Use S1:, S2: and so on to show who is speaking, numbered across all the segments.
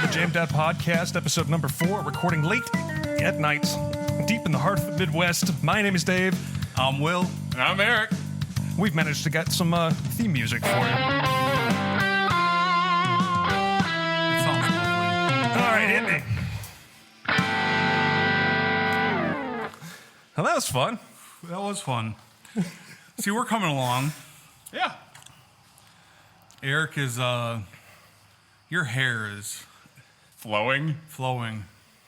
S1: the Jammed Out Podcast, episode number 4, recording late at night, deep in the heart of the Midwest. My name is Dave.
S2: I'm Will.
S3: And I'm Eric.
S1: We've managed to get some theme music for you.
S2: It sounds lovely.
S1: All right, hit me. Well, that was fun.
S2: That was fun. See, we're coming along.
S3: Yeah.
S2: Eric is, your hair is
S3: Flowing?
S2: flowing.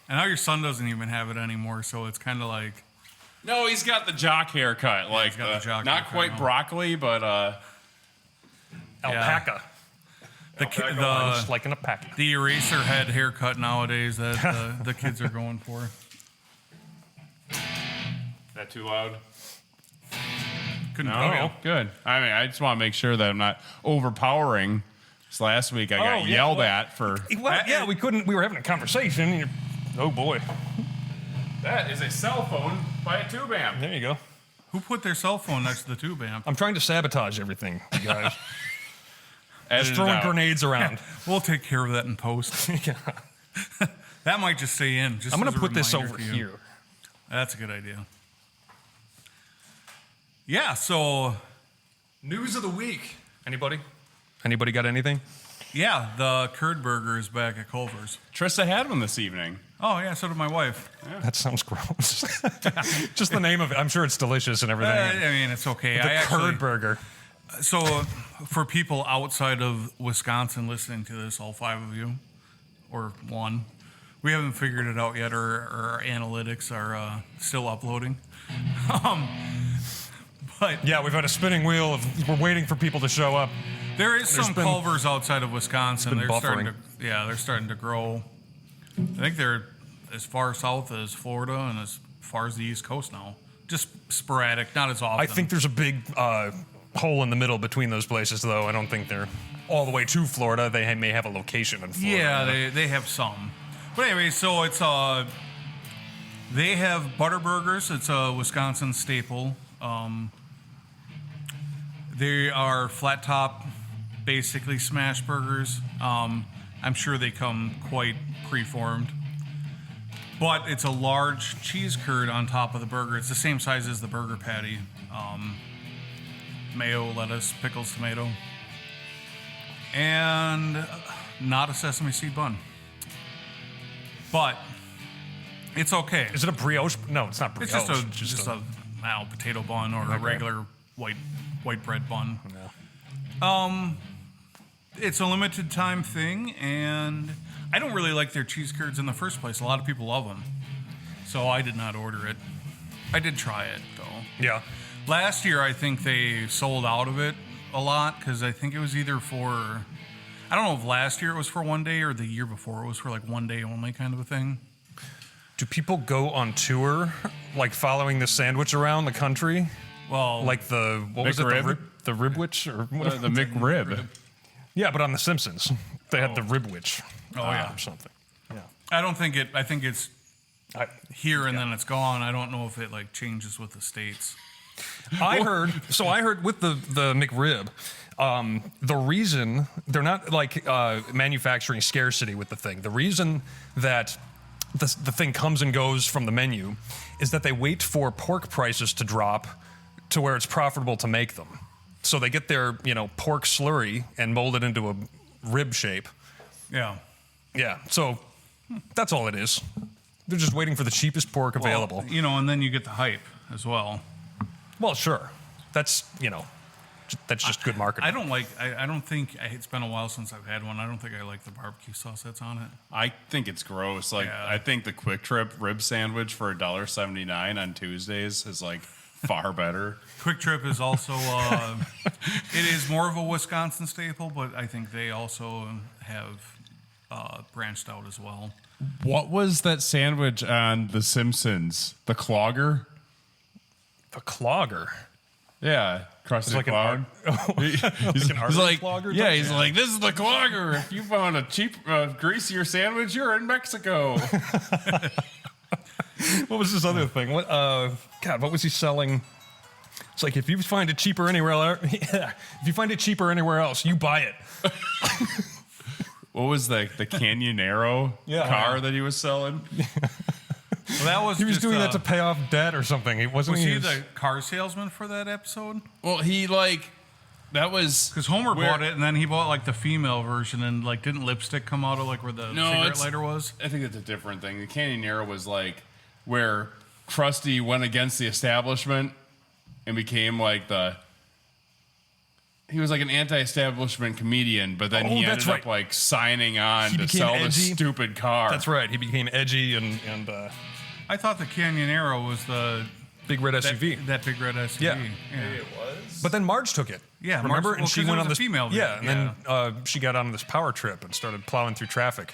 S2: And now your son doesn't even have it anymore, so it's kind of like...
S3: No, he's got the jock haircut. Like,
S2: he's got the jock
S3: not
S2: haircut
S3: quite
S2: now.
S3: broccoli, but
S1: Alpaca. Just like an alpaca.
S2: The eraser head haircut nowadays that the kids are going for.
S3: that too loud?
S2: Couldn't
S3: No,
S2: tell you.
S3: good. I mean, I just want to make sure that I'm not overpowering. So last week I got yelled at for...
S1: Well, yeah, we couldn't. We were having a conversation. And oh boy,
S3: That is a cell phone by a tube amp.
S1: there you go.
S2: Who put their cell phone next to the tube amp?
S1: I'm trying to sabotage everything, you guys.
S3: Edit
S1: Just
S3: it
S1: throwing
S3: out.
S1: grenades around.
S2: We'll take care of that in post.
S1: Yeah.
S2: That might just stay in. Just
S1: I'm
S2: as
S1: gonna
S2: a
S1: put this
S2: reminder
S1: over
S2: to you.
S1: here.
S2: That's a good idea. Yeah, so,
S1: News of the week. Anybody? Anybody got anything?
S2: yeah, the curd burger is back at Culver's.
S3: Trista had one this evening.
S2: Oh, yeah, so did my wife.
S1: That sounds gross. Just the name of it. I'm sure it's delicious and everything.
S2: I mean, it's okay.
S1: the curd burger.
S2: So, for people outside of Wisconsin listening to this, all 5 of you, or 1, we haven't figured it out yet, or our analytics are still uploading. But
S1: Yeah, we've had a spinning wheel of we're waiting for people to show up.
S2: there is some
S1: been-
S2: Culvers outside of Wisconsin.
S1: been
S2: They're starting
S1: buffering.
S2: to, they're starting to grow. I think they're as far south as Florida and as far as the East Coast now. Just sporadic, not as often.
S1: I think there's a big hole in the middle between those places, though. I don't think they're all the way to Florida. They may have a location in Florida.
S2: Yeah, they have some. But anyway, so it's they have butter burgers. It's a Wisconsin staple. They are flat top, basically smash burgers. I'm sure they come quite preformed. But it's a large cheese curd on top of the burger. It's the same size as the burger patty. Mayo, lettuce, pickles, tomato. And not a sesame seed bun. But it's okay.
S1: Is it a brioche? No, it's not brioche.
S2: It's just a I don't know, potato bun or a regular white bread bun.
S1: Yeah.
S2: It's a limited time thing, and I don't really like their cheese curds in the first place. A lot of people love them, so I did not order it. I did try it though.
S1: Yeah.
S2: Last year, I think they sold out of it a lot because I think it was either for, I don't know if last year it was for one day or the year before it was for like one day only kind of a thing.
S1: Do people go on tour, like following the sandwich around the country?
S2: Well,
S1: Like the, what was it?
S3: McRib?
S1: The Ribwich? Or
S3: The McRib.
S1: Yeah, but on The Simpsons, they had the Ribwich.
S2: Oh, yeah.
S1: Or something. Yeah.
S2: I think it's
S1: I,
S2: here and then it's gone. I don't know if it like changes with the states.
S1: I heard with the McRib, the reason they're not like manufacturing scarcity with the thing. The reason that the thing comes and goes from the menu is that they wait for pork prices to drop to where it's profitable to make them. So they get their pork slurry and mold it into a rib shape.
S2: Yeah.
S1: Yeah. So that's all it is. They're just waiting for the cheapest pork available.
S2: Well, and then you get the hype as well.
S1: Well, sure. That's that's just good marketing.
S2: I don't think it's been a while since I've had one. I don't think I like the barbecue sauce that's on it.
S3: I think it's gross. Like,
S2: Yeah.
S3: I think the Quick Trip rib sandwich for $1.79 on Tuesdays is like far better.
S2: Quick Trip is also it is more of a Wisconsin staple, but I think they also have branched out as well.
S3: What was that sandwich on The Simpsons? The Clogger?
S1: The clogger.
S3: Yeah, crusted
S1: It's like
S3: clog. He's
S1: an artery
S3: like,
S1: clogger
S3: yeah,
S1: type?
S3: he's like, this is the Clogger. If you found a cheap, greasier sandwich, you're in Mexico.
S1: What was this other thing? What? God, what was he selling? It's like if you find it cheaper anywhere else, if you find it cheaper anywhere else, you buy it.
S3: what was the Canyonero car that he was selling?
S2: Well, that was
S1: He was
S2: just,
S1: doing that to pay off debt or something. He wasn't.
S2: Was he the car salesman for that episode?
S3: Well, that was
S2: Because Homer bought it, and then he bought like the female version, and like didn't lipstick come out of like where the cigarette lighter was?
S3: I think it's a different thing. The Canyonero was like where Krusty went against the establishment and became like he was like an anti-establishment comedian, but then he ended up like signing on to sell the stupid car.
S1: That's right. He became edgy and
S2: I thought the Canyonero was the
S1: big red SUV.
S2: That big red SUV.
S1: Yeah.
S3: Maybe it was.
S1: But then Marge took it.
S2: Yeah,
S1: remember?
S2: Marge,
S1: and she
S2: well,
S1: went on
S2: it was
S1: this
S2: a female.
S1: Yeah, and then she got on this power trip and started plowing through traffic.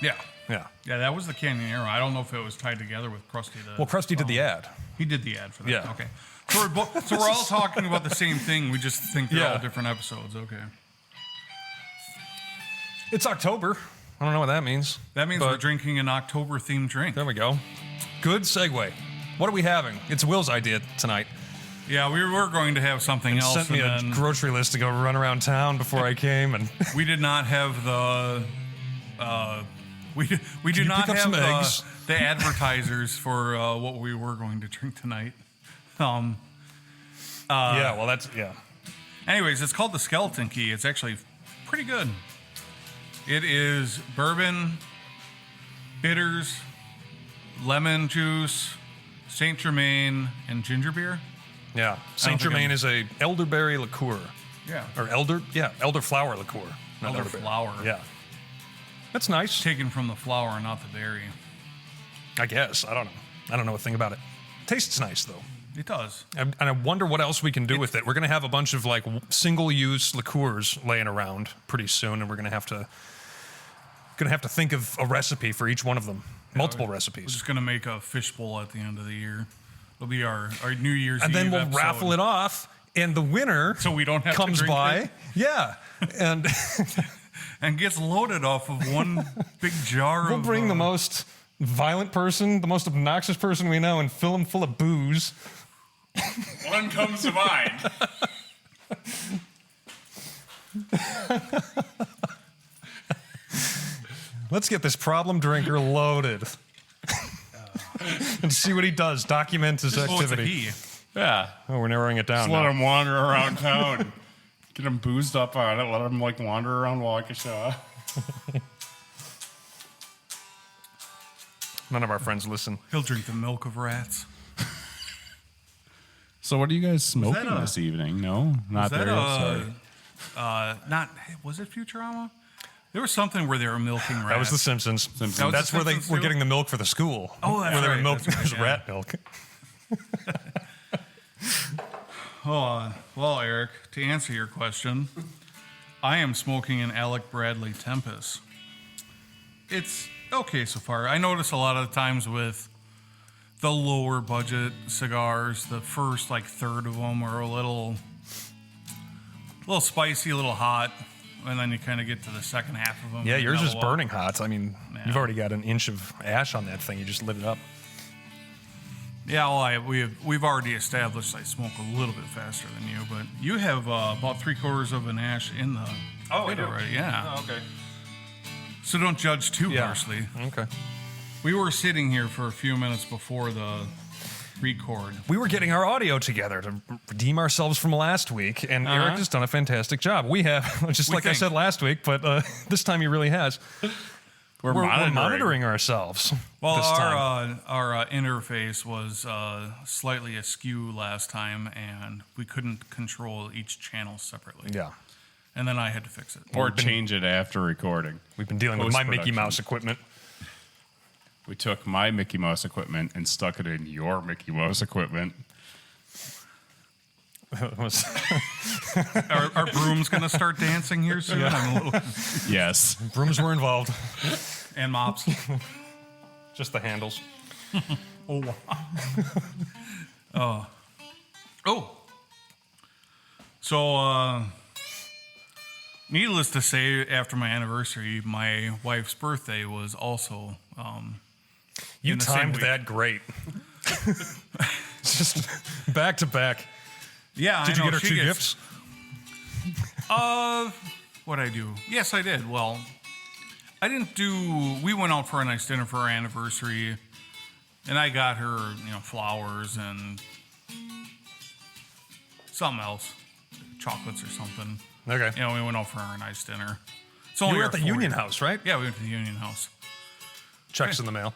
S2: Yeah.
S1: Yeah.
S2: Yeah, that was the Canyonero. I don't know if it was tied together with Krusty.
S1: Well, Krusty did the ad.
S2: He did the ad for that.
S1: Yeah.
S2: Okay. So we're all talking about the same thing. We just think they're
S1: Yeah.
S2: all different episodes. Okay.
S1: It's October. I don't know what that means.
S2: That means we're drinking an October-themed drink.
S1: There we go. Good segue. What are we having? It's Will's idea tonight.
S2: Yeah, we were going to have something else.
S1: Sent me a grocery list to go run around town before I came, and
S2: we did not have the. We do
S1: you
S2: not
S1: pick up
S2: have
S1: some eggs?
S2: the advertisers for what we were going to drink tonight.
S1: yeah, well, that's
S2: Anyways, it's called the Skeleton Key. It's actually pretty good. It is bourbon, bitters, lemon juice, Saint Germain, and ginger beer.
S1: Yeah. Saint Germain is a elderberry liqueur.
S2: Yeah.
S1: Or elderflower liqueur. Not elderberry.
S2: Elderflower.
S1: Yeah. That's nice.
S2: Taken from the flower, not the berry.
S1: I guess. I don't know. I don't know a thing about it. Tastes nice, though.
S2: It does.
S1: And I wonder what else we can do with it. We're going to have a bunch of like single-use liqueurs laying around pretty soon, and we're going to have to think of a recipe for each one of them. Multiple
S2: We're
S1: recipes.
S2: just going to make a fishbowl at the end of the year. It'll be our New Year's
S1: And
S2: Eve
S1: then we'll
S2: episode.
S1: raffle it off, and the winner
S2: So we don't have to
S1: comes
S2: drink
S1: by.
S2: it?
S1: Yeah. And
S2: And gets loaded off of one big jar
S1: we'll
S2: of...
S1: bring the most violent person, the most obnoxious person we know, and fill him full of booze.
S3: One comes to mind.
S1: Let's get this problem drinker loaded. And see what he does. Document his
S2: Oh, it's a
S1: activity.
S2: he.
S3: Yeah.
S1: Oh, we're narrowing it down
S3: Just let
S1: now.
S3: him wander around town. Get him boozed up on it. Let him like wander around Waukesha.
S1: None of our friends listen.
S2: He'll drink the milk of rats.
S3: So what are you guys smoking
S2: that a-
S3: this evening? No, not
S2: Was
S3: there
S2: that
S3: yet. Sorry.
S2: was it Futurama? There was something where they were milking rats.
S1: That was The Simpsons.
S2: That was
S1: That's
S2: The
S1: where they
S2: Simpsons
S1: were
S2: too?
S1: getting the milk for the school.
S2: Oh, that's
S1: where they
S2: right,
S1: were milk.
S2: that's right,
S1: There's
S2: yeah.
S1: rat milk.
S2: Well, Eric, to answer your question, I am smoking an Alec Bradley Tempest. It's okay so far. I notice a lot of the times with the lower budget cigars, the first like third of them are a little spicy, a little hot, and then you kind of get to the second half of them.
S1: Yeah,
S2: and
S1: yours is
S2: mellow out.
S1: burning hot. I mean, you've already got an inch of ash on that thing. You just lit it up.
S2: Yeah, well, we've already established I smoke a little bit faster than you, but you have about 3/4 of an ash in the pit already. Yeah.
S1: Oh, okay.
S2: So don't judge too
S1: Yeah.
S2: harshly.
S1: Okay.
S2: We were sitting here for a few minutes before the record.
S1: We were getting our audio together to redeem ourselves from last week, and Eric has done a fantastic job. We have, just like I
S2: think.
S1: said last week, but this time he really has.
S3: We're
S1: We're
S3: monitoring.
S1: monitoring ourselves.
S2: Well,
S1: this time.
S2: our interface was slightly askew last time, and we couldn't control each channel separately.
S1: Yeah.
S2: And then I had to fix it.
S3: Or change it after recording.
S1: We've been dealing with my Mickey
S3: Post-production.
S1: Mouse equipment.
S3: We took my Mickey Mouse equipment and stuck it in your Mickey Mouse equipment.
S1: It was-
S2: Are brooms going to start dancing here soon? I'm a little,
S3: Yes.
S1: brooms were involved.
S2: and mops.
S1: Just the handles.
S2: So, needless to say, after my anniversary, my wife's birthday was also.
S1: You
S2: in the same
S1: timed
S2: week.
S1: that great. Just back to back.
S2: Yeah,
S1: Did
S2: I
S1: you
S2: know,
S1: get her
S2: she
S1: two
S2: gets-
S1: gifts?
S2: What'd I do? Yes, I did. Well, We went out for a nice dinner for our anniversary, and I got her, flowers and something else, chocolates or something.
S1: Okay.
S2: We went out for a nice dinner. It's
S1: You
S2: only
S1: were
S2: our
S1: at the
S2: 40th.
S1: Union House, right?
S2: Yeah, we went to the Union House.
S1: Checks in the mail.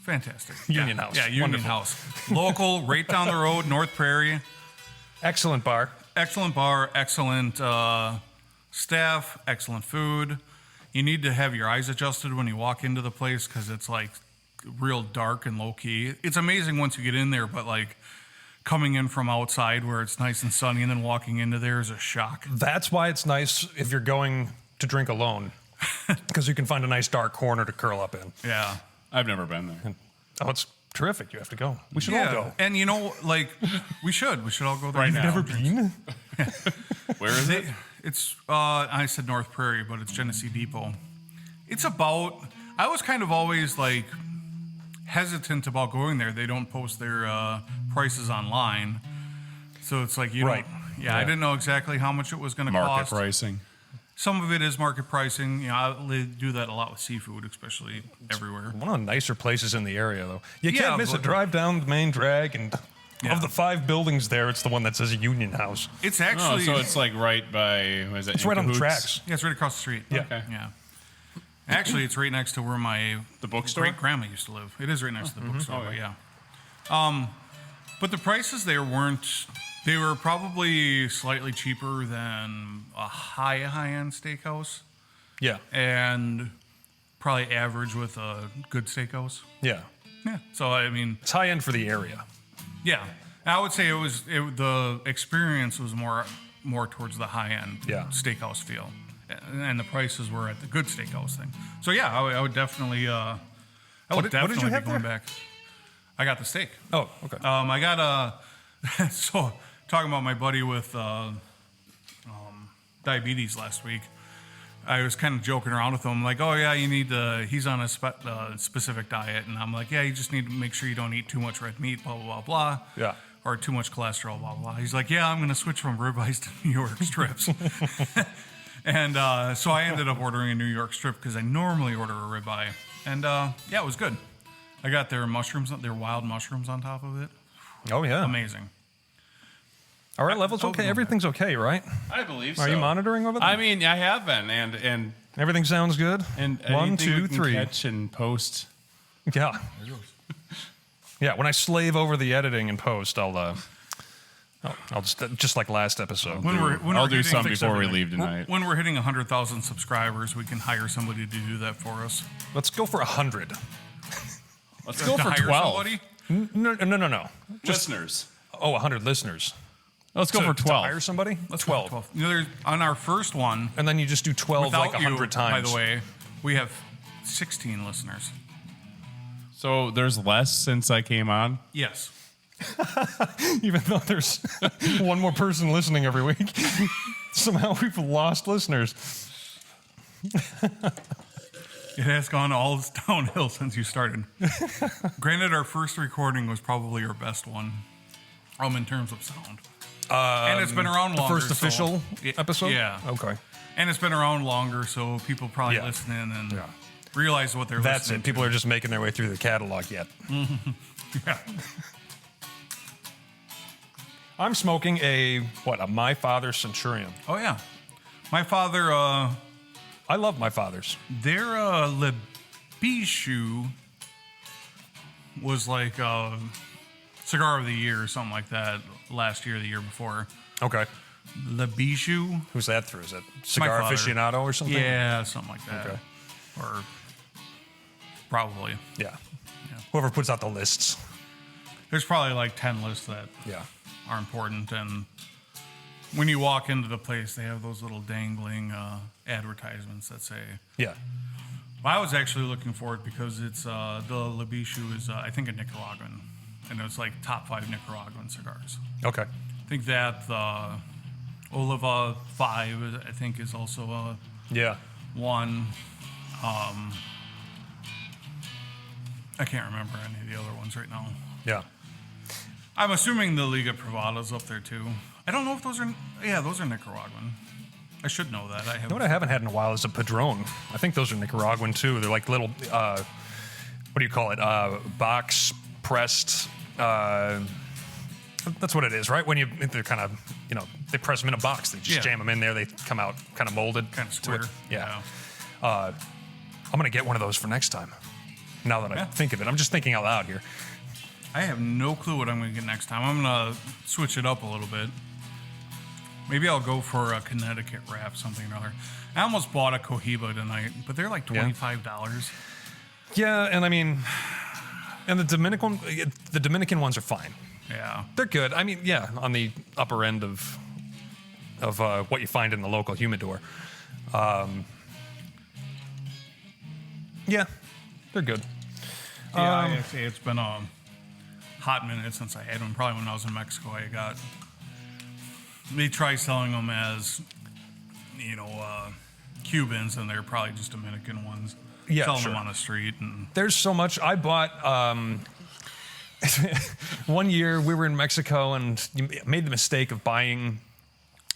S2: Fantastic.
S1: Union
S2: Yeah.
S1: House.
S2: Yeah, Union
S1: Wonderful.
S2: House. Local, right down the road, North Prairie.
S1: Excellent bar.
S2: Excellent bar, excellent staff, excellent food. You need to have your eyes adjusted when you walk into the place because it's like real dark and low key. It's amazing once you get in there, but like coming in from outside where it's nice and sunny and then walking into there is a shock.
S1: That's why it's nice if you're going to drink alone, because you can find a nice dark corner to curl up in.
S2: Yeah.
S3: I've never been there.
S1: Oh, it's terrific. You have to go. We should all go.
S2: And we should all go there
S3: Right
S2: now.
S3: now.
S1: Never been?
S3: Where is it?
S2: It's I said North Prairie, but it's Genesee Depot. It's about. I was kind of always like hesitant about going there. They don't post their prices online, so it's like you
S1: Right.
S2: don't. Yeah, I didn't know exactly how much it was going to
S3: Market
S2: cost.
S3: pricing.
S2: Some of it is market pricing. They do that a lot with seafood, especially everywhere.
S1: One of the nicer places in the area, though. You
S2: Yeah,
S1: can't miss
S2: but-
S1: it. Drive down the main drag, and
S2: Yeah.
S1: of the 5 buildings there, it's the one that says Union House.
S2: It's
S3: Oh,
S2: actually
S3: so it's like right by, what is it?
S1: It's right on the tracks.
S2: yeah, it's right across the street.
S1: Yeah.
S3: Okay.
S2: Yeah. Actually, it's right next to where my
S3: The bookstore?
S2: great grandma used to live. It is right next to the bookstore,
S3: Oh,
S2: but
S3: yeah.
S2: yeah. But the prices there weren't. They were probably slightly cheaper than a high-end steakhouse,
S1: Yeah.
S2: and probably average with a good steakhouse.
S1: Yeah.
S2: Yeah. So I mean,
S1: It's high end for the area.
S2: yeah, I would say the experience was more towards the high-end
S1: Yeah.
S2: steakhouse feel, and the prices were at the good steakhouse thing. So yeah, I would definitely. I would
S1: What did
S2: definitely
S1: you
S2: be
S1: have
S2: going
S1: there?
S2: back. I got the steak.
S1: Oh, okay.
S2: I got a. So talking about my buddy with diabetes last week, I was kind of joking around with him, like, "Oh yeah, you need to." He's on a specific diet, and I'm like, "Yeah, you just need to make sure you don't eat too much red meat, blah blah blah blah."
S1: Yeah.
S2: Or too much cholesterol, blah blah blah. He's like, "Yeah, I'm going to switch from ribeyes to New York strips." And so I ended up ordering a New York strip because I normally order a ribeye, and yeah, it was good. I got their wild mushrooms on top of it.
S1: Oh, yeah.
S2: Amazing.
S1: All right, level's okay. Everything's okay, right?
S3: I believe so.
S1: Are you monitoring over there?
S3: I mean, I have been, and
S1: Everything sounds good?
S3: and
S1: 1,
S3: anything
S1: 2,
S3: we can
S1: 3.
S3: catch and post.
S1: Yeah. Yeah, when I slave over the editing and post, I'll just like last episode.
S2: When we're
S3: I'll do
S2: hitting-
S3: something
S1: fix
S3: before we
S1: everything.
S3: leave tonight.
S2: When we're hitting 100,000 subscribers, we can hire somebody to do that for us.
S1: Let's go for 100.
S3: Let's go
S2: To
S3: for
S2: hire
S3: 12
S2: somebody?
S1: No.
S3: listeners.
S1: Oh, 100 listeners.
S3: Let's go
S1: To-
S3: for
S1: to
S3: 12.
S1: hire somebody?
S2: Let's go
S1: 12.
S2: with 12. On our first one,
S1: And then you just do 12
S2: without
S1: like 100
S2: you,
S1: times.
S2: by the way, we have 16 listeners.
S3: So there's less since I came on.
S2: Yes.
S1: Even though there's one more person listening every week, somehow we've lost listeners.
S2: It has gone all downhill since you started. Granted, our first recording was probably our best one, in terms of sound. And it's been around
S1: The
S2: longer.
S1: first
S2: so-
S1: official
S2: Yeah,
S1: episode?
S2: Yeah.
S1: Okay.
S2: And it's been around longer, so people probably
S1: Yeah.
S2: listen in and
S1: Yeah.
S2: realize what they're
S1: That's
S2: listening
S1: it. People are just making their way through the catalog yet.
S2: to. Yeah.
S1: I'm smoking a My Father Centurion.
S2: Oh, yeah. My father,
S1: I love My Father's.
S2: their Le Bichou was like cigar of the year or something like that last year or the year before.
S1: Okay.
S2: Le Bichou?
S1: Who's that through? Is it Cigar
S2: father.
S1: Aficionado or something?
S2: Yeah, something like that.
S1: Okay.
S2: Or probably.
S1: Yeah. Whoever puts out the lists.
S2: There's probably like 10 lists that
S1: Yeah.
S2: are important. And when you walk into the place, they have those little dangling advertisements that say.
S1: Yeah.
S2: I was actually looking for it because it's the Le Bichou is, I think, a Nicaraguan. And it's like top 5 Nicaraguan cigars.
S1: Okay.
S2: I think that the Oliva 5, I think, is also
S1: Yeah.
S2: one. I can't remember any of the other ones right now.
S1: Yeah.
S2: I'm assuming the Liga Privada's up there too. I don't know if those are. Yeah, those are Nicaraguan. I should know that. I have.
S1: You know what I haven't had in a while is a Padron. I think those are Nicaraguan too. They're like little, what do you call it? Box pressed. That's what it is, right? They're kind of, they press them in a box. They just jam them in there. They come out kind of molded.
S2: Kind of square.
S1: Yeah. I'm going to get one of those for next time. Now that I think of it. I'm just thinking out loud here.
S2: I have no clue what I'm going to get next time. I'm going to switch it up a little bit. Maybe I'll go for a Connecticut wrap, something or other. I almost bought a Cohiba tonight, but they're like $25.
S1: Yeah, and I mean, and the Dominican ones are fine.
S2: Yeah.
S1: They're good. I mean, yeah, on the upper end of what you find in the local humidor. Yeah, they're good.
S2: Yeah, it's been a hot minute since I had one. Probably when I was in Mexico, they try selling them as, Cubans, and they're probably just Dominican ones.
S1: Yeah,
S2: selling
S1: sure.
S2: them on the street. And
S1: There's so much. I bought one year we were in Mexico and you made the mistake of buying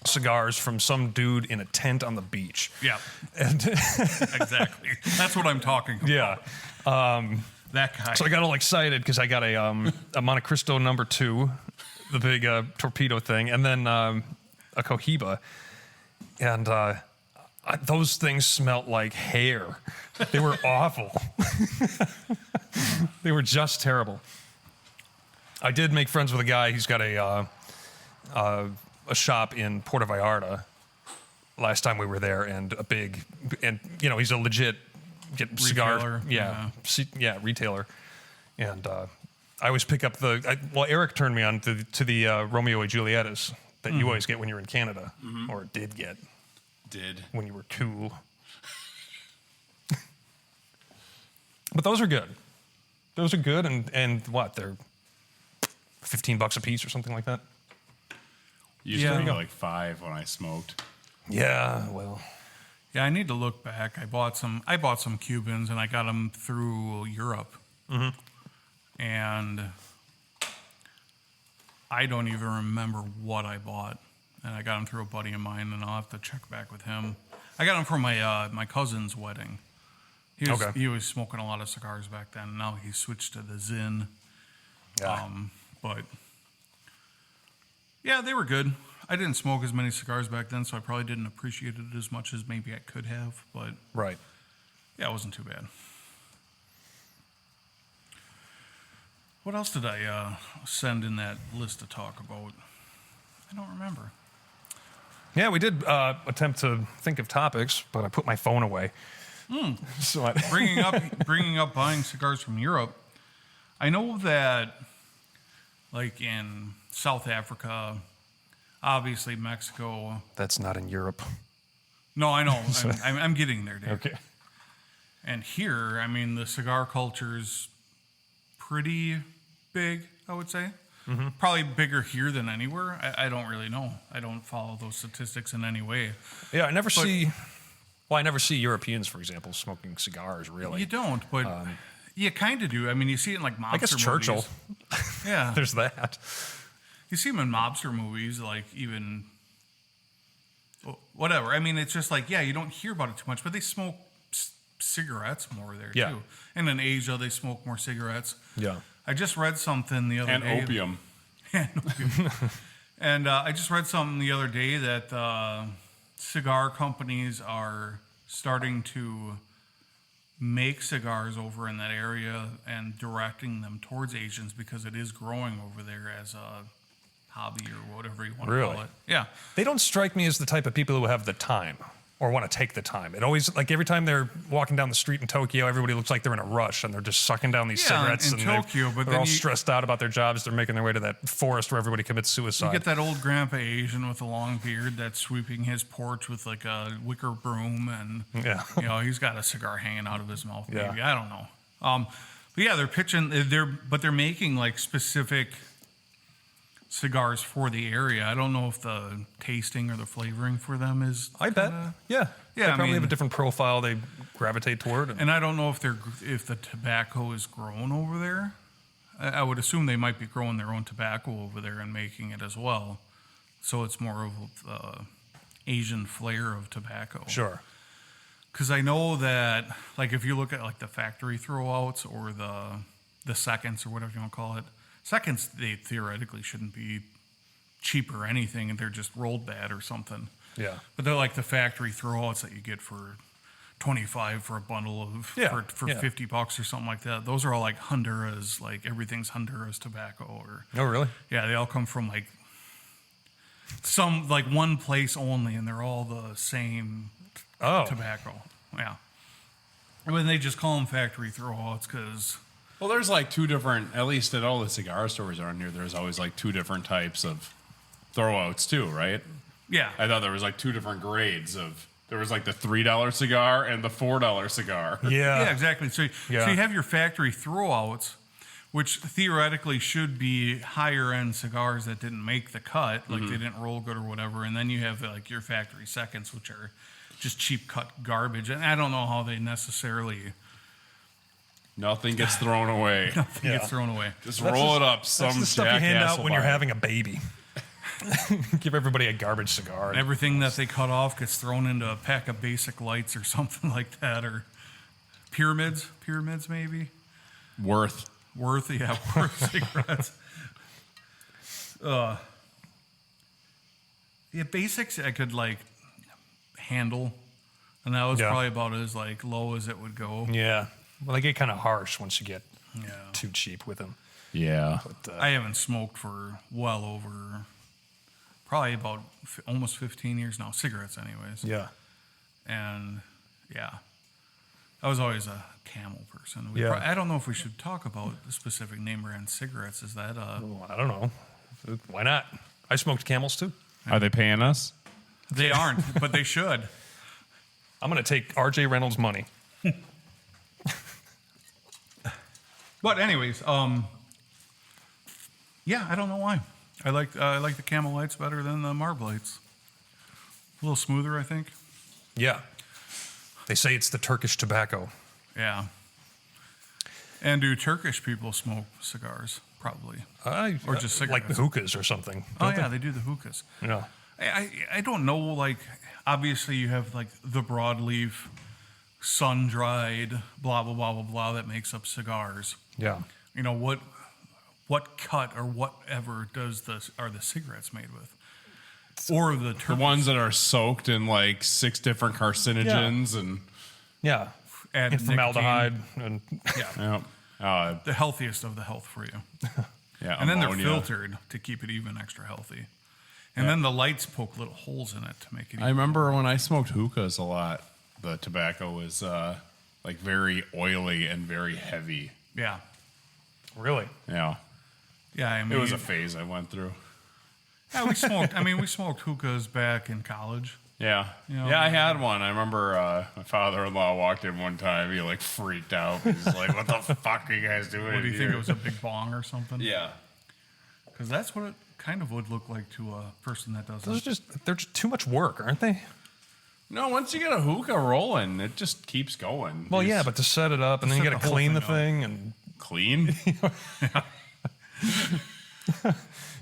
S1: cigars from some dude in a tent on the beach.
S2: yeah,
S1: And
S2: exactly. That's what I'm talking about.
S1: yeah.
S2: That guy.
S1: So I got all excited because I got a Monte Cristo No. 2, the big torpedo thing, and then a Cohiba. And those things smelled like hair. They were awful. They were just terrible. I did make friends with a guy. He's got a shop in Puerto Vallarta. Last time we were there, and he's a legit cigar, retailer. And I always pick up Eric turned me on to the Romeo and Julietas that you always get when you're in Canada, or did get when you were cool. But those are good. Those are good, and what, they're $15 a piece or something like that.
S3: Used to be like $5 when I smoked.
S1: Yeah, well.
S2: Yeah, I need to look back. I bought some Cubans, and I got them through Europe. Mm-hmm. And I don't even remember what I bought. And I got them through a buddy of mine, and I'll have to check back with him. I got them for my cousin's wedding. He was smoking a lot of cigars back then. Now he switched to the Zin.
S1: Yeah.
S2: But yeah, they were good. I didn't smoke as many cigars back then, so I probably didn't appreciate it as much as maybe I could have. But
S1: Right.
S2: yeah, it wasn't too bad. What else did I send in that list to talk about? I don't remember.
S1: Yeah, we did attempt to think of topics, but I put my phone away. So
S2: bringing up buying cigars from Europe. I know that, like in South Africa, obviously Mexico.
S1: That's not in Europe.
S2: No, I know. I'm getting there, Dave.
S1: Okay.
S2: And here, I mean, the cigar culture's pretty big, I would say. Mm-hmm. Probably bigger here than anywhere. I don't really know. I don't follow those statistics in any way.
S1: Yeah, I never see Europeans, for example, smoking cigars, really.
S2: You don't, but you kind of do. I mean, you see it in like mobster
S1: I guess Churchill.
S2: movies. Yeah.
S1: There's that.
S2: You see them in mobster movies, like even whatever. I mean, it's just like, yeah, you don't hear about it too much, but they smoke cigarettes more there too. And in Asia, they smoke more cigarettes.
S1: Yeah.
S2: I just read something the other day.
S3: And opium.
S2: And I just read something the other day that cigar companies are starting to make cigars over in that area and directing them towards Asians because it is growing over there as a hobby or whatever you want to call it. Yeah.
S1: They don't strike me as the type of people who have the time or want to take the time. It always, like every time they're walking down the street in Tokyo, everybody looks like they're in a rush and they're just sucking down these cigarettes.
S2: In
S1: and
S2: Tokyo, but
S1: they're
S2: then
S1: all stressed out about their jobs. They're making their way to that forest where everybody commits suicide.
S2: You get that old grandpa Asian with a long beard that's sweeping his porch with like a wicker broom, and he's got a cigar hanging out of his mouth. Maybe I don't know. But yeah, they're pitching. They're making like specific cigars for the area. I don't know if the tasting or the flavoring for them is.
S1: I bet. Yeah. They probably have a different profile they gravitate toward.
S2: And I don't know if the tobacco is grown over there. I would assume they might be growing their own tobacco over there and making it as well. So it's more of Asian flair of tobacco.
S1: Sure.
S2: Because I know that, like, if you look at like the factory throwouts or the seconds or whatever you want to call it, seconds they theoretically shouldn't be cheap or anything, and they're just rolled bad or something.
S1: Yeah.
S2: But they're like the factory throwouts that you get for $25 for a bundle of for $50 or something like that. Those are all like Honduras, like everything's Honduras tobacco. Or
S1: Oh, really?
S2: yeah, they all come from like some like one place only, and they're all the same tobacco. Yeah. I mean, they just call them factory throwouts because.
S3: Well, there's like two different, at least at all the cigar stores around here, there's always like two different types of throwouts too, right?
S2: Yeah.
S3: I thought there was like two different grades of, there was like the $3 cigar and the $4 cigar.
S1: Yeah.
S2: Yeah, exactly. So you have your factory throwouts, which theoretically should be higher end cigars that didn't make the cut, like they didn't roll good or whatever. And then you have like your factory seconds, which are just cheap cut garbage. And I don't know how they necessarily.
S3: Nothing gets thrown away.
S2: Nothing gets thrown away.
S3: Just roll it up. Some
S1: That's the stuff you hand out when you're
S3: buy it.
S1: having a baby. Give everybody a garbage cigar.
S2: Everything that they cut off gets thrown into a pack of basic lights or something like that, or pyramids maybe.
S3: Worth
S2: cigarettes. Yeah, basics I could like handle, and that was probably about as like low as it would go.
S1: Yeah. Well, they get kind of harsh once you get
S2: Yeah.
S1: too cheap with them.
S3: Yeah.
S1: But,
S2: I haven't smoked for well over probably about almost 15 years now, cigarettes anyways.
S1: yeah.
S2: And yeah, I was always a Camel person.
S1: Yeah.
S2: I don't know if we should talk about the specific name brand cigarettes. Is that
S1: Well, I don't know. Why not? I smoked Camels too.
S3: Are they paying us?
S2: they aren't, but they should.
S1: I'm going to take RJ Reynolds' money.
S2: But anyways, yeah, I don't know why. I like the Camel Lights better than the Marb Lights. A little smoother, I think.
S1: Yeah. They say it's the Turkish tobacco.
S2: Yeah. And do Turkish people smoke cigars? Probably. Or just
S1: like the
S2: cigarettes.
S1: hookahs or something.
S2: Oh
S1: don't
S2: yeah, they do the hookahs.
S1: they? Yeah.
S2: I don't know. Like, obviously, you have like the broadleaf, sun dried, blah blah blah blah blah that makes up cigars.
S1: Yeah.
S2: You know what cut or whatever are the cigarettes made with, or the
S3: The
S2: Turkish
S3: ones that are soaked in like 6 different carcinogens and
S1: Yeah.
S2: add
S1: And formaldehyde. And
S2: nicotine.
S3: yeah,
S2: The healthiest of the health for you.
S3: yeah,
S2: And then they're
S3: ammonia.
S2: filtered to keep it even extra healthy. And then the lights poke little holes in it to make it.
S3: I remember when I smoked hookahs a lot. The tobacco was like very oily and very heavy.
S2: Yeah,
S1: really?
S3: Yeah,
S2: yeah. I mean,
S3: it was a phase I went through.
S2: yeah. We smoked. I mean, we smoked hookahs back in college.
S3: Yeah,
S2: You know,
S3: yeah, I had one. I remember my father-in-law walked in one time. He like freaked out. He's like, "What the fuck are you guys doing?"
S2: What do you think?
S3: here?"
S2: It was a big bong or something?
S3: Yeah.
S2: Because that's what it kind of would look like to a person that doesn't.
S1: They're just too much work, aren't they?
S3: No, once you get a hookah rolling, it just keeps going.
S1: Well,
S3: You
S1: yeah,
S3: just
S1: but to set it up and then you
S2: set
S1: got to
S2: the whole
S1: clean the
S2: thing
S1: thing and
S3: clean.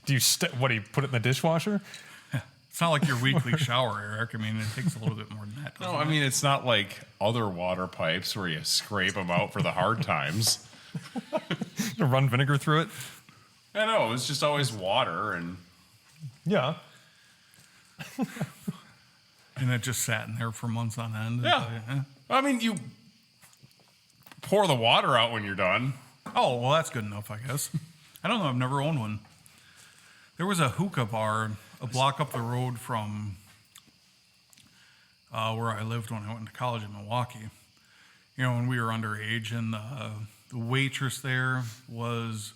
S1: do you what do you put it in the dishwasher?
S2: It's not like your weekly shower, Eric. I mean, it takes a little bit more than that.
S3: No,
S2: doesn't
S3: I
S2: it?
S3: mean it's not like other water pipes where you scrape them out for the hard times.
S1: You run vinegar through it?
S3: I know, it was just always water and
S1: Yeah.
S2: And it just sat in there for months on end.
S3: Yeah. I mean you pour the water out when you're done.
S2: Oh, well, that's good enough, I guess. I don't know. I've never owned one. There was a hookah bar a block up the road from where I lived when I went to college in Milwaukee. You know, when we were underage, and the waitress there was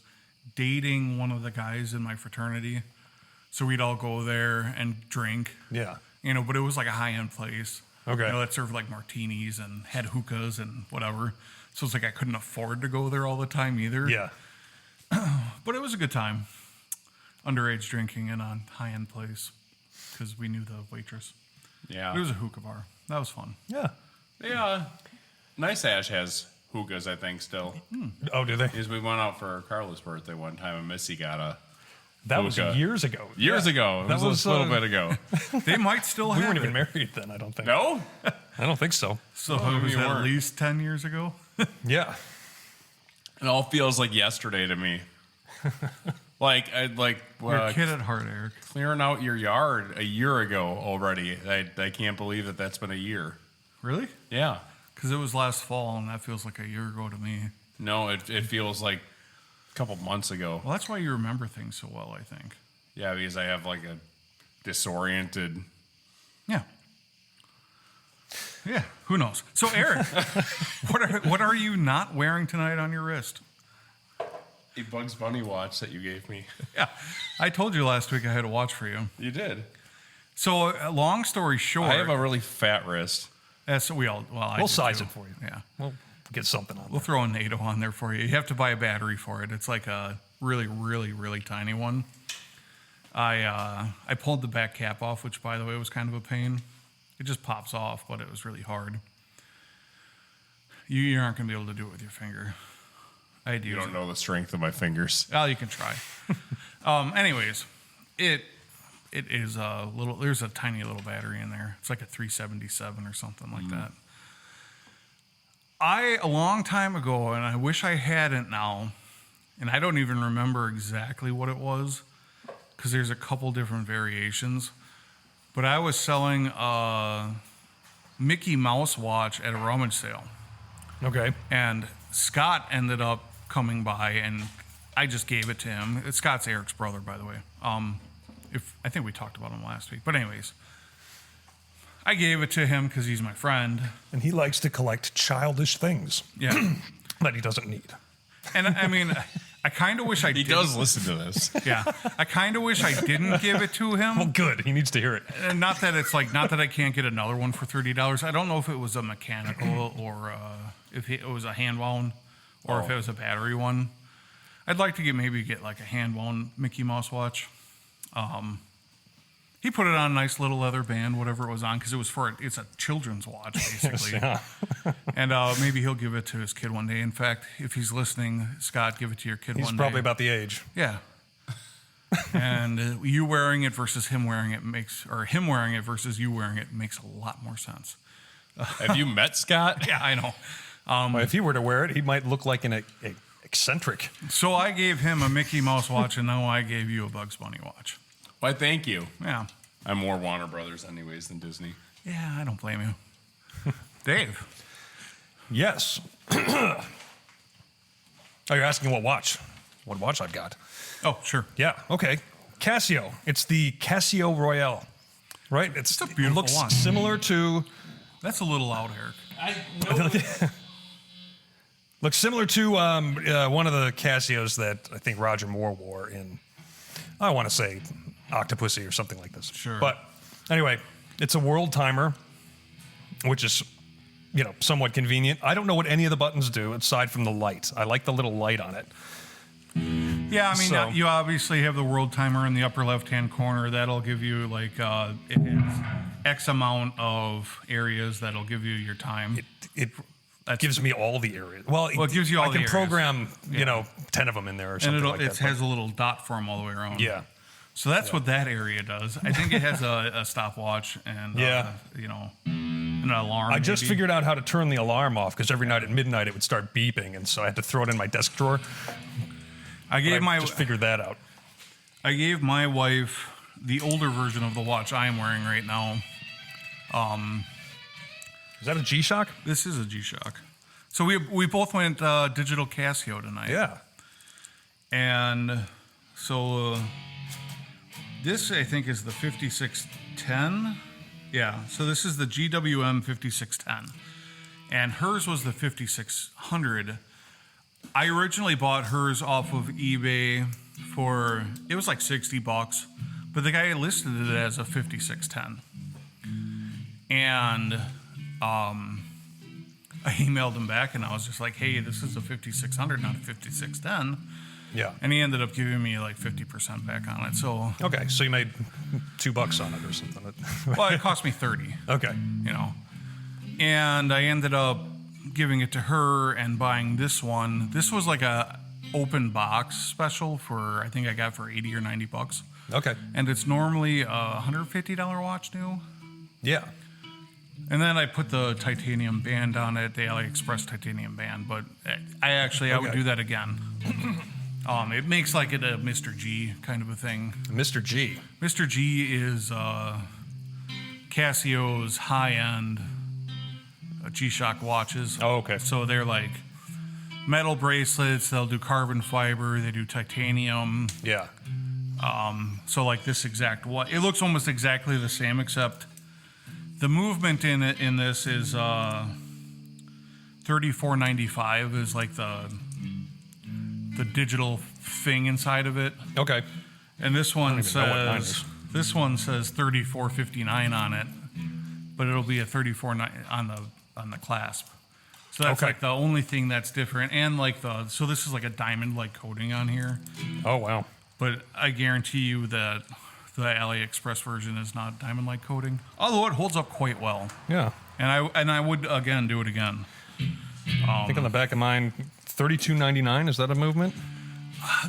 S2: dating one of the guys in my fraternity. So we'd all go there and drink.
S1: Yeah.
S2: You know, but it was like a high-end place.
S1: Okay.
S2: You know, that served like martinis and had hookahs and whatever. So it's like I couldn't afford to go there all the time either.
S1: Yeah.
S2: But it was a good time. Underage drinking in a high-end place because we knew the waitress.
S3: Yeah.
S2: It was a hookah bar. That was fun.
S1: Yeah.
S3: Yeah. Nice Ash has hookahs, I think, still.
S1: Oh, do they?
S3: Because we went out for Carla's birthday one time and Missy got a
S1: That was
S3: Luca.
S1: years ago.
S3: Years
S1: Yeah.
S3: ago. It
S1: That
S3: was a little bit ago.
S2: They might still
S1: We
S2: have
S1: weren't
S2: it.
S1: even married then, I don't think.
S3: No?
S1: I don't think so.
S2: So
S3: Oh,
S2: it was
S3: you
S2: at
S3: weren't.
S2: least 10 years ago.
S1: Yeah.
S3: It all feels like yesterday to me. Like
S2: You're a kid at heart, Eric.
S3: clearing out your yard a year ago already. I can't believe that that's been a year.
S2: Really?
S3: Yeah.
S2: Because it was last fall, and that feels like a year ago to me.
S3: No, it feels like a couple months ago.
S2: Well, that's why you remember things so well, I think.
S3: Yeah, because I have like a disoriented.
S2: Yeah. Yeah, who knows? So, Eric, what are you not wearing tonight on your wrist?
S3: A Bugs Bunny watch that you gave me.
S2: Yeah, I told you last week I had a watch for you.
S3: You did.
S2: So, long story short,
S3: I have a really fat wrist.
S2: that's we all. Well, I
S1: We'll
S2: do
S1: size
S2: too.
S1: it for you.
S2: Yeah,
S1: We'll get something on
S2: we'll
S1: there.
S2: throw a NATO on there for you. You have to buy a battery for it. It's like a really, really, really tiny one. I pulled the back cap off, which, by the way, was kind of a pain. It just pops off, but it was really hard. You aren't going to be able to do it with your finger. I had to
S3: You
S2: use
S3: don't
S2: it.
S3: know the strength of my fingers.
S2: Well, you can try. Anyways, it is a little. There's a tiny little battery in there. It's like a 377 or something like that. A long time ago, and I wish I hadn't now, and I don't even remember exactly what it was, because there's a couple different variations. But I was selling a Mickey Mouse watch at a rummage sale.
S1: Okay.
S2: And Scott ended up coming by, and I just gave it to him. Scott's Eric's brother, by the way. I think we talked about him last week. But anyways, I gave it to him because he's my friend.
S1: And he likes to collect childish things
S2: Yeah.
S1: that he doesn't need.
S2: And I mean, I kind of wish I
S3: He
S2: did.
S3: does listen to this.
S2: Yeah. I kind of wish I didn't give it to him.
S1: Well, good. He needs to hear it.
S2: And not that I can't get another one for $30. I don't know if it was a mechanical or if it was a hand wound or if it was a battery one. I'd like to maybe get like a hand wound Mickey Mouse watch. He put it on a nice little leather band, whatever it was on, because it's a children's watch basically.
S1: Yeah.
S2: And maybe he'll give it to his kid one day. In fact, if he's listening, Scott, give it to your kid
S1: He's
S2: one day.
S1: probably about the age.
S2: Yeah. And you wearing it versus him wearing it him wearing it versus you wearing it makes a lot more sense.
S3: Have you met Scott?
S2: Yeah, I know.
S1: Well, if he were to wear it, he might look like an eccentric.
S2: So I gave him a Mickey Mouse watch, and now I gave you a Bugs Bunny watch.
S3: Why, thank you.
S2: Yeah.
S3: I'm more Warner Brothers anyways than Disney.
S2: Yeah, I don't blame you. Dave.
S1: Yes. Oh, you're asking what watch? What watch I've got?
S2: Oh, sure.
S1: Yeah. Okay. Casio. It's the Casio Royale, right?
S2: It's a beautiful
S1: It looks
S2: watch.
S1: similar to.
S2: That's a little loud, Eric.
S1: Looks similar to one of the Casios that I think Roger Moore wore in, I want to say, Octopussy or something like this.
S2: Sure.
S1: But anyway, it's a world timer, which is, somewhat convenient. I don't know what any of the buttons do aside from the light. I like the little light on it.
S2: Yeah, I mean,
S1: So-
S2: you obviously have the world timer in the upper left-hand corner. That'll give you, it has X amount of areas that'll give you your time.
S1: It gives me all the areas. Well,
S2: it gives you all
S1: I
S2: the
S1: can
S2: areas.
S1: program, 10 of them in there or
S2: And
S1: something
S2: it
S1: like that.
S2: has a little dot form all the way around.
S1: Yeah.
S2: So that's what that area does. I think it has a stopwatch and,
S1: Yeah.
S2: an alarm.
S1: I just
S2: maybe.
S1: figured out how to turn the alarm off because every night at midnight it would start beeping, and so I had to throw it in my desk drawer.
S2: I gave
S1: I just figured that out.
S2: I gave my wife the older version of the watch I'm wearing right now.
S1: Is that a G-Shock?
S2: This is a G-Shock. So we both went digital Casio tonight.
S1: Yeah.
S2: And so this, I think, is the 5610. Yeah, so this is the GWM 5610. And hers was the 5600. I originally bought hers off of eBay it was like $60, but the guy listed it as a 5610. And I emailed him back and I was just like, hey, this is a 5600, not a 5610.
S1: Yeah.
S2: And he ended up giving me like 50% back on it. So,
S1: Okay, so you made $2 on it or something.
S2: well, it cost me 30,
S1: Okay.
S2: And I ended up giving it to her and buying this one. This was like open box special for, I think I got for 80 or 90 bucks.
S1: Okay.
S2: And it's normally a $150 watch new.
S1: Yeah.
S2: And then I put the titanium band on it, the AliExpress titanium band. But I would do that again. It makes like it a Mr. G kind of a thing.
S1: Mr. G.
S2: Mr. G is Casio's high-end G-Shock watches.
S1: Oh, okay.
S2: So they're like metal bracelets. They'll do carbon fiber. They do titanium.
S1: Yeah.
S2: So like this exact watch, it looks almost exactly the same, except the movement in this is $34.95 is like the digital thing inside of it.
S1: Okay.
S2: And this one
S1: even know what mine
S2: says
S1: is.
S2: this one says $34.59 on it, but it'll be a $34.9 on the clasp. So that's
S1: Okay.
S2: like the only thing that's different. And like so this is like a diamond like coating on here,
S1: Oh, wow.
S2: but I guarantee you that the AliExpress version is not diamond like coating, although it holds up quite well.
S1: Yeah.
S2: And I would again do it again.
S1: I think on the back of mine, $32.99. Is that a movement?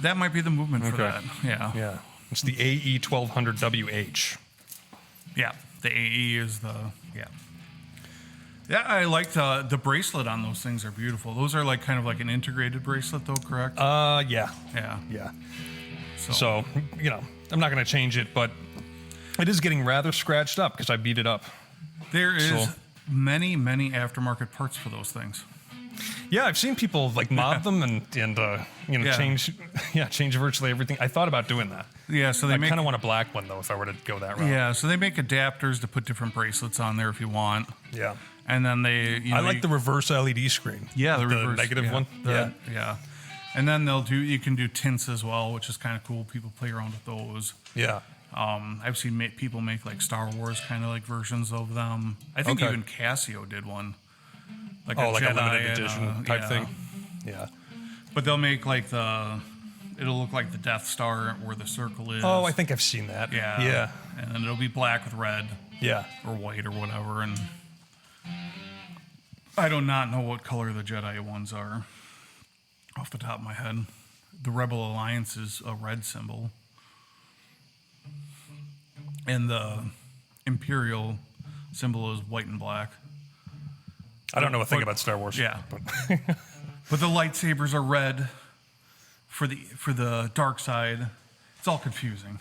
S2: That might be the movement for
S1: Okay.
S2: that. Yeah.
S1: Yeah. It's the AE 1200WH.
S2: Yeah, the AE is the Yeah, I like the bracelet on those things are beautiful. Those are like kind of like an integrated bracelet though, correct?
S1: Yeah.
S2: Yeah.
S1: Yeah. So, I'm not going to change it, but it is getting rather scratched up because I beat it up.
S2: There is
S1: So-
S2: many aftermarket parts for those things.
S1: Yeah, I've seen people like mod them and
S2: Yeah.
S1: change virtually everything. I thought about doing that.
S2: Yeah, so they
S1: I
S2: make
S1: kind of want a black one though if I were to go that route.
S2: Yeah, so they make adapters to put different bracelets on there if you want.
S1: Yeah.
S2: And then they
S1: I like the reverse LED screen.
S2: the reverse
S1: negative
S2: yeah,
S1: one.
S2: Yeah. And then you can do tints as well, which is kind of cool. People play around with those.
S1: Yeah.
S2: I've seen people make like Star Wars kind of like versions of them. I think
S1: Okay.
S2: even Casio did one. Like
S1: Oh, like a
S2: Jedi
S1: limited
S2: and,
S1: edition type
S2: yeah.
S1: thing. Yeah.
S2: But they'll make like it'll look like the Death Star where the circle is.
S1: Oh, I think I've seen that.
S2: Yeah.
S1: Yeah.
S2: And then it'll be black with red
S1: Yeah.
S2: or white or whatever. And I do not know what color the Jedi ones are off the top of my head. The Rebel Alliance is a red symbol. And the Imperial symbol is white and black.
S1: I don't know a thing
S2: But-
S1: about Star Wars.
S2: Yeah.
S1: But
S2: But the lightsabers are red for the dark side. It's all confusing.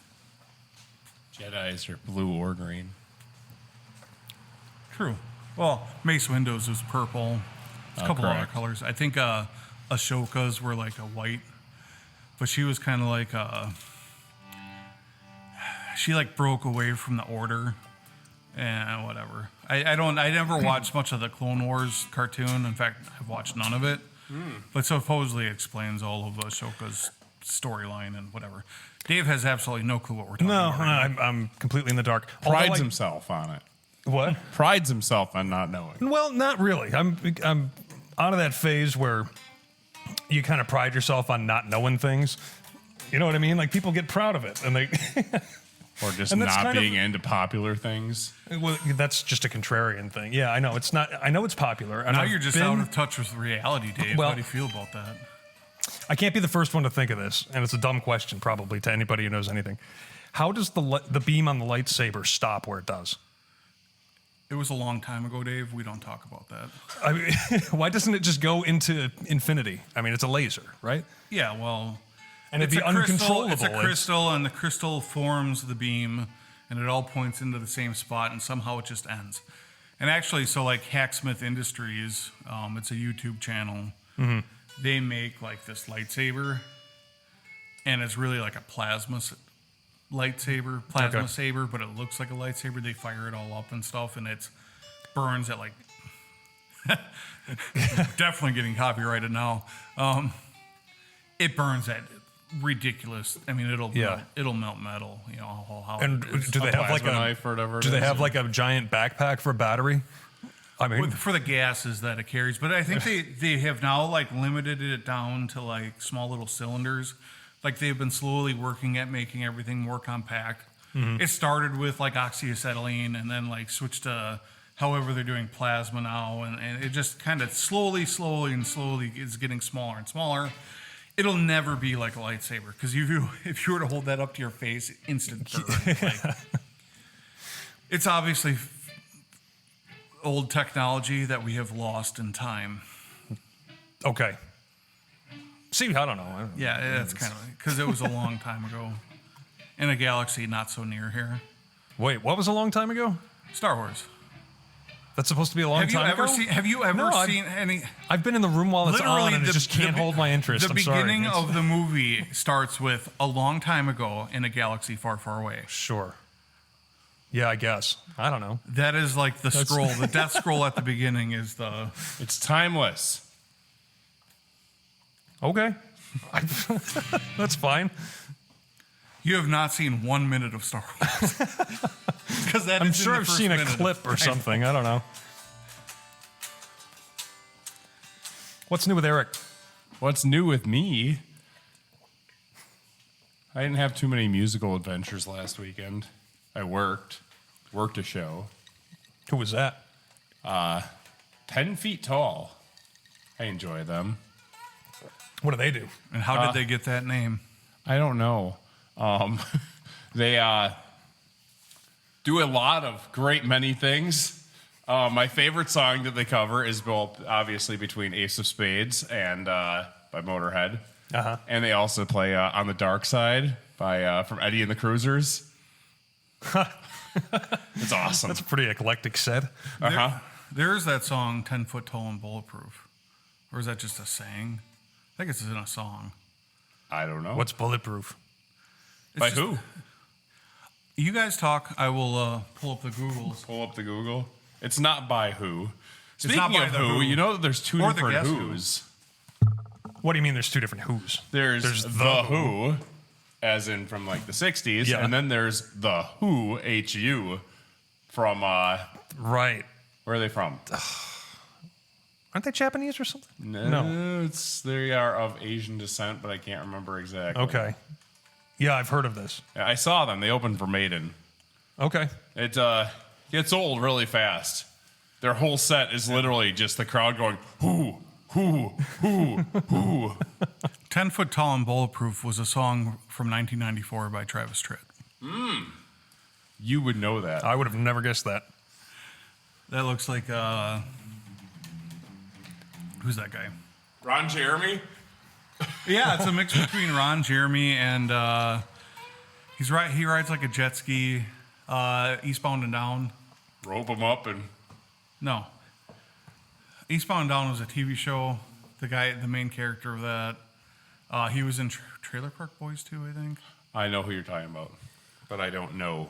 S3: Jedi's are blue or green.
S2: True. Well, Mace Windows was purple. There's a couple other
S3: correct.
S2: colors. I think Ashoka's were like a white, but she was kind of like she like broke away from the order and whatever. I never watched much of the Clone Wars cartoon. In fact, I've watched none of it. But supposedly it explains all of Ashoka's storyline and whatever. Dave has absolutely no clue what we're talking
S1: no,
S2: about. Right now.
S1: I'm completely in the dark. Although
S3: Prides
S1: I-
S3: himself on it.
S1: What?
S3: Prides himself on not knowing.
S1: Well, not really. I'm out of that phase where you kind of pride yourself on not knowing things. You know what I mean? Like people get proud of it, and they.
S3: Or just
S1: And that's
S3: not
S1: kind of-
S3: being into popular things.
S1: Well, that's just a contrarian thing. Yeah, I know it's not. I know it's popular. And
S2: Now
S1: I've
S2: you're just
S1: been-
S2: out of touch with reality, Dave.
S1: Well-
S2: How do you feel about that?
S1: I can't be the first one to think of this, and it's a dumb question probably to anybody who knows anything. How does the beam on the lightsaber stop where it does?
S2: It was a long time ago, Dave. We don't talk about that.
S1: I mean, why doesn't it just go into infinity? I mean, it's a laser, right?
S2: Yeah, well,
S1: And it'd be
S2: a crystal-
S1: uncontrollable.
S2: It's a crystal, and the crystal forms the beam, and it all points into the same spot, and somehow it just ends. And actually, so like Hacksmith Industries, it's a YouTube channel.
S1: Mm-hmm.
S2: They make like this lightsaber, and it's really like a plasma
S1: Okay.
S2: saber, but it looks like a lightsaber. They fire it all up and stuff, and it burns at like. Definitely getting copyrighted now. It burns at ridiculous. I mean, it'll melt metal. You know how
S1: And
S2: it is.
S1: do they have like
S3: plasma
S1: a
S3: knife or whatever it
S1: Do they
S3: is,
S1: have
S3: or-
S1: like a giant backpack for a battery? I mean,
S2: for the gases that it carries. But I think they have now like limited it down to like small little cylinders. Like they've been slowly working at making everything more compact.
S1: Mm-hmm.
S2: It started with like oxyacetylene and then like switched to however they're doing plasma now. And it just kind of slowly is getting smaller and smaller. It'll never be like a lightsaber because if you were to hold that up to your face, instant burn. Like, it's obviously old technology that we have lost in time.
S1: Okay. See, I don't know.
S2: Yeah, that's kind of because it was a long time ago in a galaxy not so near here.
S1: Wait, what was a long time ago?
S2: Star Wars.
S1: That's supposed to be a long time ago?
S2: Have you ever
S1: No,
S2: seen any?
S1: I've been in the room while it's on, and it just can't hold my interest.
S2: The
S1: I'm sorry.
S2: beginning of the movie starts with a long time ago in a galaxy far, far away.
S1: Sure. Yeah, I guess. I don't know.
S2: That is like the scroll. The death scroll at the beginning is the.
S3: It's timeless.
S1: Okay. That's fine.
S2: You have not seen 1 minute of Star Wars. Because that
S1: I'm
S2: is
S1: sure
S2: in the
S1: I've
S2: first
S1: seen a
S2: minute.
S1: clip or something. I don't know. What's new with Eric?
S3: What's new with me? I didn't have too many musical adventures last weekend. I worked a show.
S1: Who was that?
S3: 10 Feet Tall. I enjoy them.
S1: What do they do?
S2: And how did they get that name?
S3: I don't know. They do a lot of great many things. My favorite song that they cover is both obviously between Ace of Spades and by Motorhead.
S1: Uh-huh.
S3: And they also play On the Dark Side by from Eddie and the Cruisers. It's awesome.
S1: That's a pretty eclectic set.
S3: Uh-huh.
S2: There is that song, 10 Foot Tall and Bulletproof. Or is that just a saying? I think it's in a song.
S3: I don't know.
S1: What's Bulletproof?
S2: It's
S3: by
S2: just-
S3: who?
S2: You guys talk. I will pull up the Googles.
S3: Pull up the Google. It's not by who.
S2: It's
S3: Speaking
S2: not by
S3: of
S2: the
S3: who,
S2: Who.
S3: you know that there's two
S2: Or the
S3: different
S2: Guess Who.
S3: Who's.
S1: What do you mean there's two different Who's?
S3: There's the Who, as in from like the 60s,
S1: Yeah.
S3: and then there's the Who, H-U, from,
S1: Right.
S3: where are they from?
S1: Aren't they Japanese or something?
S3: No. They are of Asian descent, but I can't remember exactly.
S1: Okay. Yeah, I've heard of this.
S3: Yeah, I saw them. They opened for Maiden.
S1: Okay.
S3: It gets old really fast. Their whole set is literally just the crowd going, who, who, who, who.
S2: 10 Foot Tall and Bulletproof was a song from 1994 by Travis Tritt.
S3: You would know that.
S1: I would have never guessed that.
S2: That looks like, who's that guy?
S3: Ron Jeremy?
S2: Yeah, it's a mix between Ron Jeremy and he rides like a jet ski, Eastbound and Down.
S3: Rope him up and...
S2: No. Eastbound and Down was a TV show. The main character of that, he was in Trailer Park Boys too, I think.
S3: I know who you're talking about, but I don't know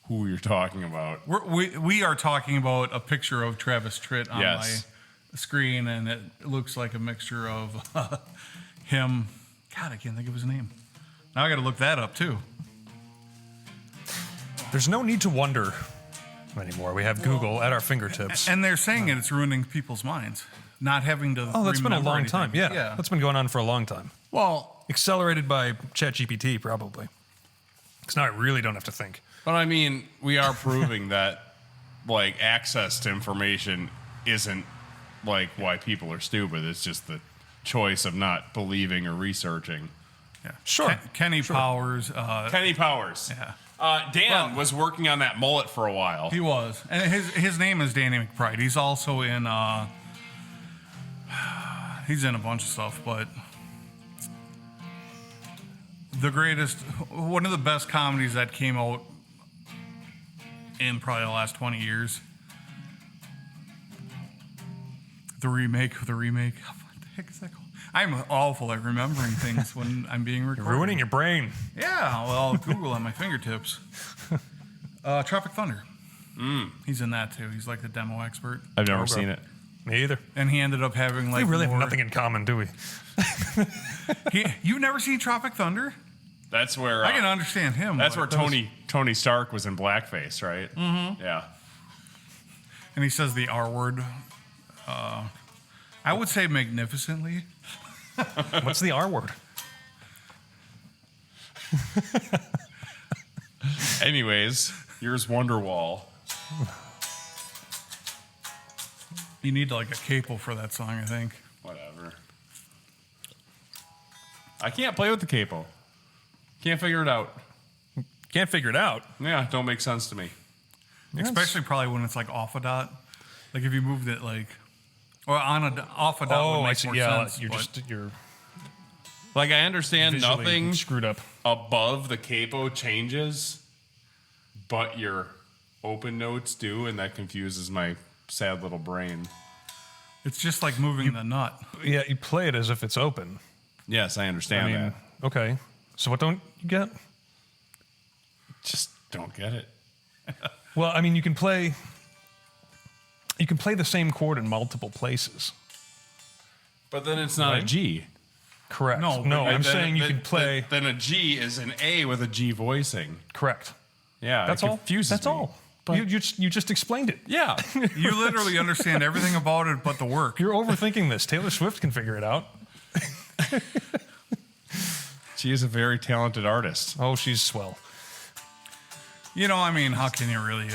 S3: who you're talking about.
S2: We are talking about a picture of Travis Tritt on
S3: Yes.
S2: my screen, and it looks like a mixture of him. God, I can't think of his name. Now I got to look that up too.
S1: There's no need to wonder anymore. We have Google at our fingertips.
S2: And they're saying it's ruining people's minds, not having to.
S1: Oh, that's been a
S2: remember
S1: long
S2: anything.
S1: time. Yeah. That's been going on for a long time.
S3: Well,
S1: Accelerated by ChatGPT, probably. Because now I really don't have to think.
S3: but I mean, we are proving that, like, access to information isn't, like, why people are stupid. It's just the choice of not believing or researching.
S2: Yeah.
S1: Sure.
S2: Kenny Powers.
S3: Kenny Powers.
S2: Yeah.
S3: Dan was working on that mullet for a while.
S2: He was, and his name is Danny McBride. He's also in he's in a bunch of stuff, but one of the best comedies that came out in probably the last 20 years. The remake. What the heck is that called? I'm awful at remembering things when I'm being recorded.
S1: Ruining your brain.
S2: Yeah, well, Google at my fingertips. Tropic Thunder. He's in that too. He's like the demo expert.
S3: I've never
S1: Okay.
S3: seen it.
S1: Me either.
S2: And he ended up having like
S1: We really
S2: more-
S1: have nothing in common, do we?
S2: You've never seen Tropic Thunder?
S3: That's where
S2: I can understand him.
S3: that's where
S2: but-
S3: Tony Stark was in blackface, right? Mm-hmm. Yeah.
S2: And he says the R word. I would say magnificently.
S1: What's the R word?
S3: Anyways, here's Wonderwall.
S2: You need like a capo for that song, I think.
S3: Whatever. I can't play with the capo. Can't figure it out.
S1: Can't figure it out.
S3: Yeah, don't make sense to me.
S2: Especially probably when it's like off a dot. Like if you moved it like, or on a off a dot would
S1: Oh,
S2: make
S1: I see.
S2: more
S1: Yeah,
S2: sense.
S1: you're
S3: Like, I understand
S1: visually
S3: nothing
S1: screwed up.
S3: above the capo changes, but your open notes do, and that confuses my sad little brain.
S2: It's just like moving the nut.
S1: Yeah, you play it as if it's open.
S3: Yes, I understand that.
S1: Okay. So what don't you get?
S3: Just don't get it.
S1: Well, I mean, you can play the same chord in multiple places.
S3: But then it's not a
S1: Right?
S3: G.
S1: Correct.
S2: No,
S1: No,
S2: but
S1: I'm
S3: Then-
S1: saying you
S3: then-
S1: can play.
S3: Then a G is an A with a G voicing.
S1: Correct.
S3: Yeah,
S1: That's
S3: it
S1: all.
S3: confuses
S1: That's
S3: me.
S1: all.
S3: But-
S1: You just explained it.
S3: Yeah.
S2: You literally understand everything about it but the work.
S1: You're overthinking this. Taylor Swift can figure it out.
S3: She is a very talented artist.
S1: Oh, she's swell.
S2: You know, I mean, how can you really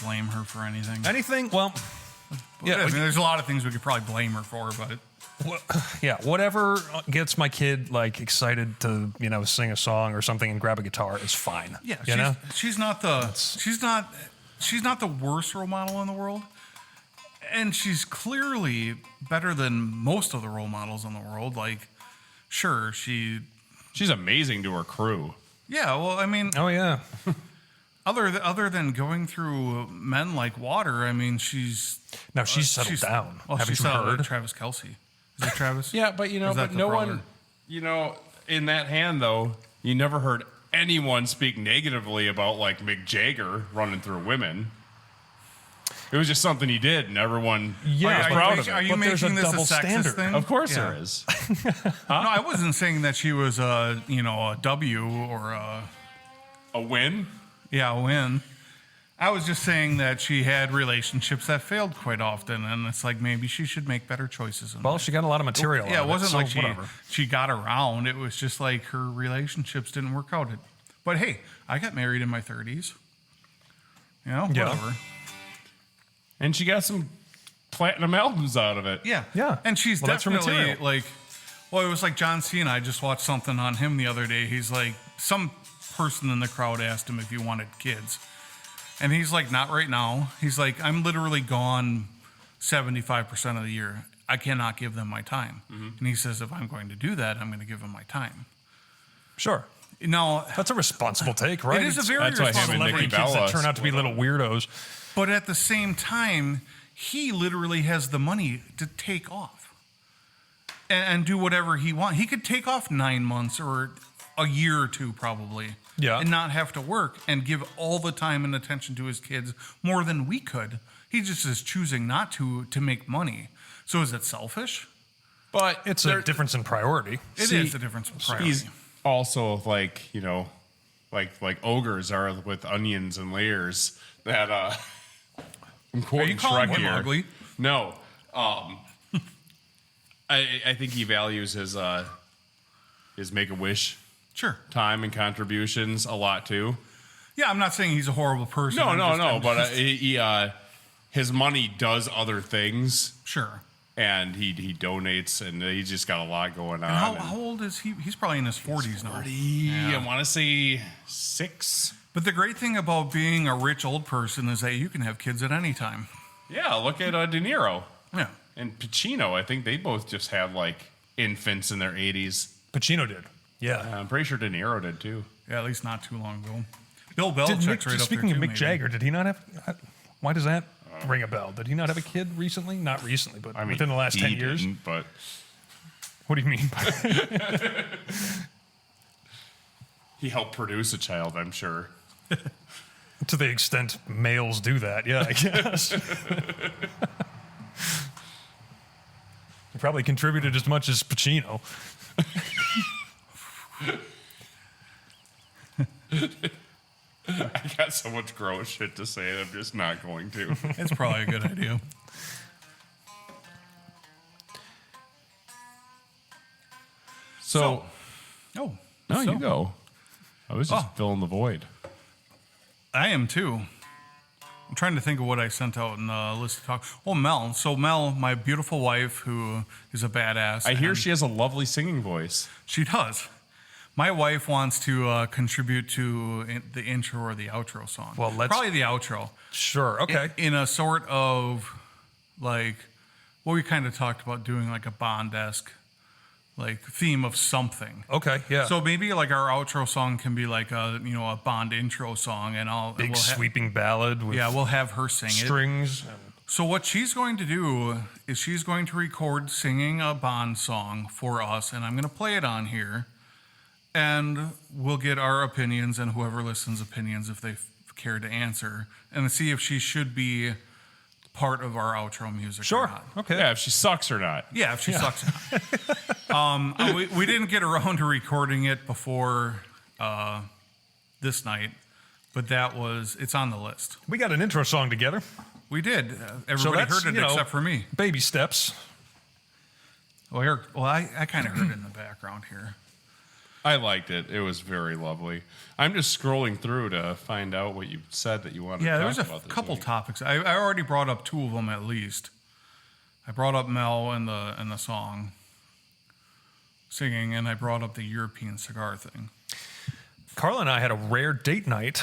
S2: blame her for anything?
S1: Anything? Well, yeah.
S2: I mean, there's a lot of things we could probably blame her for, but
S1: Yeah, whatever gets my kid like excited to sing a song or something and grab a guitar is fine.
S2: yeah,
S1: you know?
S2: she's not the worst role model in the world, and she's clearly better than most of the role models in the world. Like, sure,
S3: She's amazing to her crew.
S2: yeah. Well, I mean,
S1: Oh yeah.
S2: other than going through men like water, I mean, she's
S1: Now she's settled down.
S2: Well,
S1: Have
S2: she's
S1: you
S2: settled
S1: heard?
S2: with Travis Kelce. Is it Travis?
S3: Yeah, but
S2: Or is that the
S3: no
S2: brother?
S3: one, in that hand though, you never heard anyone speak negatively about like Mick Jagger running through women. It was just something he did, and everyone
S1: Yeah,
S3: was
S2: Are
S3: proud
S2: you,
S3: of
S2: are
S3: it.
S2: you
S1: But there's a
S2: making this a
S1: double
S2: sexist
S1: standard.
S2: thing?
S3: Of course
S2: Yeah.
S3: there is.
S2: No, I wasn't saying that she was a W or
S3: A win?
S2: a win. I was just saying that she had relationships that failed quite often, and it's like maybe she should make better choices. In
S1: Well,
S2: life.
S1: she got a lot of material.
S2: Yeah,
S1: out
S2: it
S1: of
S2: wasn't
S1: so
S2: like she
S1: whatever.
S2: she got around. It was just like her relationships didn't work out. But hey, I got married in my 30s.
S1: Yeah.
S2: Whatever.
S3: And she got some platinum albums out of it.
S2: Yeah.
S1: Yeah.
S2: And she's
S1: Well, that's her
S2: definitely
S1: material.
S2: like, well, it was like John Cena. I just watched something on him the other day. He's like, some person in the crowd asked him if he wanted kids. And he's like, not right now. He's like, I'm literally gone 75% of the year. I cannot give them my time. And he says, if I'm going to do that, I'm going to give them my time.
S1: Sure.
S2: Now,
S1: That's a responsible take, right?
S2: it is a very
S3: That's why him and
S2: responsible
S3: Nikki
S1: celebrity
S2: take.
S1: kids that
S3: Bella
S1: turn out to be
S3: split
S1: little weirdos.
S2: But at the same time, he literally has the money to take off and do whatever he wants. He could take off 9 months or a year or two probably.
S1: Yeah.
S2: And not have to work and give all the time and attention to his kids more than we could. He just is choosing not to make money. So is it selfish?
S3: But
S1: It's a difference in priority.
S2: It is a difference in priority.
S3: He's also like, like ogres are with onions and layers that I'm
S2: Are
S3: quoting
S2: you calling
S3: Shrek
S2: him
S3: here.
S2: ugly?
S3: No. I think he values his Make-A-Wish
S2: Sure.
S3: time and contributions a lot too.
S2: Yeah, I'm not saying he's a horrible person.
S3: No,
S2: I'm
S3: but
S2: just-
S3: his money does other things,
S2: sure.
S3: and he donates, and he's just got a lot going on.
S2: And how old is he? He's probably in his 40s now.
S3: I want to say 6.
S2: But the great thing about being a rich old person is that you can have kids at any time.
S3: Yeah, look at De Niro
S2: Yeah.
S3: and Pacino. I think they both just had like infants in their 80s.
S1: Pacino did. Yeah.
S3: I'm pretty sure De Niro did too.
S2: Yeah, at least not too long ago. Bill
S1: Did
S2: Belichick's
S1: Mick,
S2: right up there
S1: speaking of
S2: too,
S1: Mick
S2: maybe.
S1: Jagger, did he not have? Why does that ring a bell? Did he not have a kid recently? Not recently, but
S3: I mean,
S1: within the last
S3: he
S1: 10 years.
S3: didn't, but
S1: What do you mean? By
S3: he helped produce a child, I'm sure.
S1: to the extent males do that, yeah, I guess. He probably contributed as much as Pacino.
S3: I got so much gross shit to say, and I'm just not going to.
S2: It's probably a good idea.
S3: So,
S2: Oh.
S3: no,
S2: so-
S3: you go. I was just
S2: Oh.
S3: filling the void.
S2: I am too. I'm trying to think of what I sent out in the list of talk. Oh, Mel. So Mel, my beautiful wife, who is a badass.
S3: I hear she has a lovely singing voice.
S2: She does. My wife wants to contribute to the intro or the outro song.
S1: Well,
S2: probably the outro.
S1: Sure. Okay.
S2: In a sort of like, well, we kind of talked about doing like a Bond-esque like theme of something.
S1: Okay. Yeah.
S2: So maybe like our outro song can be like a Bond intro song, and
S1: big sweeping ballad with
S2: we'll have her sing
S1: strings.
S2: So what she's going to do is she's going to record singing a Bond song for us, and I'm going to play it on here, and we'll get our opinions and whoever listens' opinions if they care to answer, and see if she should be part of our outro music.
S1: Sure.
S2: Or not.
S1: Okay.
S3: Yeah, if she sucks or not.
S2: Yeah, if she sucks. We didn't get around to recording it before this night, but it's on the list.
S1: We got an intro song together.
S2: We did. Everybody
S1: that's,
S2: heard it except for me.
S1: Baby steps.
S2: Well, I kind of heard it in the background here.
S3: I liked it. It was very lovely. I'm just scrolling through to find out what you said that you wanted to
S2: Yeah,
S3: talk
S2: there was
S3: about
S2: a
S3: this
S2: couple
S3: week.
S2: topics. I already brought up two of them at least. I brought up Mel and the song singing, and I brought up the European cigar thing.
S1: Carla and I had a rare date night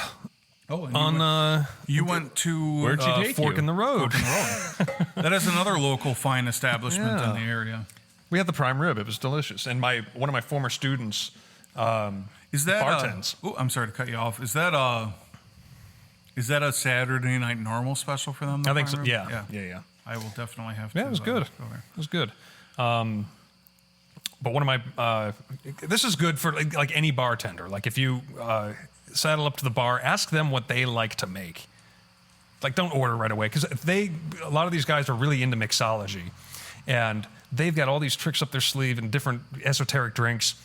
S2: Oh, and
S1: on
S2: you went to
S3: Where'd she take
S1: Fork
S3: you?
S1: in the Road.
S2: that is another local fine establishment
S1: Yeah.
S2: in the area.
S1: We had the prime rib. It was delicious. And one of my former students
S2: Is that
S1: bartends.
S2: I'm sorry to cut you off. Is that a Saturday Night Normal special for them?
S1: I think so.
S2: Prime rib?
S1: Yeah.
S2: I will definitely have to.
S1: Yeah, it was good.
S2: Go there.
S1: It was good. But one of my, this is good for like any bartender. Like if you saddle up to the bar, ask them what they like to make. Like don't order right away because a lot of these guys are really into mixology, and they've got all these tricks up their sleeve and different esoteric drinks.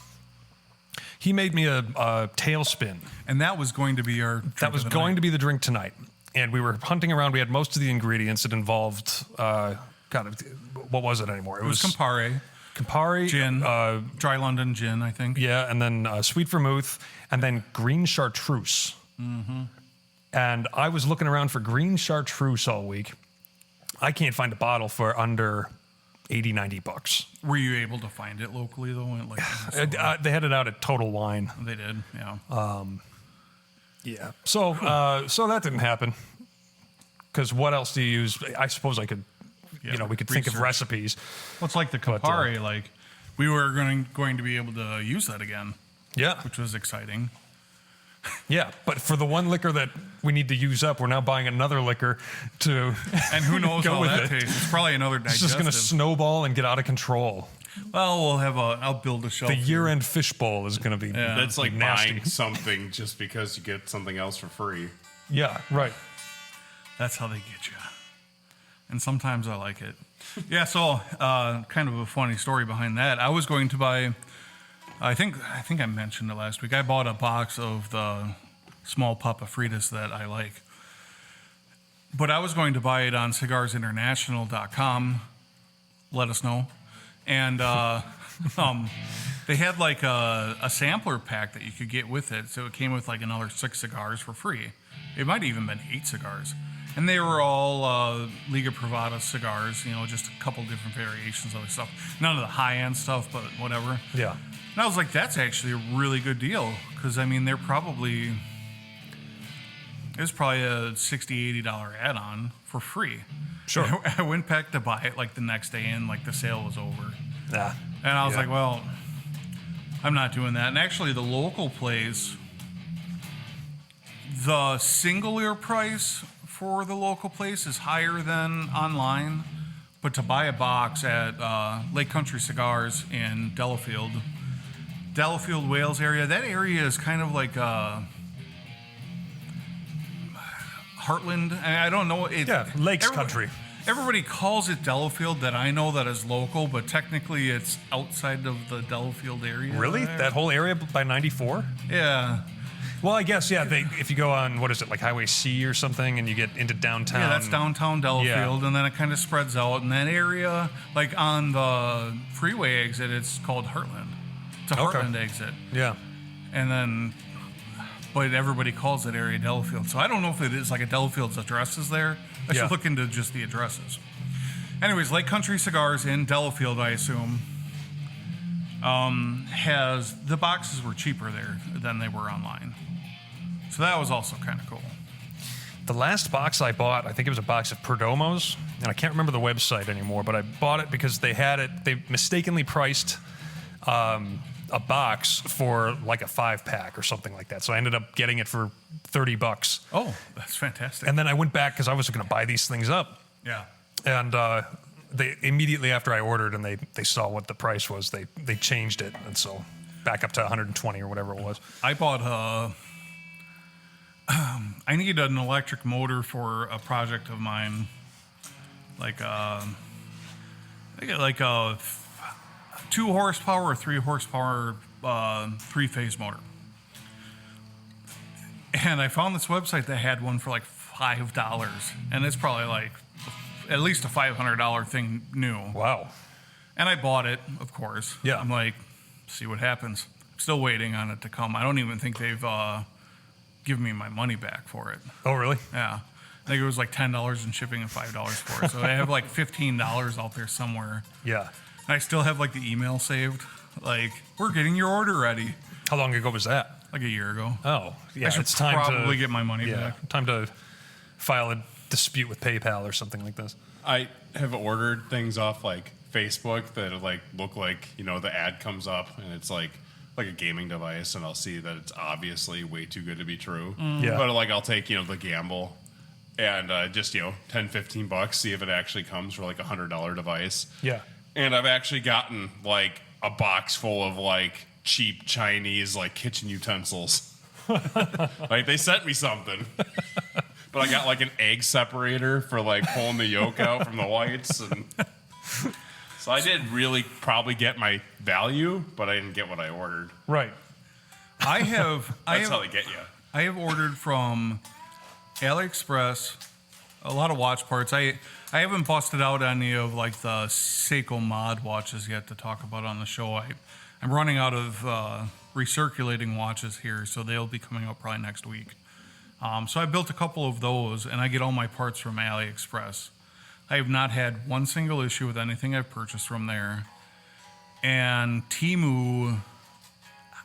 S1: He made me a tailspin.
S2: And that was going to be our.
S1: That was going to be the drink tonight. And we were hunting around. We had most of the ingredients. It involved, what was it anymore?
S2: It was
S1: Campari,
S2: gin, dry London gin, I think.
S1: yeah, and then sweet vermouth, and then green chartreuse.
S2: Mm-hmm.
S1: And I was looking around for green chartreuse all week. I can't find a bottle for under $80-$90.
S2: Were you able to find it locally though?
S1: They had it out at Total Wine.
S2: They did, yeah.
S1: Yeah. So that didn't happen. Because what else do you use? I suppose I could, we could think of
S2: research.
S1: recipes.
S2: Well, it's like the Campari. Like we were going to be able to use that again,
S1: Yeah.
S2: which was exciting.
S1: Yeah. But for the one liquor that we need to use up, we're now buying another liquor to.
S2: And who knows
S1: Go
S2: how
S1: with
S2: that
S1: it.
S2: tastes? It's probably another
S1: It's
S2: digestive.
S1: just going to snowball and get out of control.
S2: Well, I'll build a shelf.
S1: The
S2: here.
S1: year-end fishbowl is going to be
S3: That's like
S1: nasty.
S3: buying something just because you get something else for free.
S1: Yeah, right.
S2: That's how they get you. And sometimes I like it. Yeah, so kind of a funny story behind that. I was going to buy, I think I mentioned it last week. I bought a box of the small Papa Fritas that I like. But I was going to buy it on cigarsinternational.com. Let us know. And they had like a sampler pack that you could get with it. So it came with like another 6 cigars for free. It might have even been 8 cigars. And they were all Liga Privada cigars, just a couple different variations of the stuff. None of the high-end stuff, but whatever.
S1: Yeah.
S2: And I was like, that's actually a really good deal. Because, they're probably... It was probably a $60, $80 add-on for free.
S1: Sure.
S2: I went back to buy it like the next day and like the sale was over.
S1: Yeah.
S2: And I was like, well, I'm not doing that. And actually the local place, the singular price for the local place is higher than online. But to buy a box at Lake Country Cigars in Delafield, Wales area, that area is kind of like Heartland. I don't know.
S1: Lakes Country.
S2: Everybody calls it Delafield that I know that is local, but technically it's outside of the Delafield area.
S1: Really?
S2: there.
S1: That whole area by 94?
S2: Yeah.
S1: Well, I guess, yeah. If you go on, what is it, like Highway C or something, and you get into downtown.
S2: Yeah, that's downtown Delafield, and then it kind of spreads out. And that area, like on the freeway exit, it's called Heartland. It's a
S1: Okay.
S2: Heartland exit.
S1: Yeah.
S2: And then but everybody calls that area Delafield. So I don't know if it is like a Delafield's address is there. I
S1: Yeah.
S2: should look into just the addresses. Anyways, Lake Country Cigars in Delafield, I assume, has the boxes were cheaper there than they were online. So that was also kind of cool.
S1: The last box I bought, I think it was a box of Perdomos, and I can't remember the website anymore, but I bought it because they had it, they mistakenly priced a box for like a 5-pack or something like that. So I ended up getting it for $30.
S2: Oh, that's fantastic.
S1: And then I went back because I was going to buy these things up.
S2: Yeah.
S1: And they immediately after I ordered and they saw what the price was, they changed it. And so back up to 120 or whatever it was.
S2: I bought I need an electric motor for a project of mine, like a 2 horsepower or 3 horsepower 3-phase motor. And I found this website that had one for like $5, and it's probably like at least a $500 thing new.
S1: Wow.
S2: And I bought it, of course.
S1: Yeah.
S2: I'm like, see what happens. I'm still waiting on it to come. I don't even think they've given me my money back for it.
S1: Oh, really?
S2: Yeah. I think it was like $10 in shipping and $5 for it. So I have like $15 out there somewhere.
S1: Yeah.
S2: And I still have like the email saved. Like, we're getting your order ready.
S1: How long ago was that?
S2: Like a year ago.
S1: Oh, yeah.
S2: I should
S1: It's time
S2: probably
S1: to
S2: get my money back.
S1: Time to file a dispute with PayPal or something like this.
S3: I have ordered things off like Facebook that like look like, you know, the ad comes up and it's like a gaming device, and I'll see that it's obviously way too good to be true.
S1: Yeah.
S3: But like I'll take, you know, the gamble and just, you know, $10-15, see if it actually comes for like $100 device.
S1: Yeah.
S3: And I've actually gotten like a box full of like cheap Chinese like kitchen utensils. Like they sent me something. But I got like an egg separator for like pulling the yolk out from the whites, and so I did really probably get my value, but I didn't get what I ordered.
S1: Right.
S2: I have
S3: That's how they get you.
S2: I have ordered from AliExpress a lot of watch parts. I haven't busted out any of like the Seiko mod watches yet to talk about on the show. I'm running out of recirculating watches here, so they'll be coming out probably next week. So I built a couple of those, and I get all my parts from AliExpress. I have not had one single issue with anything I've purchased from there. And Temu,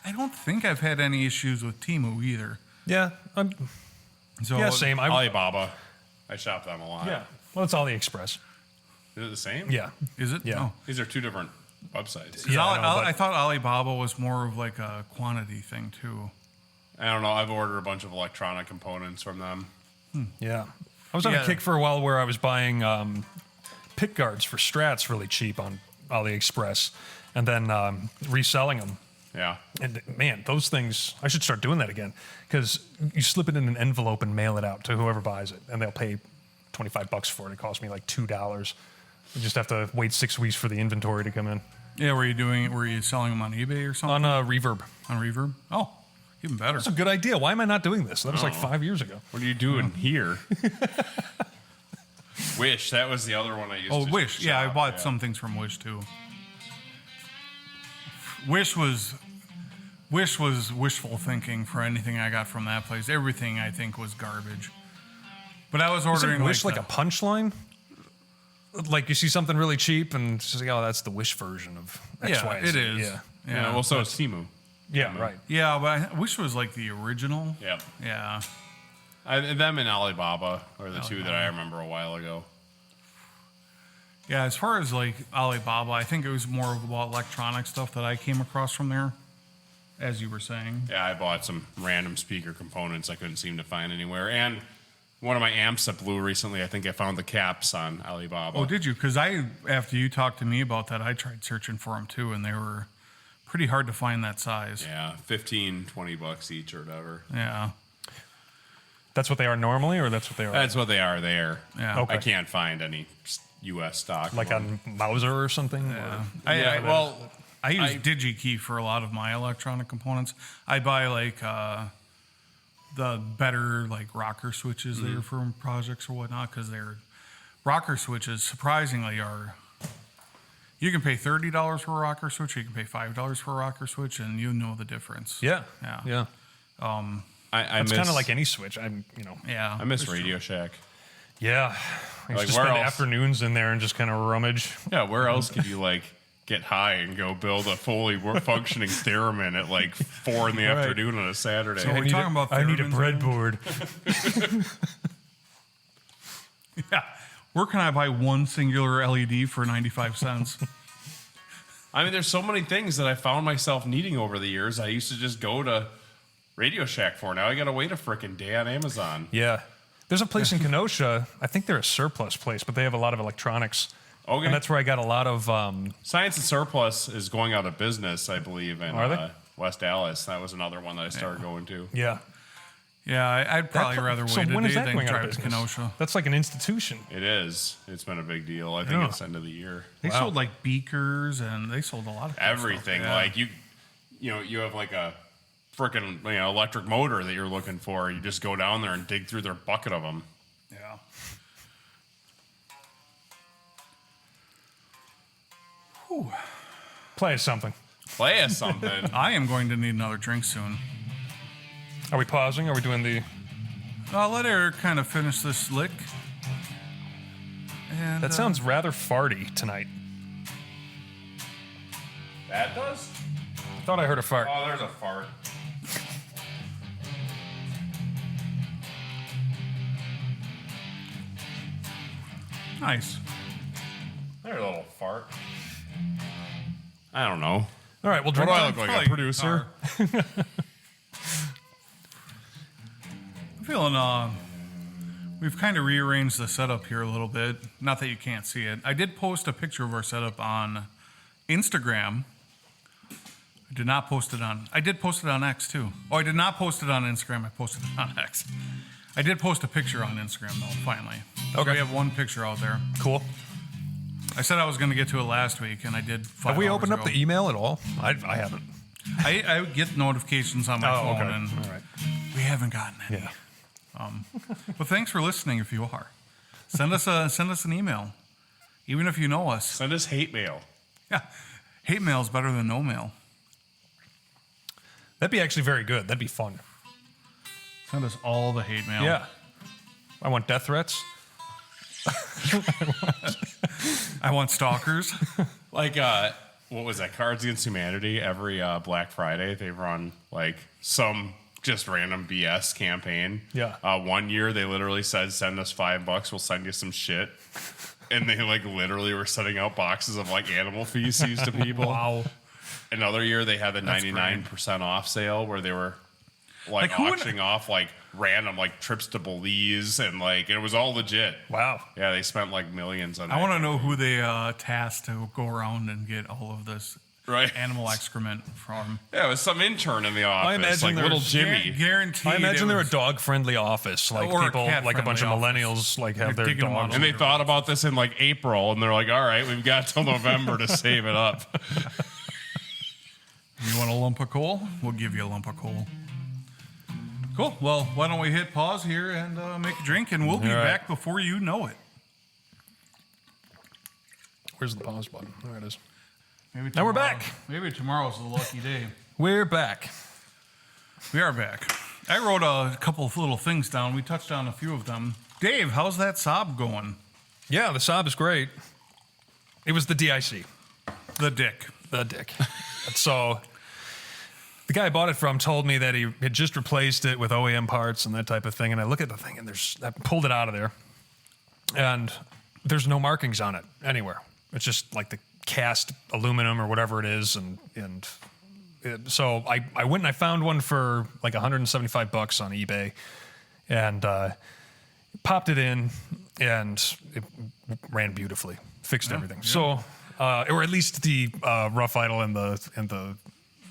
S2: I don't think I've had any issues with Temu either.
S1: Yeah.
S2: So
S1: Yeah, same.
S3: Alibaba, I shop them a lot.
S1: Yeah. Well, it's AliExpress.
S3: Is it the same?
S1: Yeah.
S2: Is it?
S1: Yeah.
S2: Oh.
S3: These are two different websites.
S2: 'Cause
S1: Yeah, I know, but-
S2: I thought Alibaba was more of like a quantity thing too.
S3: I don't know. I've ordered a bunch of electronic components from them.
S1: Yeah. I was on
S2: Yeah.
S1: a kick for a while where I was buying pick guards for strats really cheap on AliExpress and then reselling them.
S3: Yeah.
S1: And man, those things, I should start doing that again because you slip it in an envelope and mail it out to whoever buys it, and they'll pay $25 for it. It cost me like $2. You just have to wait 6 weeks for the inventory to come in.
S2: Yeah, were you selling them on eBay or something?
S1: On Reverb.
S2: On Reverb? Oh, even better.
S1: That's a good idea. Why am I not doing this? That was like 5 years ago.
S3: What are you doing here? Wish. That was the other one I used
S2: Oh,
S3: to
S2: Wish. Yeah, I
S3: shop,
S2: bought some things from Wish too. Wish was wishful thinking for anything I got from that place. Everything I think was garbage. But I was ordering
S1: Isn't Wish like
S2: the-
S1: a punchline? Like you see something really cheap and it's just like, oh, that's the Wish version of X,
S2: Yeah,
S1: Y,
S2: it
S1: Z.
S2: is.
S1: Yeah.
S3: Yeah, well, so is Temu.
S1: Yeah, right.
S2: Yeah, but Wish was like the original.
S3: Yeah.
S2: Yeah.
S3: Them and Alibaba are the two that I remember a while ago.
S2: Yeah, as far as like Alibaba, I think it was more about electronic stuff that I came across from there, as you were saying.
S3: Yeah, I bought some random speaker components I couldn't seem to find anywhere. And one of my amps that blew recently, I think I found the caps on Alibaba.
S2: Oh, did you? Because after you talked to me about that, I tried searching for them too, and they were pretty hard to find that size.
S3: Yeah, $15-20 each or whatever.
S2: Yeah.
S1: That's what they are normally, or that's what they are
S3: That's what they are there.
S2: Yeah.
S1: Okay.
S3: I can't find any U.S. stock.
S1: like
S3: of them.
S1: on Mauser or something?
S2: Yeah.
S1: Or-
S2: I use DigiKey for a lot of my electronic components. I buy like the better like rocker switches there for projects or whatnot, because their rocker switches surprisingly are. You can pay $30 for a rocker switch. You can pay $5 for a rocker switch, and you know the difference.
S1: Yeah.
S2: Yeah.
S1: Yeah.
S3: I I
S1: It's
S3: miss
S1: kind of like any Switch.
S2: Yeah.
S3: I miss Radio Shack.
S1: Yeah. I used
S3: Like,
S1: to
S3: where
S1: spend
S3: else?
S1: afternoons in there and just kind of rummage.
S3: Yeah, where else could you like get high and go build a fully functioning theremin at like 4 in the afternoon on a Saturday?
S2: So we're talking about
S1: I need a
S2: theremins
S1: breadboard.
S2: Yeah. Where can I buy one singular LED for 95 cents?
S3: I mean, there's so many things that I found myself needing over the years. I used to just go to Radio Shack for. Now I got to wait a freaking day on Amazon.
S1: Yeah. There's a place in Kenosha. I think they're a surplus place, but they have a lot of electronics.
S3: Okay.
S1: And that's where I got a lot of.
S3: Science and Surplus is going out of business, I believe, in
S1: Are they?
S3: West Dallas. That was another one that I started going to.
S1: Yeah.
S2: Yeah, I'd probably rather wait
S1: So
S2: a
S1: when
S2: day
S1: is that
S2: than
S1: going out of
S2: drive to
S1: business?
S2: Kenosha.
S1: That's like an institution.
S3: It is. It's been a big deal. I think
S1: Yeah.
S3: it's end of the year.
S2: They sold like beakers and they sold a lot of cool
S3: Everything.
S2: stuff. Yeah.
S3: Like you have like a freaking electric motor that you're looking for. You just go down there and dig through their bucket of them.
S2: Yeah.
S1: Play us something.
S3: Play us something.
S2: I am going to need another drink soon.
S1: Are we pausing? Are we doing the.
S2: I'll let her kind of finish this lick. And,
S1: That sounds rather farty tonight.
S3: That does?
S1: I thought I heard a fart.
S3: Oh, there's a fart.
S2: nice.
S3: There's a little fart. I don't know.
S1: All right, we'll
S3: What
S1: drink.
S3: do I look like?
S2: Probably
S3: A producer?
S2: I'm feeling, we've kind of rearranged the setup here a little bit. Not that you can't see it. I did post a picture of our setup on Instagram. I did not post it on, I did post it on X too. Oh, I did not post it on Instagram. I posted it on X. I did post a picture on Instagram though, finally. So
S1: Okay.
S2: we have one picture out there.
S1: Cool.
S2: I said I was going to get to it last week, and I did 5
S1: Have we
S2: hours
S1: opened up
S2: ago.
S1: the email at all? I haven't.
S2: I get notifications on my
S1: Oh,
S2: phone,
S1: okay.
S2: and
S1: All right.
S2: we haven't gotten any.
S1: Yeah.
S2: But thanks for listening. If you are, send us an email, even if you know us.
S3: Send us hate mail.
S2: Yeah, hate mail is better than no mail.
S1: That'd be actually very good. That'd be fun.
S2: Send us all the hate mail.
S1: Yeah. I want death threats.
S2: I want stalkers.
S3: Like, what was that? Cards Against Humanity. Every Black Friday, they run like some just random BS campaign.
S1: Yeah.
S3: One year, they literally said, "Send us $5, we'll send you some shit." And they like literally were sending out boxes of like animal feces to people.
S1: Wow.
S3: Another year, they had the
S2: That's
S3: 99% off sale where they were like
S2: who would-
S3: auctioning off like random like trips to Belize and like it was all legit.
S1: Wow.
S3: Yeah, they spent like millions on.
S2: I
S3: that.
S2: want to know who they tasked to go around and get all of this
S3: Right.
S2: animal excrement from.
S3: Yeah, it was some intern in the office,
S1: imagine
S3: like
S1: there
S3: little
S1: was
S3: Jimmy.
S2: Guaranteed.
S1: I imagine
S2: it
S1: they're a
S2: was-
S1: dog-friendly office. Like
S2: Or a
S1: people, like a bunch of
S2: cat-friendly
S1: millennials, like have
S2: They're
S1: their
S2: digging 'em
S1: dogs.
S2: out.
S3: And they thought about this in like April, and they're like, "All right, we've got till November to save it up."
S2: You want a lump of coal? We'll give you a lump of coal. Cool. Well, why don't we hit pause here and make a drink, and we'll be
S1: All right.
S2: back before you know it.
S1: Where's the pause button? There it is.
S2: Maybe
S1: Now we're
S2: tomorrow-
S1: back.
S2: Maybe tomorrow's the lucky day.
S1: We're back.
S2: We are back. I wrote a couple of little things down. We touched on a few of them. Dave, how's that Saab going?
S1: Yeah, the Saab is great. It was the DIC,
S2: The dick.
S1: the dick. So the guy I bought it from told me that he had just replaced it with OEM parts and that type of thing. And I look at the thing and I pulled it out of there, and there's no markings on it anywhere. It's just like the cast aluminum or whatever it is, so I went and I found one for like $175 on eBay, and popped it in, and it ran beautifully, fixed everything.
S2: yeah.
S1: So, or at least the rough idle and the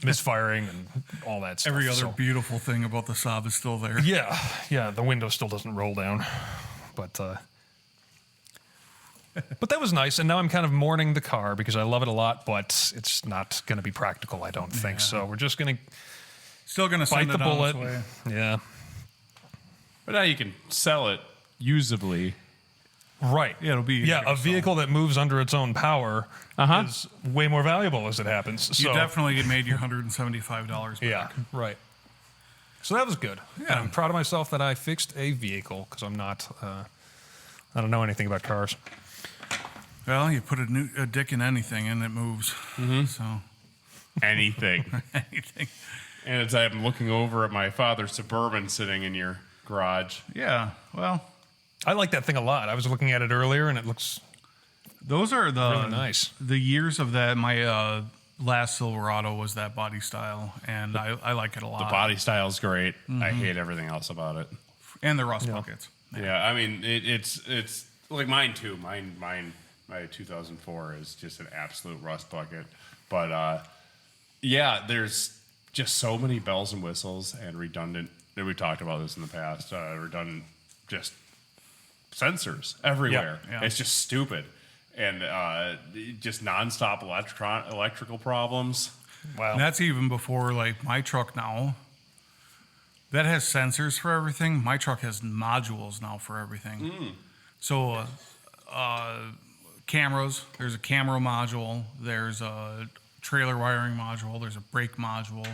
S1: misfiring and all that stuff.
S2: Every other
S1: So,
S2: beautiful thing about the Saab is still there.
S1: yeah, the window still doesn't roll down, but that was nice. And now I'm kind of mourning the car because I love it a lot, but it's not going to be practical, I don't think. So we're just going to
S2: Still going to
S1: bite
S2: send
S1: the
S2: it on
S1: bullet.
S2: its way.
S1: Yeah.
S3: But now you can sell it usably.
S1: Right.
S2: Yeah, it'll be easier
S1: Yeah,
S2: to
S1: a vehicle that moves under its own power is way more valuable as it happens.
S2: You
S1: So
S2: definitely made your $175 back.
S1: yeah, right. So that was good.
S2: Yeah.
S1: And I'm proud of myself that I fixed a vehicle because I'm not. I don't know anything about cars.
S2: Well, you put a dick in anything and it moves. So
S3: Anything.
S2: anything.
S3: And as I'm looking over at my father's Suburban sitting in your garage.
S2: Yeah. Well,
S1: I like that thing a lot. I was looking at it earlier, and it looks
S2: those are the
S1: really nice.
S2: The years of that. My last Silverado was that body style, and I like it a lot.
S3: The body style's great. I hate everything else about it.
S2: And the rust buckets.
S3: Yeah, I mean it's like mine too. My 2004 is just an absolute rust bucket. But yeah, there's just so many bells and whistles and redundant. We talked about this in the past. Redundant, just sensors everywhere.
S2: Yeah.
S3: It's just stupid, and just nonstop electrical problems.
S1: Wow.
S2: And that's even before like my truck now. That has sensors for everything. My truck has modules now for everything. So cameras. There's a camera module. There's a trailer wiring module. There's a brake module.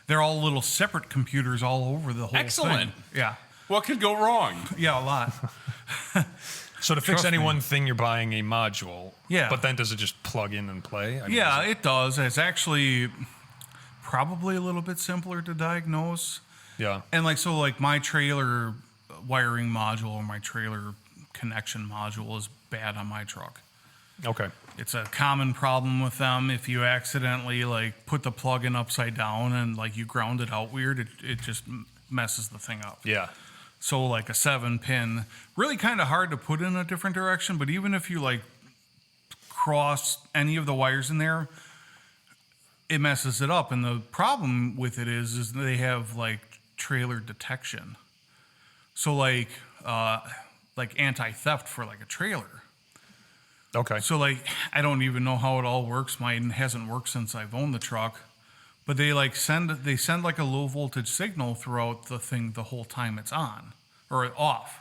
S2: They're all little separate computers all over the whole
S3: Excellent.
S2: thing. Yeah.
S3: What could go wrong?
S2: Yeah, a lot.
S1: So to fix
S2: Trust
S1: any
S2: me.
S1: one thing, you're buying a module.
S2: Yeah.
S1: But then does it just plug in and play? I mean,
S2: Yeah,
S1: is
S2: it does. It's actually probably a little bit simpler to diagnose.
S1: Yeah.
S2: And like my trailer wiring module or my trailer connection module is bad on my truck.
S1: Okay.
S2: It's a common problem with them. If you accidentally like put the plug in upside down and like you ground it out weird, it just messes the thing up.
S1: Yeah.
S2: So like a 7-pin, really kind of hard to put in a different direction, but even if you like cross any of the wires in there, it messes it up. And the problem with it is they have like trailer detection. So like anti-theft for like a trailer.
S1: Okay.
S2: So like I don't even know how it all works. Mine hasn't worked since I've owned the truck. But they send like a low voltage signal throughout the thing the whole time it's on or off.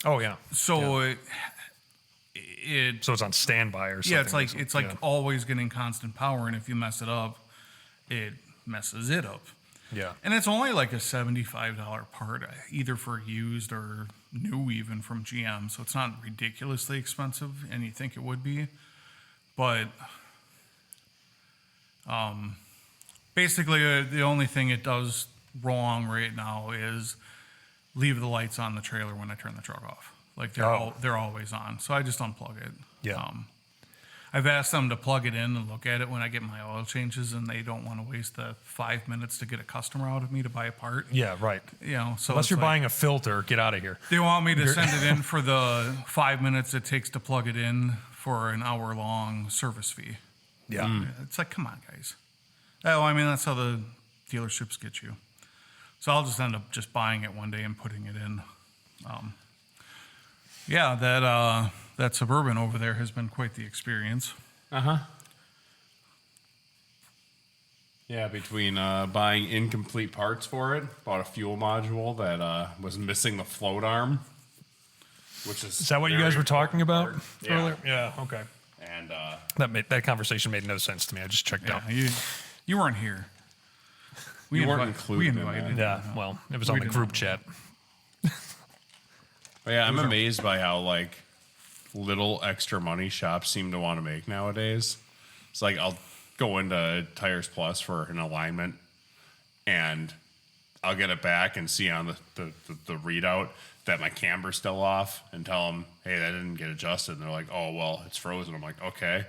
S1: Oh yeah.
S2: So
S1: So it's on standby or something.
S2: yeah, it's like
S1: yeah.
S2: always getting constant power, and if you mess it up, it messes it up.
S1: Yeah.
S2: And it's only like a $75 part, either for used or new, even from GM. So it's not ridiculously expensive, and you think it would be. But basically, the only thing it does wrong right now is leave the lights on the trailer when I turn the truck off. Like they're always on. So I just unplug it.
S1: Yeah.
S2: I've asked them to plug it in and look at it when I get my oil changes, and they don't want to waste the 5 minutes to get a customer out of me to buy a part.
S1: Yeah. Right.
S2: You know, so
S1: Unless
S2: it's
S1: you're
S2: like,
S1: buying a filter, get out of here.
S2: they want me to send it in for the 5 minutes it takes to plug it in for an hour-long service fee.
S1: Yeah.
S2: It's like, come on, guys. Oh, I mean, that's how the dealerships get you. So I'll just end up just buying it one day and putting it in. Yeah, that Suburban over there has been quite the experience.
S3: Yeah, between buying incomplete parts for it, bought a fuel module that was missing the float arm, which
S1: Is that what you guys were talking about
S3: Yeah.
S1: earlier? Yeah. Okay.
S3: And
S1: That conversation made no sense to me. I just checked out.
S2: Yeah, you weren't here.
S3: You weren't
S2: We
S3: included in
S2: invited.
S1: Yeah. Well, it was on the
S2: didn't
S1: group
S2: know.
S1: chat.
S3: but yeah, I'm amazed by how like little extra money shops seem to want to make nowadays. It's like I'll go into Tires Plus for an alignment, and I'll get it back and see on the readout that my camber's still off, and tell them, hey, that didn't get adjusted. And they're like, oh, well, it's frozen. I'm like, okay.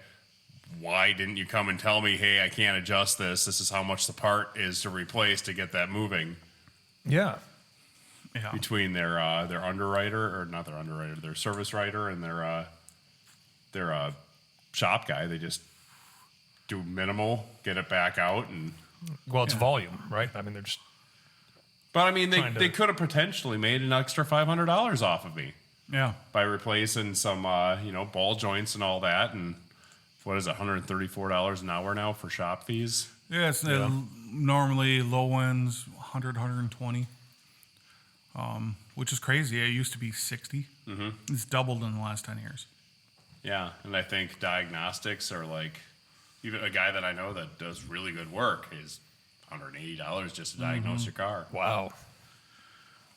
S3: Why didn't you come and tell me, hey, I can't adjust this. This is how much the part is to replace to get that moving.
S1: Yeah.
S2: Yeah.
S3: Between their underwriter, or not their underwriter, their service writer and their shop guy. They just do minimal, get it back out, and
S1: Well, it's volume, right? I mean, they're just.
S3: but I mean
S1: Trying to-
S3: they could have potentially made an extra $500 off of me
S2: Yeah.
S3: by replacing some ball joints and all that. And what is it, $134 an hour now for shop fees?
S2: Yeah, it's normally low ends 100, 120, which is crazy. It used to be 60. Mm-hmm. It's doubled in the last 10 years.
S3: Yeah, and I think diagnostics are like, even a guy that I know that does really good work is $180 just to diagnose your car.
S1: Wow.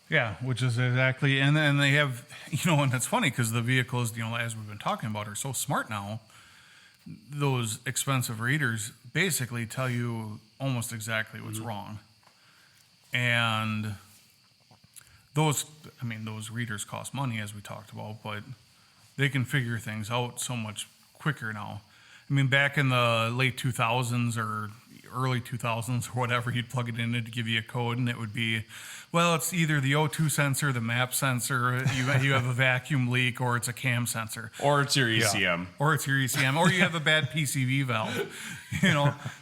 S2: Yeah, which is exactly, and then they have, and it's funny because the vehicles, as we've been talking about, are so smart now. Those expensive readers basically tell you almost exactly what's wrong. And those readers cost money, as we talked about, but they can figure things out so much quicker now. I mean, back in the late 2000s or early 2000s or whatever, you'd plug it in to give you a code, and it would be, well, it's either the O2 sensor, the map sensor, you have a vacuum leak, or it's a cam sensor.
S3: Or it's your ECM.
S2: Or it's your ECM, or you have a bad PCV valve,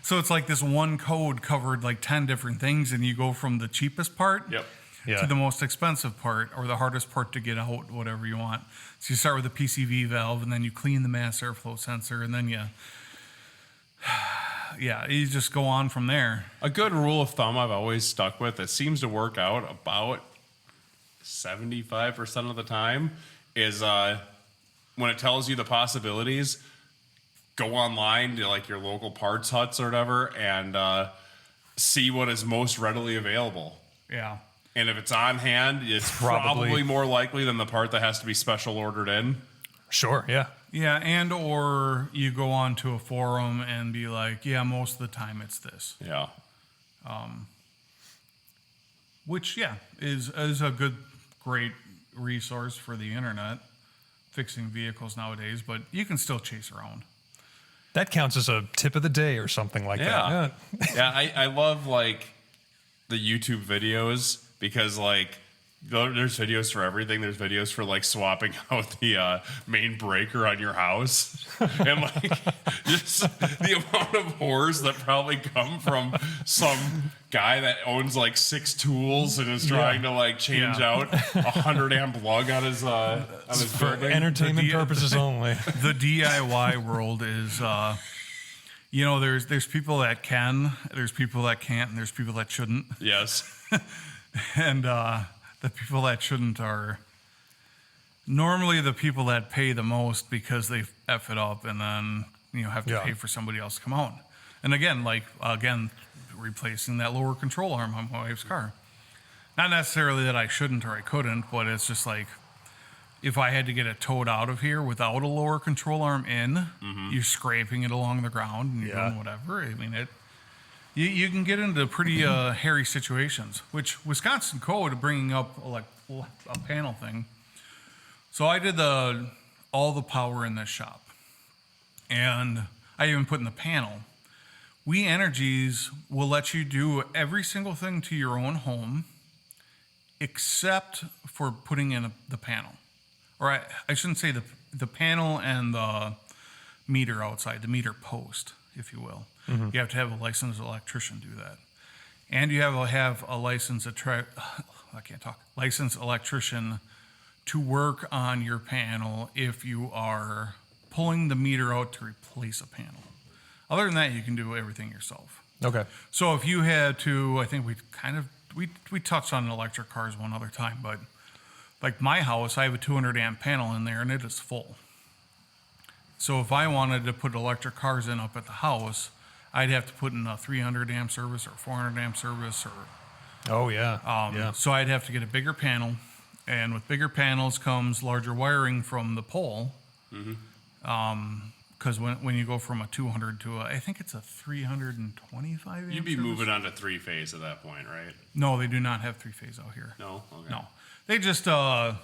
S2: So it's like this one code covered like 10 different things, and you go from the cheapest part
S1: Yeah.
S2: to the most expensive part, or the hardest part to get out, whatever you want. So you start with the PCV valve, and then you clean the mass airflow sensor, and then you just go on from there.
S3: A good rule of thumb I've always stuck with that seems to work out about 75% of the time is when it tells you the possibilities, go online to like your local parts huts or whatever and see what is most readily available.
S2: Yeah.
S3: And if it's on hand, it's probably more likely than the part that has to be special ordered in.
S1: Sure, yeah.
S2: Yeah, and or you go on to a forum and be like, yeah, most of the time it's this.
S3: Yeah.
S2: Which, is a great resource for the internet, fixing vehicles nowadays, but you can still chase around.
S1: That counts as a tip of the day or something like that.
S3: Yeah, I love like the YouTube videos because like there's videos for everything. There's videos for like swapping out the main breaker on your house, and like just the amount of horrors that probably come from some guy that owns like 6 tools and is trying to like change out a 100-amp lug on his
S1: For
S3: building.
S1: entertainment purposes only.
S2: The DIY world is, there's people that can, there's people that can't, and there's people that shouldn't.
S3: Yes.
S2: And the people that shouldn't are normally the people that pay the most because they F it up and then, have to pay for somebody else to come out. And again, replacing that lower control arm on my wife's car. Not necessarily that I shouldn't or I couldn't, but it's just like, if I had to get it towed out of here without a lower control arm in, you're scraping it along the ground and you're doing whatever. I mean, you can get into pretty hairy situations, which Wisconsin code bringing up a panel thing. So I did all the power in this shop, and I even put in the panel. We Energies will let you do every single thing to your own home, except for putting in the panel, or I shouldn't say the panel and the meter outside, the meter post, if you will. Mm-hmm. You have to have a licensed electrician do that. And you have a licensed electrician to work on your panel if you are pulling the meter out to replace a panel. Other than that, you can do everything yourself.
S1: Okay.
S2: So if you had to, I think we touched on electric cars one other time, but like my house, I have a 200-amp panel in there and it is full. So if I wanted to put electric cars in up at the house, I'd have to put in a 300-amp service or 400-amp service, or so I'd have to get a bigger panel, and with bigger panels comes larger wiring from the pole. Because when you go from a 200 to I think it's a 325 amp
S3: You'd be
S2: service.
S3: moving on to 3-phase at that point, right?
S2: No, they do not have 3-phase out here.
S3: No? Okay.
S2: No. They just, I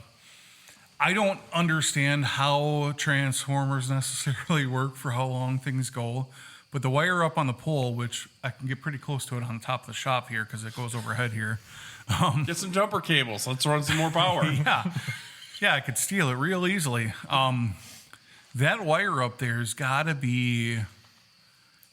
S2: don't understand how transformers necessarily work for how long things go, but the wire up on the pole, which I can get pretty close to it on top of the shop here because it goes overhead here.
S3: Get some jumper cables. Let's run some more power.
S2: Yeah, I could steal it real easily. That wire up there's got to be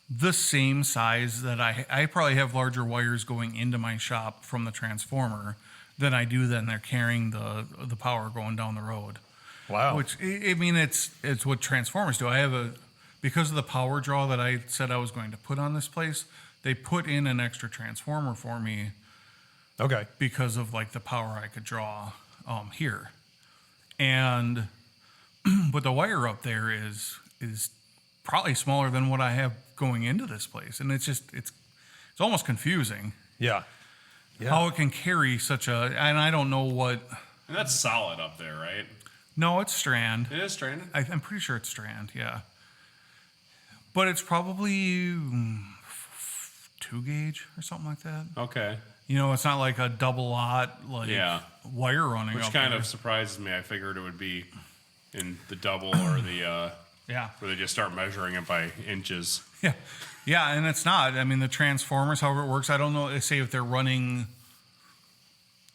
S2: the same size that I probably have larger wires going into my shop from the transformer than I do than they're carrying the power going down the road.
S1: Wow.
S2: Which, I mean, it's what transformers do. I have because of the power draw that I said I was going to put on this place, they put in an extra transformer for me.
S1: Okay.
S2: Because of like the power I could draw here. And but the wire up there is probably smaller than what I have going into this place. And it's it's almost confusing
S1: Yeah.
S2: how it can carry such a, and I don't know what.
S3: And that's solid up there, right?
S2: No, it's strand.
S3: It is stranded.
S2: I'm pretty sure it's strand. Yeah, but it's probably 2 gauge or something like that.
S3: Okay.
S2: You know, it's not like a double lot wire running.
S3: Which
S2: up
S3: kind
S2: there.
S3: of surprises me. I figured it would be in the double or the where they just start measuring it by inches.
S2: Yeah. Yeah, and it's not. I mean, the transformers, however it works, I don't know. They say if they're running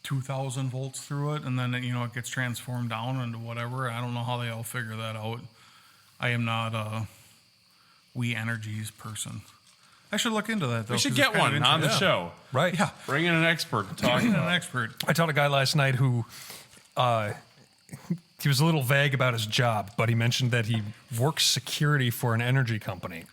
S2: 2,000 volts through it, and then it gets transformed down into whatever. I don't know how they all figure that out. I am not a We Energies person. I should look into that though.
S3: We should
S2: 'cause it's
S3: get
S2: kind of
S3: one on the
S2: interesting.
S3: show.
S1: Right.
S2: Yeah,
S3: Bring in an expert to talk
S2: an
S3: about.
S2: expert.
S1: I taught a guy last night who he was a little vague about his job, but he mentioned that he works security for an energy company.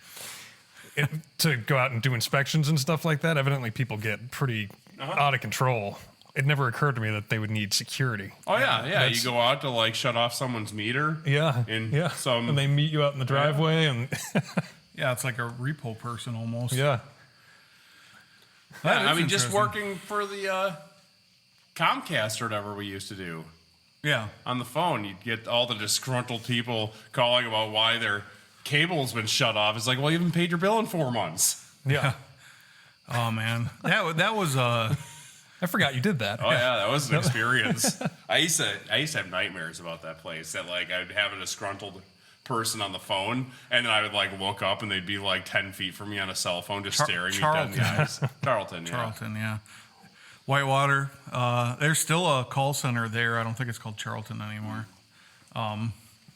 S1: To go out and do inspections and stuff like that. Evidently, people get pretty out of control. It never occurred to me that they would need security.
S3: Oh yeah. You
S1: That's-
S3: go out to like shut off someone's meter.
S1: Yeah.
S3: In some.
S1: And they meet you out in the driveway and
S2: Yeah, it's like a repo person almost.
S1: yeah.
S2: That
S3: Yeah, I
S2: is
S3: mean, just
S2: interesting.
S3: working for the Comcast or whatever we used to do.
S2: Yeah.
S3: On the phone, you'd get all the disgruntled people calling about why their cable's been shut off. It's like, well, you haven't paid your bill in 4 months.
S1: Yeah.
S2: Oh man, that was
S1: I forgot you did that.
S3: Oh yeah, that was an experience. I used to have nightmares about that place. That like I'd have a disgruntled person on the phone, and then I would like look up, and they'd be like 10 feet from me on a cell phone, just staring me dead in the eyes. Charlton.
S2: Charlton, yeah. Whitewater. There's still a call center there. I don't think it's called Charlton anymore.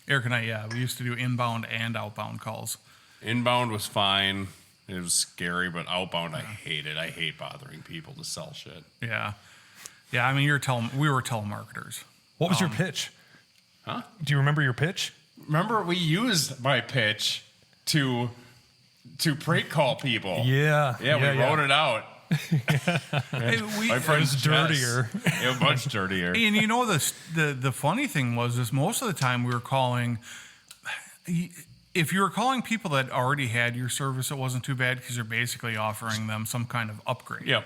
S2: Eric and I, we used to do inbound and outbound calls.
S3: Inbound was fine. It was scary, but outbound, I hate it. I hate bothering people to sell shit.
S2: Yeah. Yeah, I mean, we were telemarketers.
S1: What was your pitch?
S3: Huh?
S1: Do you remember your pitch?
S3: Remember, we used my pitch to prank call people.
S1: Yeah.
S3: Yeah, we wrote it out.
S2: Hey,
S3: My friend's
S1: was dirtier.
S3: It was much dirtier.
S2: And the funny thing was most of the time we were calling. If you were calling people that already had your service, it wasn't too bad because you're basically offering them some kind of upgrade.
S3: Yep.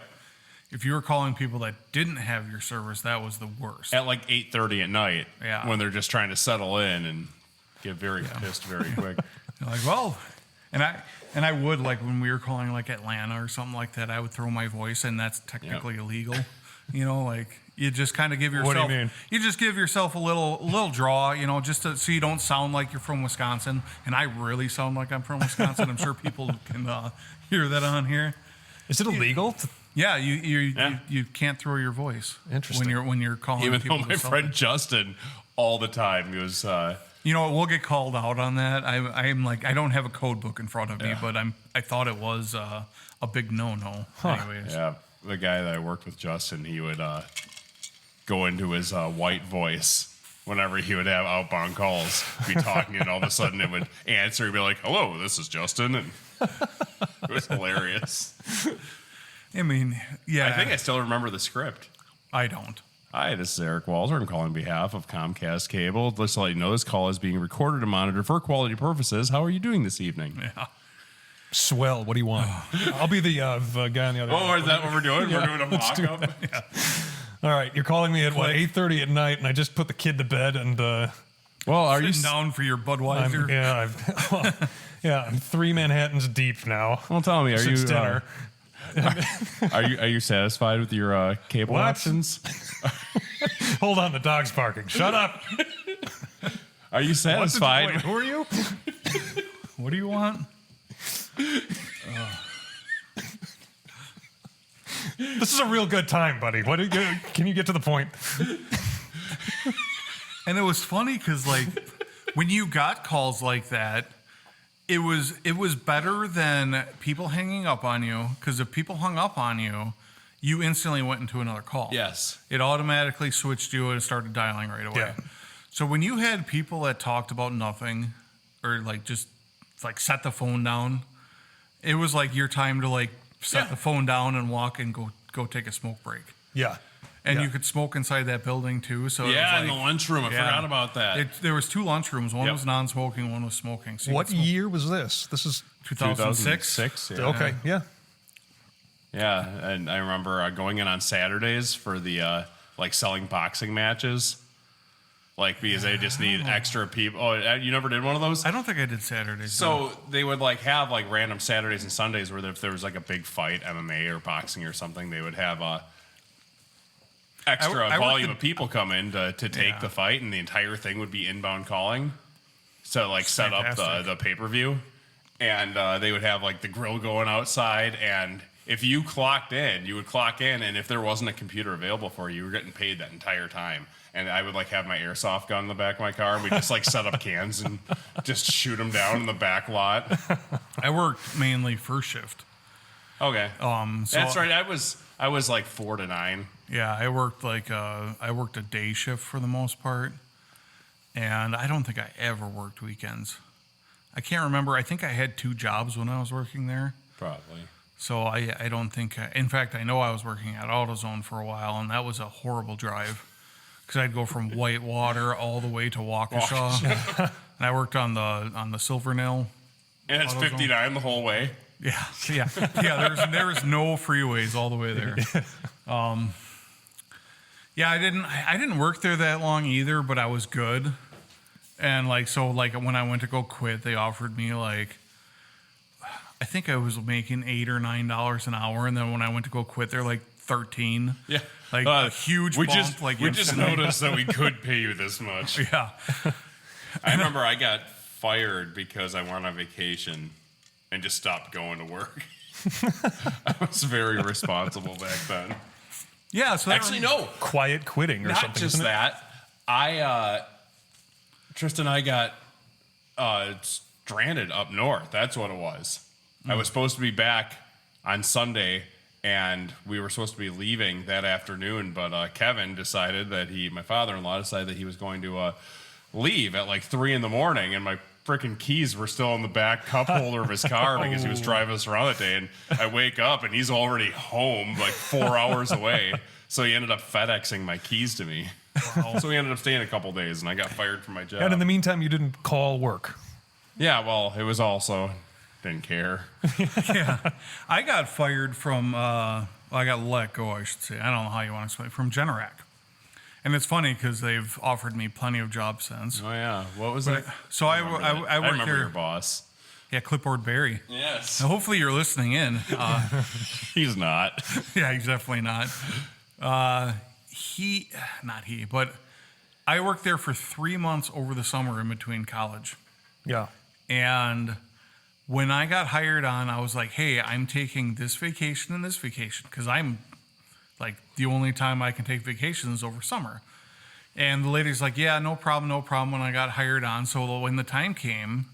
S2: If you were calling people that didn't have your service, that was the worst.
S3: At like 8:30 at night.
S2: Yeah.
S3: When they're just trying to settle in and get very pissed very quick.
S2: You're like, well, and I would, like when we were calling like Atlanta or something like that, I would throw my voice in. That's technically illegal. Like you just kind of give yourself.
S1: What do you mean?
S2: You just give yourself a little draw, just so you don't sound like you're from Wisconsin. And I really sound like I'm from Wisconsin. I'm sure people can hear that on here.
S1: Is it illegal?
S2: Yeah, you can't throw your voice.
S1: Interesting.
S2: When you're calling
S3: Even
S2: people.
S3: though my friend Justin, all the time, he was.
S2: We'll get called out on that. I'm like, I don't have a code book in front of me, but I thought it was a big no-no. Anyways.
S3: Yeah, the guy that I worked with, Justin, he would go into his white voice whenever he would have outbound calls, be talking, and all of a sudden it would answer. He'd be like, "Hello, this is Justin," and it was hilarious.
S2: I mean, yeah.
S3: I think I still remember the script.
S2: I don't.
S3: Hi, this is Eric Walzer. I'm calling on behalf of Comcast Cable. Just to let you know, this call is being recorded and monitored for quality purposes. How are you doing this evening?
S2: Yeah.
S1: Swell. What do you want? I'll be the guy on the other
S3: Oh,
S1: end.
S3: is that what we're doing?
S1: Yeah,
S3: We're doing a
S1: let's do
S3: mock-up?
S1: All right. You're calling me at 8:30 at night, and I just put the kid to bed, and
S3: Well, are you...
S2: Sitting down for your Budweiser.
S1: I'm 3 Manhattans deep now.
S3: Well, tell me, are
S1: Since
S3: you...
S1: dinner.
S3: Are you satisfied with your cable
S1: What?
S3: options?
S1: Hold on, the dog's barking. Shut up.
S3: Are you satisfied?
S1: Wait, who are you?
S2: What do you want?
S1: This is a real good time, buddy. Can you get to the point?
S2: And it was funny because, like, when you got calls like that, it was better than people hanging up on you. Because if people hung up on you, you instantly went into another call.
S3: Yes.
S2: It automatically switched you and started dialing right away.
S1: Yeah.
S2: So when you had people that talked about nothing, or like just like set the phone down, it was like your time to like set the phone down and walk and go take a smoke break.
S1: Yeah.
S2: And
S1: Yeah.
S2: you could smoke inside that building too. So it
S3: Yeah,
S2: was
S3: in the
S2: like,
S3: lunchroom. I forgot about that.
S2: there was 2 lunchrooms. One
S3: Yep.
S2: was non-smoking, one was smoking. So you
S1: What
S2: could smoke.
S1: year was this? This is
S2: 2006.
S3: 2006. Yeah.
S1: okay. Yeah.
S3: Yeah, and I remember going in on Saturdays for the like selling boxing matches, like because they just need extra people. Oh, you never did one of those?
S2: I don't think I did Saturdays.
S3: So they would like have like random Saturdays and Sundays where if there was like a big fight, MMA or boxing or something, they would have a extra
S2: I
S3: volume of people come in to take
S2: Yeah.
S3: the fight, and the entire thing would be inbound calling. So like set up the pay-per-view, and they would have like the grill going outside, and if you clocked in, you would clock in, and if there wasn't a computer available for you, you were getting paid that entire time. And I would like have my airsoft gun in the back of my car, and we just like set up cans and just shoot them down in the back lot.
S2: I worked mainly first shift.
S3: Okay,
S2: So
S3: that's right. I was like 4 to 9.
S2: Yeah, I worked a day shift for the most part, and I don't think I ever worked weekends. I can't remember. I think I had 2 jobs when I was working there.
S3: Probably.
S2: So I don't think. In fact, I know I was working at AutoZone for a while, and that was a horrible drive because I'd go from Whitewater all the way to Waukesha, and I worked on the Silvernail.
S3: And it's
S2: AutoZone.
S3: 59 the whole way.
S2: Yeah, yeah. There's no freeways all the way there. Yeah, I didn't work there that long either, but I was good. And when I went to go quit, they offered me like, I think I was making $8 or $9 an hour, and then when I went to go quit, they're like 13.
S3: Yeah,
S2: like a huge
S3: we
S2: bump.
S3: just
S2: Instantly.
S3: noticed that we could pay you this much.
S2: Yeah,
S3: I remember I got fired because I went on vacation and just stopped going to work. I was very responsible back then.
S2: yeah. So
S3: Actually, no,
S1: Quiet quitting or
S3: not
S1: something.
S3: just
S1: isn't it?
S3: that. Tristan and I got stranded up north. That's what it was. I was supposed to be back on Sunday, and we were supposed to be leaving that afternoon, but Kevin decided that my father-in-law decided that he was going to leave at like 3 a.m, and my freaking keys were still in the back cup holder of his car because he was driving us around that day. And I wake up, and he's already home like 4 hours away. So he ended up FedExing my keys to me. Wow. So we ended up staying a couple days, and I got fired from my job.
S1: And in the meantime, you didn't call work.
S3: Yeah, well, it was also didn't care.
S2: yeah, I got fired from. I got let go, I should say. I don't know how you want to explain it, from Generac. And it's funny because they've offered me plenty of jobs since.
S3: Oh yeah, what was it?
S2: So I work
S3: remember
S2: here.
S3: your boss.
S2: Yeah, Clipboard Barry.
S3: Yes,
S2: So hopefully you're listening in.
S3: he's not.
S2: Yeah, he's definitely not. Not he, but I worked there for 3 months over the summer in between college.
S1: Yeah.
S2: And when I got hired on, I was like, hey, I'm taking this vacation and this vacation because I'm like the only time I can take vacations is over summer. And the lady's like, yeah, no problem when I got hired on. So when the time came,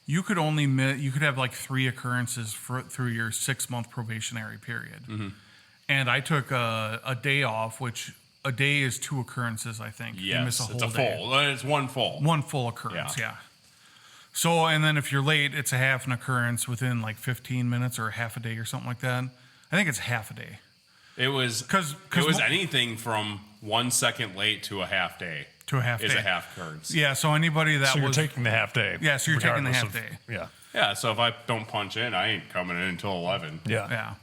S2: you could have like 3 occurrences through your 6-month probationary period. Mm-hmm. And I took a day off, which a day is 2 occurrences, I think.
S3: Yes,
S2: you miss a whole
S3: it's a
S2: day.
S3: full. It's one full.
S2: One full occurrence, yeah. So, and then if you're late, it's a half an occurrence within like 15 minutes or half a day or something like that. I think it's half a day.
S3: It was anything from 1 second late to a half day.
S2: To a half
S3: is
S2: day.
S3: a half occurrence.
S2: Yeah, so anybody that
S1: So you're
S2: was...
S1: taking the half day.
S2: Yeah, so you're taking the
S1: regardless
S2: half day.
S1: Yeah.
S3: Yeah, so if I don't punch in, I ain't coming in until 11.
S1: Yeah.
S2: Yeah.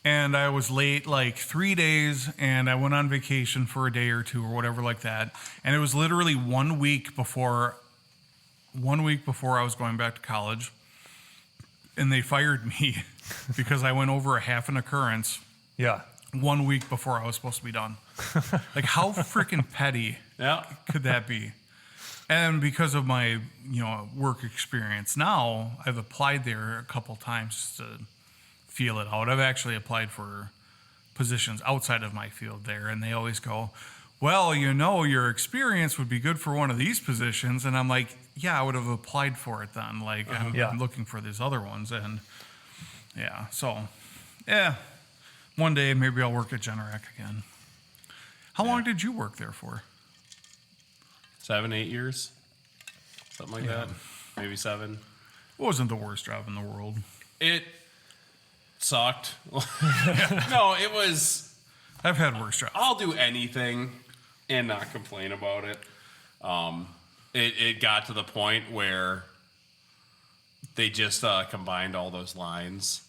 S2: And I was late like 3 days, and I went on vacation for a day or 2 or whatever like that. And it was literally 1 week before I was going back to college. And they fired me because I went over a half an occurrence
S1: Yeah.
S2: 1 week before I was supposed to be done. Like, how freaking petty
S3: Yeah.
S2: could that be? And because of my, work experience now, I've applied there a couple times to feel it out. I've actually applied for positions outside of my field there, and they always go, well, your experience would be good for one of these positions. And I'm like, yeah, I would have applied for it then. Like, I'm looking for these other ones. And yeah, so, yeah, one day maybe I'll work at Generac again. How long did you work there for?
S3: 7, 8 years, something like that. Maybe 7.
S2: It wasn't the worst job in the world.
S3: It sucked. No, it was.
S2: I've had worse jobs.
S3: I'll do anything and not complain about it. It got to the point where they just combined all those lines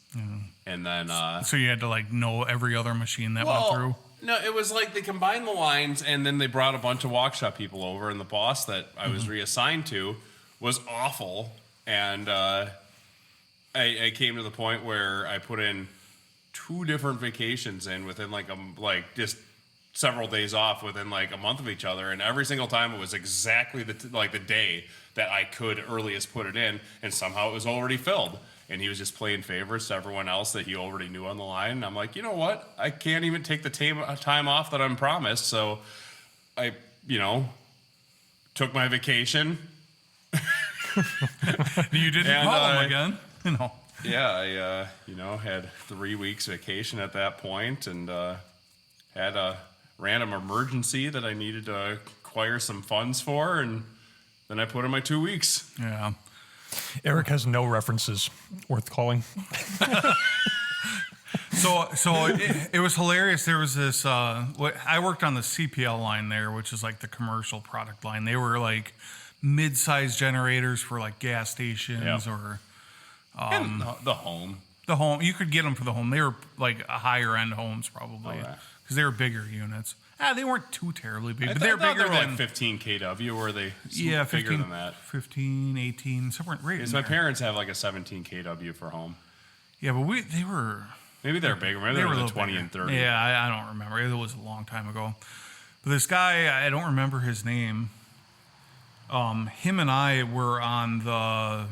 S3: And then
S2: So you had to like know every other machine that went through.
S3: no, it was like they combined the lines, and then they brought a bunch of walk shop people over, and the boss that I was reassigned to was awful. And I came to the point where I put in 2 different vacations in within just several days off within like a month of each other, and every single time it was exactly the day that I could earliest put it in, and somehow it was already filled. And he was just playing favorites to everyone else that he already knew on the line. And I'm like, you know what? I can't even take the time off that I'm promised. So I, took my vacation.
S2: You didn't call him again.
S3: Yeah, I, had 3 weeks vacation at that point, and had a random emergency that I needed to acquire some funds for, and then I put in my 2 weeks.
S2: Yeah.
S1: Eric has no references worth calling.
S2: So it was hilarious. There was this. I worked on the CPL line there, which is like the commercial product line. They were like mid-sized generators for like gas stations or
S3: And the home.
S2: the home. You could get them for the home. They were like higher end homes probably because they were bigger units. They weren't too terribly big, but they were bigger than
S3: like 15 kW, or they
S2: bigger
S3: 15, than that.
S2: 15, 18, somewhere right in
S3: Because
S2: there.
S3: my parents have like a 17 kW for home.
S2: Yeah, but they were.
S3: Maybe they're bigger. Maybe they were
S2: a
S3: the
S2: little
S3: 20
S2: bigger.
S3: and 30.
S2: Yeah, I don't remember. It was a long time ago. But this guy, I don't remember his name. Him and I were on the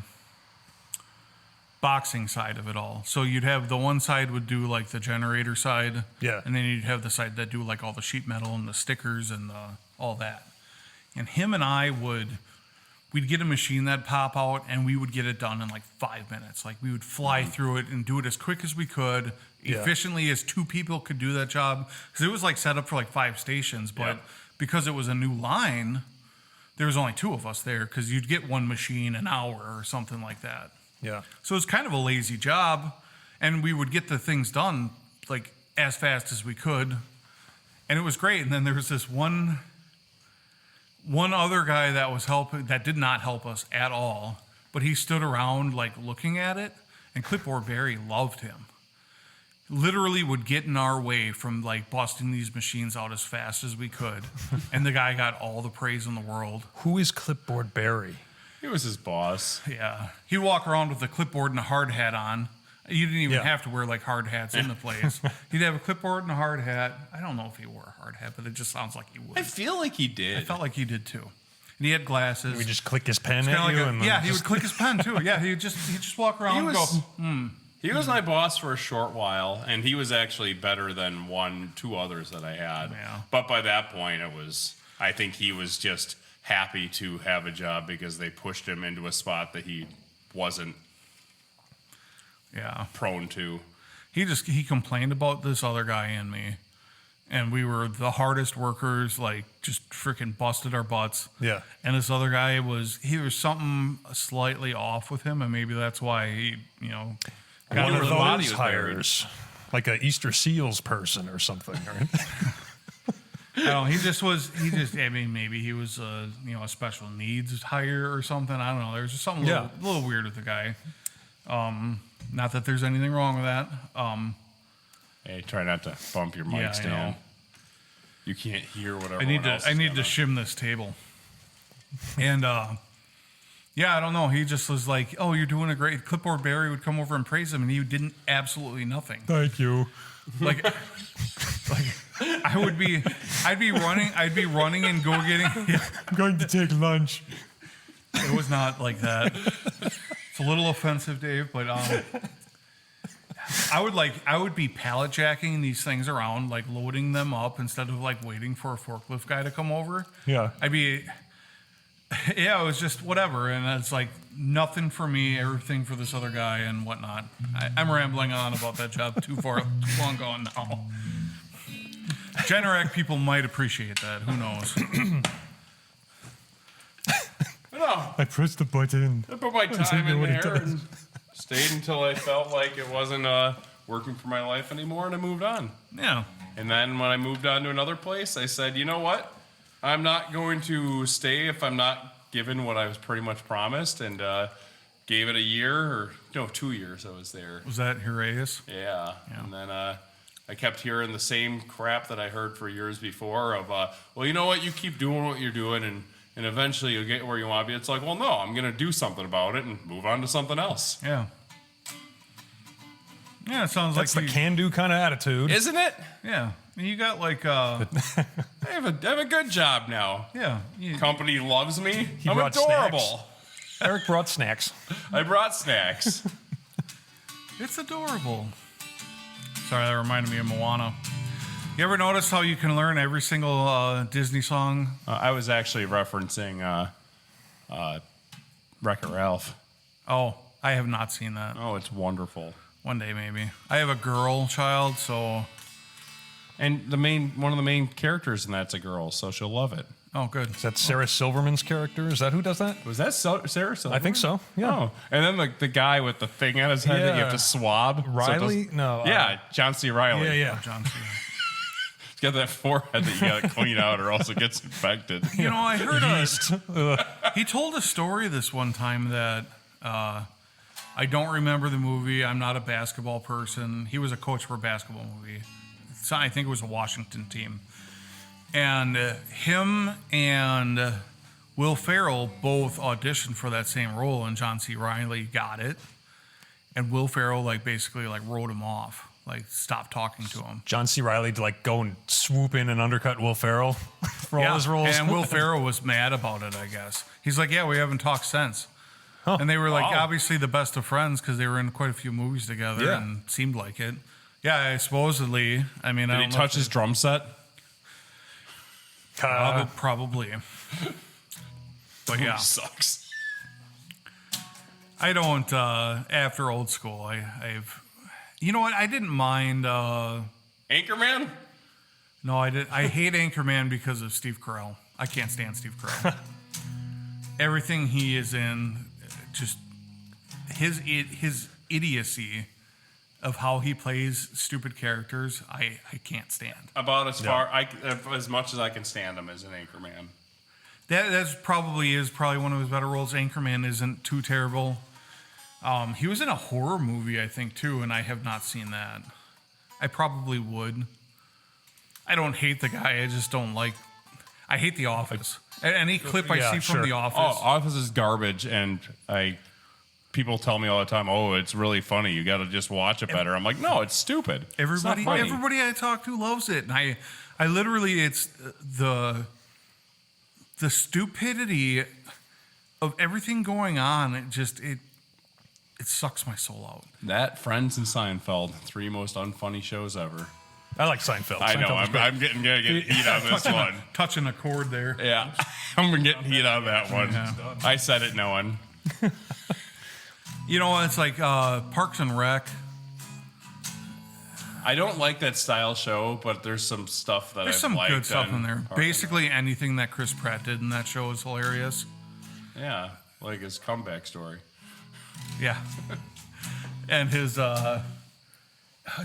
S2: boxing side of it all. So you'd have the one side would do like the generator side.
S1: Yeah.
S2: And then you'd have the side that do like all the sheet metal and the stickers and all that. And him and I we'd get a machine that'd pop out and we would get it done in like 5 minutes. Like we would fly through it and do it as quick as we could, efficiently as 2 people could do that job. Because it was like set up for like 5 stations, but because it was a new line, there was only 2 of us there because you'd get one machine an hour or something like that.
S1: Yeah.
S2: So it's kind of a lazy job, and we would get the things done like as fast as we could, and it was great. And then there was this one other guy that was helping that did not help us at all, but he stood around like looking at it, and Clipboard Barry loved him. Literally would get in our way from like busting these machines out as fast as we could, and the guy got all the praise in the world.
S1: Who is Clipboard Barry?
S3: He was his boss.
S2: Yeah. He'd walk around with a clipboard and a hard hat on. You didn't even
S1: Yeah.
S2: have to wear like hard hats in the place. He'd have a clipboard and a hard hat. I don't know if he wore a hard hat, but it just sounds like he would.
S3: I feel like he
S2: I
S3: did.
S2: felt like he did too. And he had glasses.
S1: We just click his pen
S2: Kinda
S1: at
S2: like
S1: you,
S2: a-
S1: and then
S2: yeah, he
S1: just-
S2: would click his pen too. Yeah, he'd just walk around and go,
S3: He was my boss for a short while, and he was actually better than 2 others that I had.
S2: Yeah.
S3: But by that point, I think he was just happy to have a job because they pushed him into a spot that he wasn't
S2: yeah.
S3: prone to.
S2: He complained about this other guy and me. And we were the hardest workers, like just freaking busted our butts.
S1: Yeah.
S2: And this other guy he was something slightly off with him, and maybe that's why he, got
S1: one
S3: where
S1: of
S3: the body
S1: those
S3: was
S1: hires, like a Easter Seals person or something, right?
S2: I don't know. I mean, maybe he was a special needs hire or something. I don't know. There was just something a little weird with the guy. Not that there's anything wrong with that.
S3: Hey, try not to bump your mics
S2: I
S3: down.
S2: know.
S3: You can't hear what
S2: I
S3: everyone else
S2: need
S3: is
S2: to
S3: gonna-
S2: shim this table. And I don't know. He just was like, "Oh, you're doing a great." Clipboard Barry would come over and praise him, and he did absolutely nothing.
S1: Thank you.
S2: Like I'd be running and go getting.
S1: I'm going to take lunch.
S2: It was not like that. It's a little offensive, Dave, but I would be pallet jacking these things around, like loading them up instead of like waiting for a forklift guy to come over.
S1: Yeah.
S2: It was just whatever, and it's like nothing for me, everything for this other guy and whatnot. I'm rambling on about that job too long gone now. Generac people might appreciate that. Who knows?
S3: No,
S1: I pressed the button.
S3: I put my
S1: don't
S3: time
S1: know
S3: in
S1: what it
S3: there
S1: does.
S3: and stayed until I felt like it wasn't working for my life anymore, and I moved on.
S2: Yeah.
S3: And then when I moved on to another place, I said, you know what? I'm not going to stay if I'm not given what I was pretty much promised. And gave it a year, or no, 2 years I was there.
S2: Was that Hiraeus?
S3: Yeah. And then I kept hearing the same crap that I heard for years before of, well, you know what? You keep doing what you're doing, and eventually you'll get where you want to be. It's like, well, no, I'm going to do something about it and move on to something else.
S2: Yeah. Yeah, it sounds
S1: That's
S2: like
S1: the can-do kind of attitude.
S3: Isn't it?
S2: Yeah. You got like,
S3: I have a good job now.
S2: yeah.
S3: Company loves me. I'm
S1: brought
S3: adorable.
S1: Eric brought snacks.
S3: I brought snacks.
S2: It's adorable. Sorry, that reminded me of Moana. You ever notice how you can learn every single Disney song?
S3: I was actually referencing Wreck-It Ralph.
S2: Oh, I have not seen that.
S3: Oh, it's wonderful.
S2: One day, maybe. I have a girl child, so...
S3: And one of the main characters in that's a girl, so she'll love it.
S2: Oh, good.
S1: Is that Sarah Silverman's character? Is that who does that?
S3: Was that Sarah Silverman?
S1: I think so. Yeah.
S3: Oh, and then the guy with the thing on his head that you have to swab.
S1: Riley?
S3: So
S1: No.
S3: yeah, John C. Riley.
S1: Yeah, yeah.
S2: John Cena.
S3: He's got that forehead that you got to clean out or else it gets infected.
S2: You know, I heard he told a story this one time that I don't remember the movie. I'm not a basketball person. He was a coach for a basketball movie. So I think it was a Washington team. And him and Will Ferrell both auditioned for that same role, and John C. Riley got it. And Will Ferrell basically wrote him off, stopped talking to him.
S1: John C. Riley to go and swoop in and undercut Will Ferrell for all his roles.
S2: And Will Ferrell was mad about it, I guess. He's like, yeah, we haven't talked since. Huh. And they were obviously the best of friends because they were in quite a few movies together and seemed like it. Yeah, supposedly. I mean,
S3: Did he touch his drum set?
S2: Probably. But yeah.
S3: Sucks.
S2: I don't, after Old School, I've, you know what, I didn't mind,
S3: Anchorman?
S2: no, I hate Anchorman because of Steve Carell. I can't stand Steve Carell. Everything he is in, just his idiocy of how he plays stupid characters, I can't stand.
S3: About as much as I can stand him as an Anchorman.
S2: That's probably one of his better roles. Anchorman isn't too terrible. He was in a horror movie, I think, too, and I have not seen that. I probably would. I don't hate the guy. I just don't like. I hate The Office. Any clip I see from The Office.
S3: Oh, Office is garbage, and people tell me all the time, "Oh, it's really funny. You got to just watch it better." I'm like, "No, it's stupid."
S2: Everybody I talk to loves it, and I literally, it's the stupidity of everything going on. It sucks my soul out.
S3: That, Friends, and Seinfeld, 3 most unfunny shows ever.
S1: I like Seinfeld.
S3: I know. I'm getting heat on this one.
S2: Touching a chord there.
S3: Yeah, I'm getting heat on that one.
S2: Yeah.
S3: I said it, no one.
S2: You know, it's like Parks and Rec.
S3: I don't like that style show, but there's some stuff that
S2: There's
S3: I've
S2: some
S3: liked
S2: good stuff
S3: on
S2: in there.
S3: Parks and
S2: Basically anything that Chris Pratt did in that show is hilarious.
S3: Rec. Yeah, like his comeback story.
S2: Yeah. And his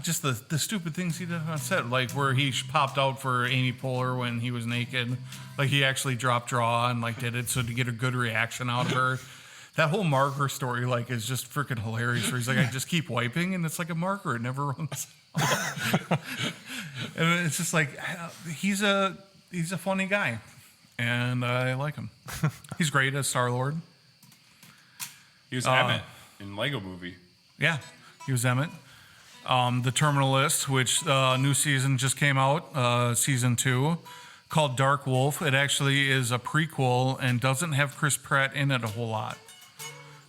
S2: just the stupid things he did on set, like where he popped out for Amy Poehler when he was naked. Like he actually dropped draw and did it so to get a good reaction out of her. That whole marker story is just freaking hilarious. Where he's like, I just keep wiping and it's like a marker, it never runs out. And it's just he's a funny guy, and I like him. He's great as Star-Lord.
S3: He was Emmett in Lego Movie.
S2: Yeah, he was Emmett. The Terminal List, which new season just came out, season 2, called Dark Wolf. It actually is a prequel and doesn't have Chris Pratt in it a whole lot.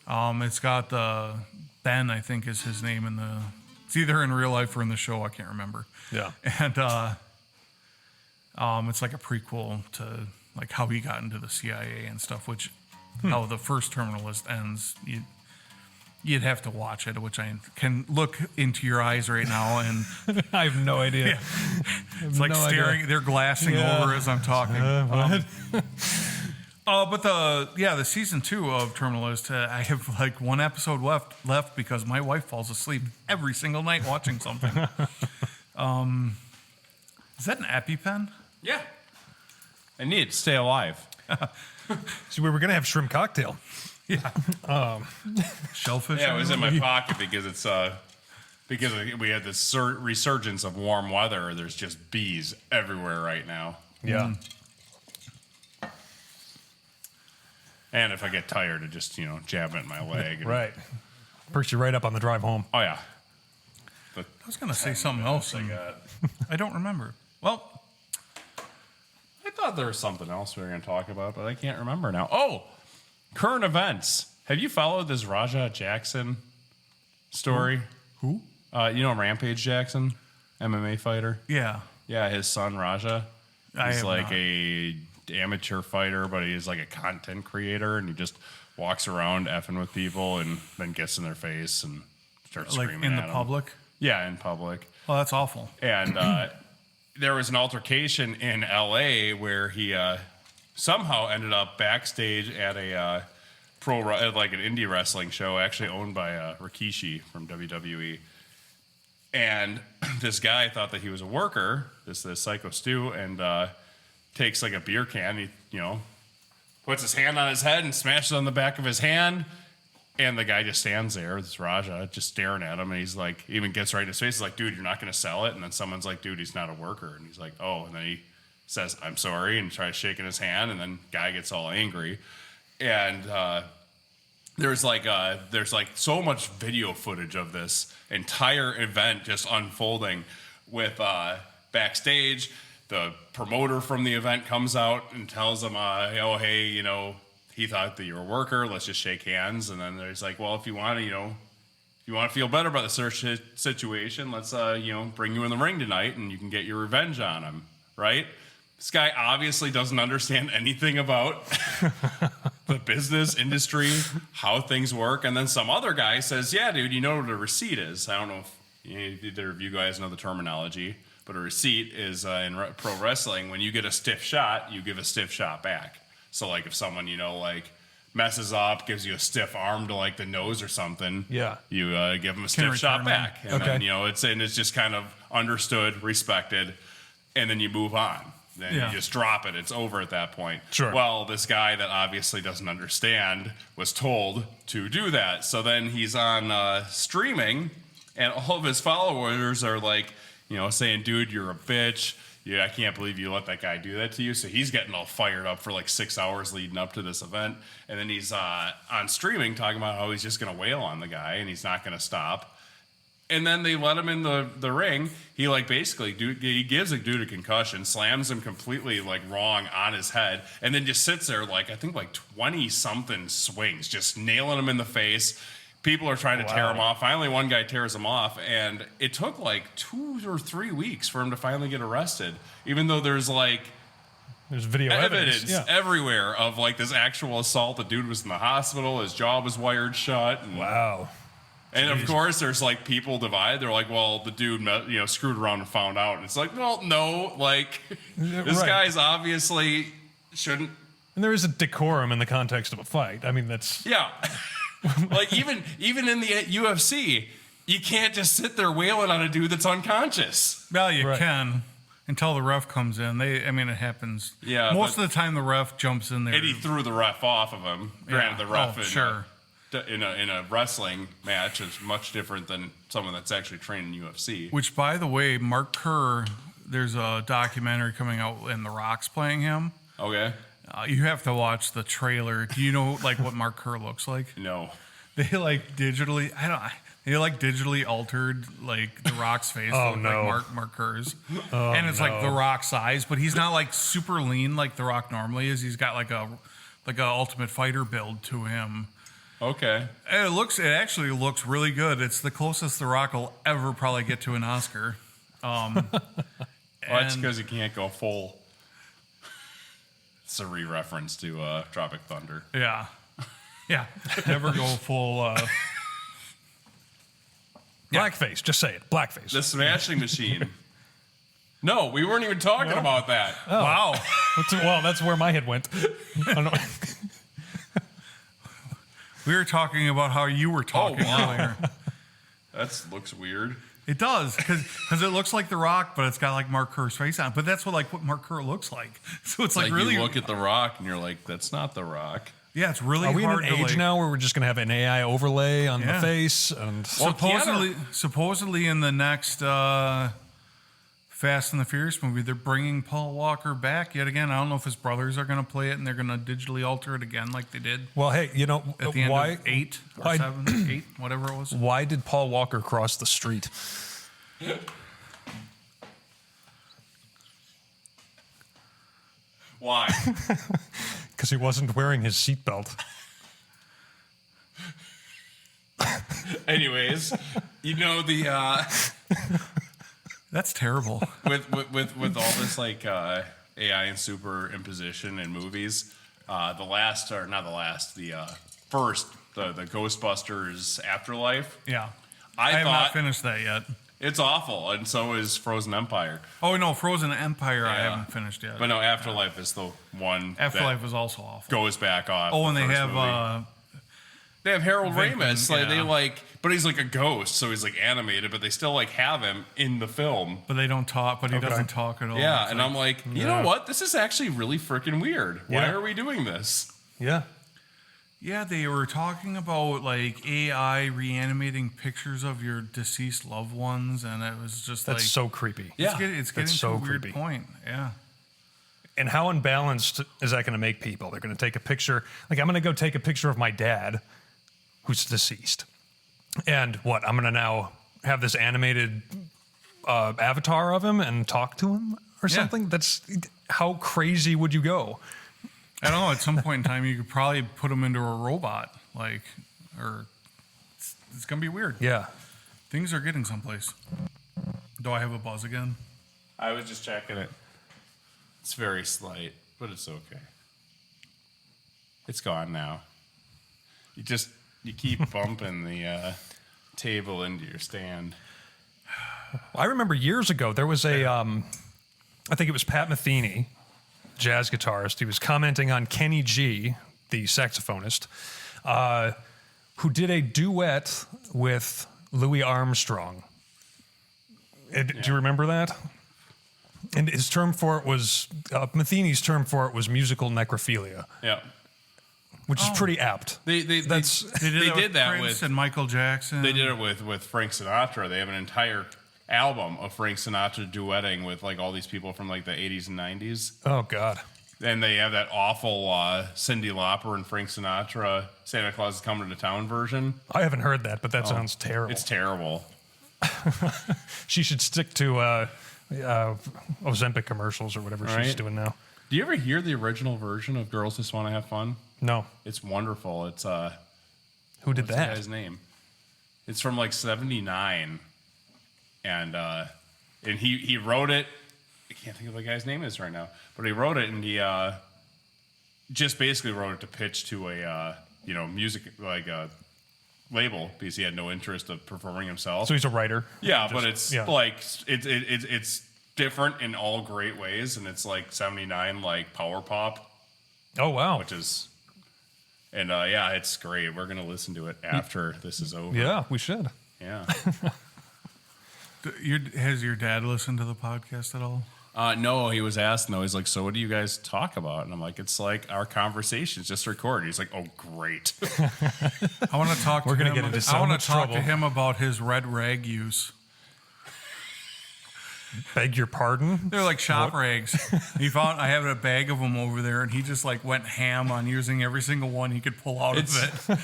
S2: It's got Ben, I think is his name it's either in real life or in the show, I can't remember.
S1: Yeah.
S2: And it's like a prequel to how he got into the CIA and stuff, which how the first Terminal List ends. You'd have to watch it, which I can look into your eyes right now, and
S1: I have no idea.
S2: Yeah. It's like staring. They're glassing over as I'm talking. But the season 2 of Terminal List, I have one episode left because my wife falls asleep every single night watching something. Is that an EpiPen?
S3: Yeah. I need it to stay alive.
S1: So we were gonna have shrimp cocktail.
S2: Yeah. Shellfish.
S3: Yeah, it was in my pocket because it's because we had this resurgence of warm weather. There's just bees everywhere right now.
S1: Yeah.
S3: And if I get tired, I just jab it in my leg. And,
S1: Right. Perks you right up on the drive home.
S3: Oh yeah.
S2: I was going to say something else. And I don't remember. Well,
S3: I thought there was something else we were going to talk about, but I can't remember now. Oh, current events. Have you followed this Raja Jackson story?
S2: who?
S3: Rampage Jackson, MMA fighter.
S2: Yeah.
S3: Yeah, his son Raja.
S2: I
S3: He's
S2: have
S3: like
S2: not.
S3: a amateur fighter, but he's like a content creator, and he just walks around effing with people, and then gets in their face and starts
S2: Like
S3: screaming
S2: in
S3: at
S2: the
S3: them.
S2: public.
S3: Yeah, in public.
S2: Oh, that's awful.
S3: And there was an altercation in L.A. where he somehow ended up backstage at a like an indie wrestling show, actually owned by Rikishi from WWE. And this guy thought that he was a worker, this Psycho Stu, and takes like a beer can, he puts his hand on his head and smashes it on the back of his hand. And the guy just stands there, this Raja, just staring at him. And he's like, even gets right in his face. He's like, dude, you're not going to sell it. And then someone's like, dude, he's not a worker. And he's like, oh. And then he says, I'm sorry, and tries shaking his hand. And then guy gets all angry. And there's like so much video footage of this entire event just unfolding with backstage. The promoter from the event comes out and tells him, oh, hey, he thought that you were a worker. Let's just shake hands. And then there's like, well, if you want to feel better about the situation, let's, bring you in the ring tonight and you can get your revenge on him. Right? This guy obviously doesn't understand anything about the business industry, how things work. And then some other guy says, yeah, dude, you know what a receipt is. I don't know if either of you guys know the terminology, but a receipt is in pro wrestling, when you get a stiff shot, you give a stiff shot back. So, like, if someone, messes up, gives you a stiff arm to, like, the nose or something,
S1: Yeah.
S3: you give them a stiff shot
S2: return
S3: back. And
S1: Okay.
S3: then, it's just kind of understood, respected, and then you move on. Then
S2: Yeah.
S3: you just drop it. It's over at that point.
S1: Sure.
S3: Well, this guy that obviously doesn't understand was told to do that. So then he's on streaming, and all of his followers are like, saying, dude, you're a bitch. Yeah, I can't believe you let that guy do that to you. So he's getting all fired up for like 6 hours leading up to this event. And then he's on streaming talking about how he's just going to wail on the guy and he's not going to stop. And then they let him in the ring. He he gives a dude a concussion, slams him completely like wrong on his head, and then just sits there like, I think like 20 something swings, just nailing him in the face. People are trying to tear him off. Finally, one guy tears him off, and it took like 2 or 3 weeks for him to finally get arrested, even though there's like
S1: There's video evidence. Yeah.
S3: everywhere of like this actual assault. The dude was in the hospital. His jaw was wired shut. And,
S1: Wow.
S3: and of course, there's like people divide. They're like, well, the dude, screwed around and found out. And it's like, well, no, like this
S1: Right.
S3: guy's obviously shouldn't.
S1: And there is a decorum in the context of a fight. I mean, that's...
S3: Yeah. Like even in the UFC, you can't just sit there wailing on a dude that's unconscious.
S2: Well, you
S1: Right.
S2: can until the ref comes in. It happens.
S3: Yeah,
S2: Most
S3: but-
S2: of the time, the ref jumps in there.
S3: And he threw the ref off of him. Granted, the ref in a wrestling match is much different than someone that's actually trained in UFC.
S2: Which, by the way, Mark Kerr, there's a documentary coming out and The Rock's playing him.
S3: Okay.
S2: You have to watch the trailer. Do you know like what Mark Kerr looks like?
S3: No.
S2: They like digitally. They like digitally altered like The Rock's face.
S1: Oh,
S2: to look
S1: no.
S2: like Mark Kerr's, and it's like The Rock size, but he's not like super lean like The Rock normally is. He's got like a Ultimate Fighter build to him.
S3: Okay.
S2: And it actually looks really good. It's the closest The Rock will ever probably get to an Oscar.
S3: Well, that's
S2: And-
S3: because he can't go full. It's a re-reference to Tropic Thunder.
S2: Yeah. Yeah. Never go full.
S1: Blackface. Just say it. Blackface.
S3: The Smashing Machine. No, we weren't even talking about that.
S2: Wow.
S1: Well, that's where my head went. I don't know.
S2: We were talking about how you were talking
S3: wow.
S2: earlier.
S3: That looks weird.
S2: It does, because it looks like The Rock, but it's got like Mark Kerr's face on it. But that's what Mark Kerr looks like. So it's like really.
S3: You look at The Rock and you're like, that's not The Rock.
S2: Yeah, it's really
S1: Are we in
S2: hard
S1: an
S2: to
S1: age
S2: like,
S1: now where we're just going to have an AI overlay on the
S2: Yeah.
S1: face? And
S2: supposedly in the next Fast and the Furious movie, they're bringing Paul Walker back yet again. I don't know if his brothers are going to play it and they're going to digitally alter it again like they did
S1: well, hey, you know,
S2: at the end
S1: why,
S2: of 8 or
S1: why-
S2: 7, 8, whatever it was.
S1: why did Paul Walker cross the street?
S3: Why?
S1: Because he wasn't wearing his seatbelt.
S3: Anyways, you know the
S2: That's terrible.
S3: with all this like AI and superimposition in movies, the Ghostbusters Afterlife.
S2: Yeah.
S3: I
S2: have not
S3: thought
S2: finished that yet.
S3: it's awful, and so is Frozen Empire.
S2: Oh, no, Frozen Empire I
S3: Yeah.
S2: haven't finished yet.
S3: But no, Afterlife is the one
S2: Afterlife
S3: that
S2: was also awful.
S3: goes back off.
S2: Oh, and
S3: the
S2: they
S3: first
S2: have
S3: movie. They have Harold
S2: Venkman,
S3: Ramis. Like
S2: yeah.
S3: but he's like a ghost, so he's like animated, but they still like have him in the film.
S2: but they don't talk, but he doesn't talk at all.
S3: Yeah,
S2: It's
S3: and
S2: like-
S3: I'm like, you know what? This is actually really freaking weird. Why
S1: Yeah.
S3: are we doing this?
S1: Yeah.
S2: Yeah, they were talking about like AI reanimating pictures of your deceased loved ones, and it was just
S1: That's
S2: like
S1: so creepy.
S3: Yeah.
S2: it's getting
S1: That's
S2: to
S1: so
S2: a weird
S1: creepy.
S2: point. Yeah.
S1: And how unbalanced is that going to make people? They're going to take a picture. Like, I'm going to go take a picture of my dad who's deceased. And what? I'm going to now have this animated avatar of him and talk to him or
S2: Yeah.
S1: something? That's how crazy would you go?
S2: I don't know. At some point in time, you could probably put them into a robot, like, or it's gonna be weird.
S1: Yeah.
S2: Things are getting someplace. Do I have a buzz again?
S3: I was just checking it. It's very slight, but it's okay. It's gone now. You keep bumping the table into your stand.
S1: I remember years ago, there was a, I think it was Pat Metheny, jazz guitarist. He was commenting on Kenny G, the saxophonist, who did a duet with Louis Armstrong. Do you remember that? And his term for it was, Metheny's term for it was musical necrophilia,
S3: Yeah.
S1: which is pretty apt.
S3: They
S2: They did that with Prince and Michael Jackson.
S3: They did it with Frank Sinatra. They have an entire album of Frank Sinatra duetting with like all these people from like the 80s and 90s.
S1: Oh, God.
S3: And they have that awful Cyndi Lauper and Frank Sinatra Santa Claus is Coming to Town version.
S1: I haven't heard that, but that sounds terrible.
S3: It's terrible.
S1: She should stick to Ozempic commercials or whatever she's
S3: Right.
S1: doing now.
S3: Do you ever hear the original version of Girls Just Want to Have Fun?
S1: No.
S3: It's wonderful. It's
S1: Who did
S3: what's the
S1: that?
S3: guy's name? It's from like '79, and he wrote it. I can't think of what the guy's name is right now, but he wrote it, and he just basically wrote it to pitch to a music like a label because he had no interest of performing himself.
S1: So he's a writer.
S3: Yeah, but it's
S1: yeah.
S3: like it's different in all great ways, and it's like '79 like power pop,
S1: Oh, wow.
S3: which is, and yeah, it's great. We're gonna listen to it after this is over.
S1: Yeah, we should.
S3: Yeah.
S2: Has your dad listened to the podcast at all?
S3: No, he was asked. No, he's like, so what do you guys talk about? And I'm like, it's like our conversations just recorded. He's like, oh, great.
S2: I want to talk.
S1: We're
S2: to
S1: gonna
S2: him.
S1: get into so
S2: I want
S1: much
S2: to talk
S1: trouble.
S2: to him about his red rag use.
S1: Beg your pardon?
S2: They're like shop rags. I have a bag of them over there, and he just like went ham on using every single one he could pull out of it.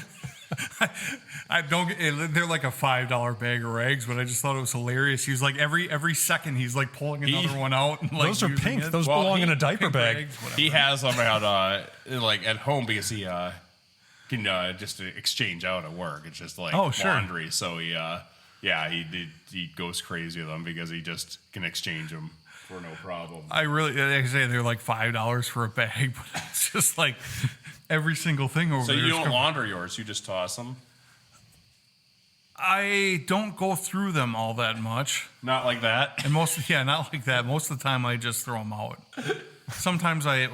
S2: I don't. They're like a $5 bag of rags, but I just thought it was hilarious. He's like every second he's like pulling another one out. And, like,
S1: Those are
S2: using
S1: pink.
S2: it.
S1: Those
S3: Well,
S1: belong
S3: he-
S1: in a diaper
S2: Pink
S1: bag.
S2: rags, whatever.
S3: He has them out like at home because he can just exchange out at work. It's just like
S2: Oh, sure.
S3: laundry. So he goes crazy with them because he just can exchange them for no problem.
S2: I really, like I say, they're like $5 for a bag, but it's just like every single thing over
S3: So
S2: there.
S3: you
S2: is
S3: don't
S2: com-
S3: launder yours. You just toss them.
S2: I don't go through them all that much.
S3: Not like that.
S2: And not like that. Most of the time, I just throw them out. Sometimes doing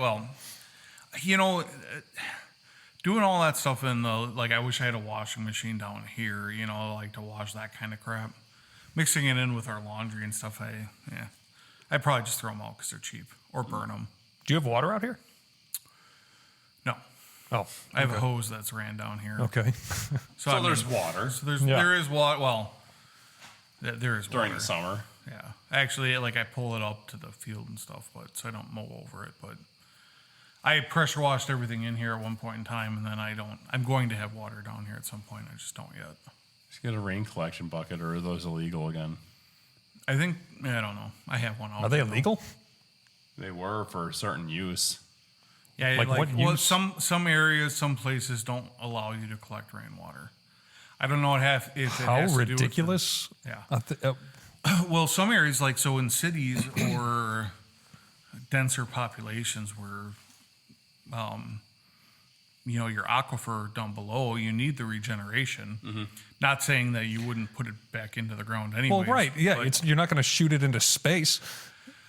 S2: all that stuff in the, like, I wish I had a washing machine down here, like to wash that kind of crap. Mixing it in with our laundry and stuff, I'd probably just throw them out because they're cheap or burn them.
S1: Do you have water out here?
S2: No.
S1: Oh,
S2: I have a hose that's ran down here.
S1: okay.
S2: So,
S3: So there's water
S2: So there's
S1: Yeah.
S2: there is water. Well, there is
S3: during
S2: water.
S3: the summer.
S2: Yeah, actually, like I pull it up to the field and stuff, but so I don't mow over it. But I pressure washed everything in here at one point in time, and then I don't. I'm going to have water down here at some point. I just don't yet.
S3: Just get a rain collection bucket, or are those illegal again?
S2: I think I don't know. I have one out.
S1: Are they
S2: there, though.
S1: illegal?
S3: They were for certain use.
S2: Yeah,
S1: Like what
S2: well,
S1: use?
S2: some areas, some places don't allow you to collect rainwater. I don't know if it
S1: How
S2: has to do with
S1: ridiculous.
S2: Yeah.
S1: Well,
S2: some areas, like so in cities or denser populations where, your aquifer down below, you need the regeneration.
S1: Mm-hmm.
S2: Not saying that you wouldn't put it back into the ground anyway.
S1: right. Yeah. You're not going to shoot it into space.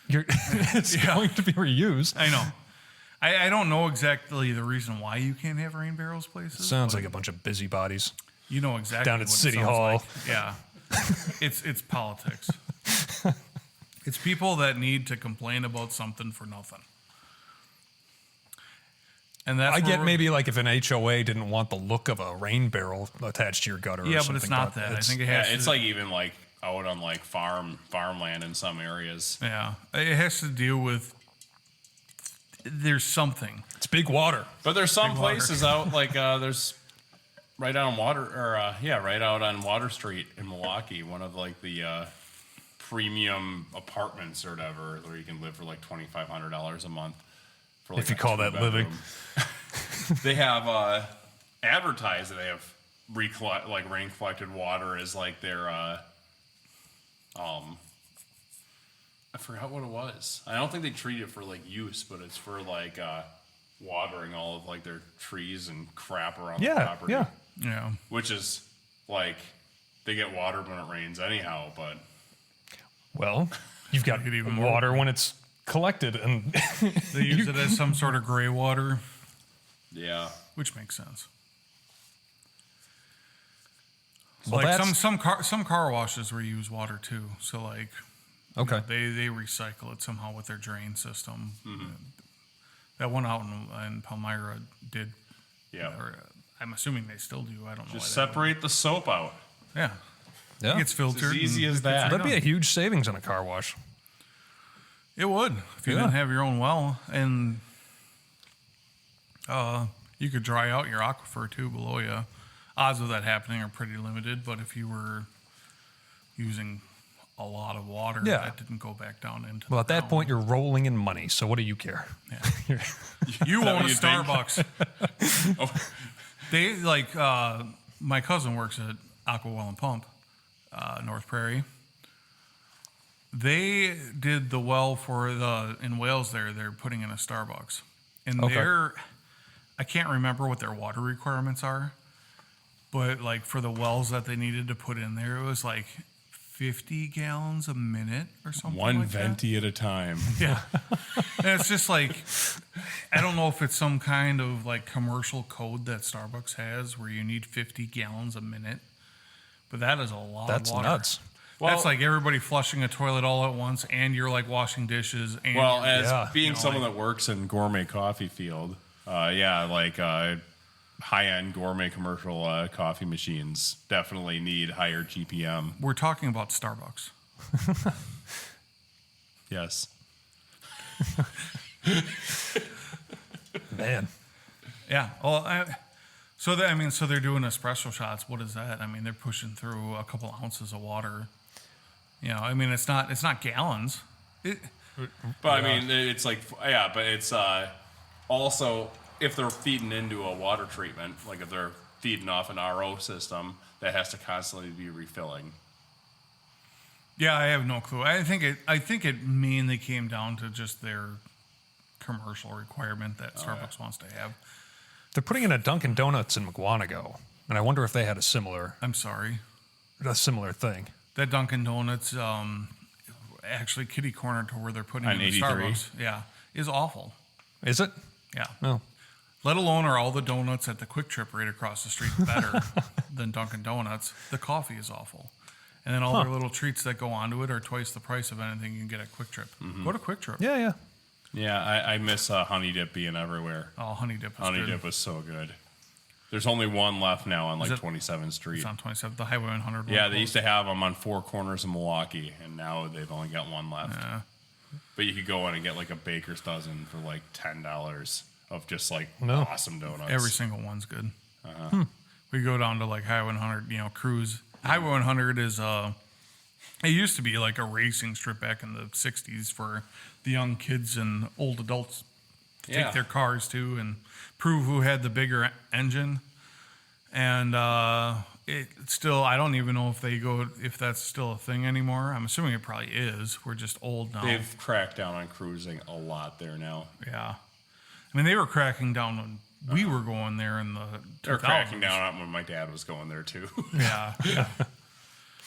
S1: It's going to be reused.
S2: I know. I don't know exactly the reason why you can't have rain barrels places.
S1: Sounds like a bunch of busybodies.
S2: You know exactly
S1: Down at
S2: what it
S1: City
S2: sounds
S1: Hall.
S2: like. Yeah. It's politics. It's people that need to complain about something for nothing. And that's
S1: I get
S2: where-
S1: maybe like if an HOA didn't want the look of a rain barrel attached to your gutter.
S2: Yeah,
S1: or
S2: but it's
S1: something,
S2: not that. I think it
S3: Yeah,
S2: has
S3: it's
S2: to,
S3: like even like out on like farmland in some areas.
S2: yeah. It has to deal with there's something.
S1: it's big water.
S3: But there's some
S2: Big water.
S3: places out like there's right out on right out on Water Street in Milwaukee, one of like the premium apartments or whatever, where you can live for like $2,500 a month. For like
S1: If you
S3: a
S1: call that living.
S3: two-bedroom. They have advertised that they have rain collected water as like their I forgot what it was. I don't think they treat it for like use, but it's for like watering all of like their trees and crap around the
S1: Yeah,
S3: property.
S1: yeah.
S2: Yeah.
S3: Which is like they get water when it rains anyhow, but
S1: Well, you've got
S2: Make it even more-
S1: water when it's collected, and
S2: They use it as some sort of gray water,
S3: yeah.
S2: which makes sense.
S1: Well,
S2: like
S1: that's-
S2: some car washes reuse water too. So like
S1: okay.
S2: they recycle it somehow with their drain system.
S3: Mm-hmm.
S2: That one out in Palmyra did.
S3: Yeah.
S2: Or, I'm assuming they still do. I don't know.
S3: Just
S2: why they
S3: separate the soap out.
S2: don't. Yeah.
S1: Yeah,
S2: It gets filtered.
S3: It's as easy
S2: and
S3: as
S2: it gets
S3: that.
S1: that'd be
S2: done.
S1: a huge savings on a car wash.
S2: It would if you
S1: Yeah.
S2: didn't have your own well, and you could dry out your aquifer too below you. Odds of that happening are pretty limited, but if you were using a lot of water
S1: Yeah.
S2: that didn't go back down into
S1: Well, at
S2: the
S1: that
S2: ground.
S1: point, you're rolling in money. So what do you care?
S2: You
S3: that
S2: own
S3: what
S2: a
S3: you think?
S2: Starbucks. They like my cousin works at Aqua Well and Pump, North Prairie. They did the well for in Wales. They're putting in a Starbucks, and
S1: Okay.
S2: I can't remember what their water requirements are, but like for the wells that they needed to put in there, it was like 50 gallons a minute or something.
S3: One
S2: like that.
S3: venti at a time.
S2: Yeah. And it's just like, I don't know if it's some kind of like commercial code that Starbucks has where you need 50 gallons a minute, but that is a lot
S1: That's
S2: of water.
S1: nuts.
S2: That's
S3: Well-
S2: like everybody flushing a toilet all at once, and you're like washing dishes. And
S3: Well,
S2: you're-
S3: as
S1: Yeah.
S3: being
S2: You know,
S3: someone
S2: like-
S3: that works in gourmet coffee field, high-end gourmet commercial coffee machines definitely need higher GPM.
S2: we're talking about Starbucks.
S3: Yes.
S1: Man,
S2: Yeah. Well, so they're doing espresso shots. What is that? I mean, they're pushing through a couple ounces of water. You know, I mean, it's not gallons.
S3: But I mean, it's like, yeah, but it's also if they're feeding into a water treatment, like if they're feeding off an RO system, that has to constantly be refilling.
S2: Yeah, I have no clue. I think it mainly came down to just their commercial requirement that Starbucks wants to have.
S1: they're putting in a Dunkin' Donuts in McWanago, and I wonder if they had a similar
S2: I'm sorry.
S1: thing.
S2: That Dunkin' Donuts, actually kitty corner to where they're putting
S3: On
S2: in the
S3: 83?
S2: Starbucks, yeah, is awful.
S1: Is it?
S2: Yeah.
S1: No.
S2: Let alone are all the donuts at the Quick Trip right across the street better than Dunkin' Donuts. The coffee is awful. And then all their little treats that go onto it are twice the price of anything you can get at Quick Trip. Go to Quick Trip.
S1: Yeah, yeah.
S3: Yeah, I miss Honey Dip being everywhere.
S2: Oh, Honey Dip was
S3: Honey
S2: good.
S3: Dip was so good. There's only one left now on like
S2: it-
S3: 27th Street.
S2: It's on 27th, the Highway 100 one.
S3: Yeah, they used to have them on 4 corners of Milwaukee, and now they've only got one left.
S2: Yeah.
S3: But you could go in and get like a baker's dozen for like $10 of just like
S1: No.
S3: awesome donuts.
S2: Every single one's good. We go down to like Highway 100, cruise. Highway 100 is it used to be like a racing strip back in the 60s for the young kids and old adults to
S3: Yeah.
S2: take their cars to and prove who had the bigger engine. And it still, I don't even know if that's still a thing anymore. I'm assuming it probably is. We're just old now.
S3: They've cracked down on cruising a lot there now.
S2: Yeah. I mean, they were cracking down when we were going there in the 2000s.
S3: They're cracking down on when my dad was going there too.
S2: Yeah.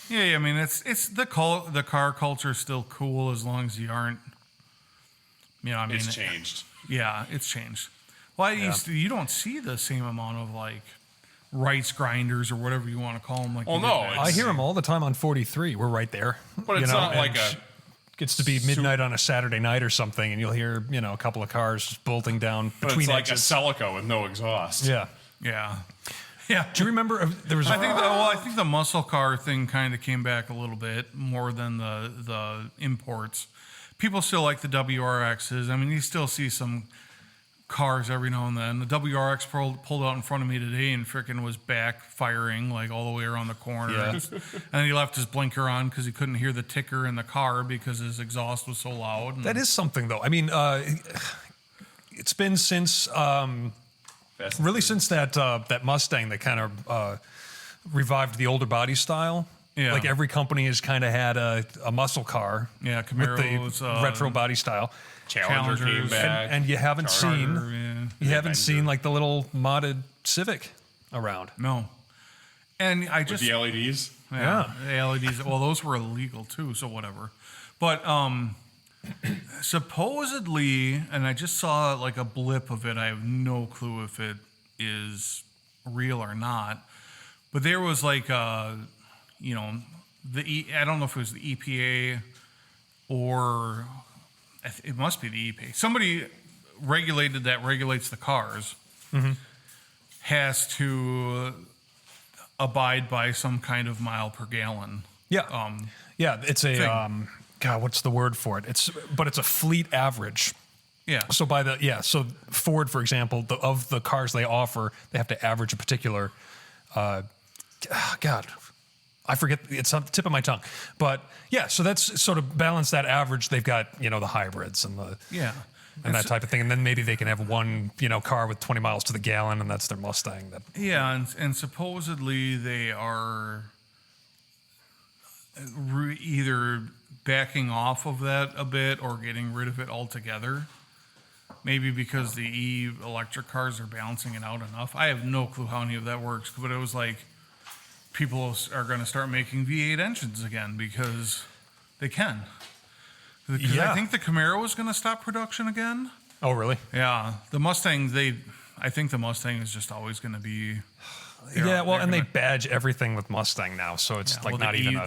S2: Yeah, I mean, it's the car culture is still cool as long as you aren't, I mean.
S3: It's changed.
S2: Yeah, it's changed. Well, you don't see the same amount of like rice grinders or whatever you want to call them. Like
S3: Well,
S2: you did
S3: no,
S2: back
S1: I
S3: it's-
S1: hear them all the time on 43. We're right there.
S3: But it's not like a
S1: Gets to be midnight on a Saturday night or something, and you'll hear a couple of cars just bolting down
S3: but
S1: between
S3: it's like
S1: exits.
S3: a Celica with no exhaust.
S1: Yeah.
S2: Yeah. Yeah.
S1: Do you remember there was?
S2: I think the muscle car thing kind of came back a little bit more than the imports. People still like the WRXs. I mean, you still see some cars every now and then. The WRX pulled out in front of me today and frickin' was backfiring like all the way around the corner.
S1: Yeah.
S2: And he left his blinker on because he couldn't hear the ticker in the car because his exhaust was so loud. And
S1: That is something, though. I mean, it's been since since that Mustang that kind of revived the older body style.
S2: Yeah.
S1: Like every company has kind of had a muscle car.
S2: Yeah,
S1: with
S2: Camaro's,
S1: the retro body style.
S3: Challenger came
S2: Challengers.
S3: back.
S1: And you haven't seen
S2: Charger, yeah.
S1: you haven't
S3: Avenger.
S1: seen like the little modded Civic around.
S2: No. And I
S3: with
S2: just
S3: the LEDs.
S2: Yeah, the LEDs. Well, those were illegal too, so whatever. But supposedly, and I just saw like a blip of it. I have no clue if it is real or not. But there was like I don't know if it was the EPA or it must be the EPA. Somebody that regulates the cars has to abide by some kind of mile per gallon.
S1: Yeah. Yeah, it's a
S2: thing.
S1: God, what's the word for it? It's a fleet average.
S2: Yeah.
S1: So so Ford, for example, of the cars they offer, they have to average a particular God, I forget, it's on the tip of my tongue. But yeah, so that's sort of balance that average. They've got, the hybrids and that type of thing. And then maybe they can have one, car with 20 miles to the gallon, and that's their Mustang.
S2: Yeah, and supposedly they are either backing off of that a bit or getting rid of it altogether. Maybe because the electric cars are balancing it out enough. I have no clue how any of that works, but it was like people are going to start making V8 engines again because they can. Because I think the Camaro is going to stop production again.
S1: Oh, really?
S2: Yeah, the Mustang. I think the Mustang is just always going to be.
S1: Yeah, well, and they badge everything with Mustang now, so it's not even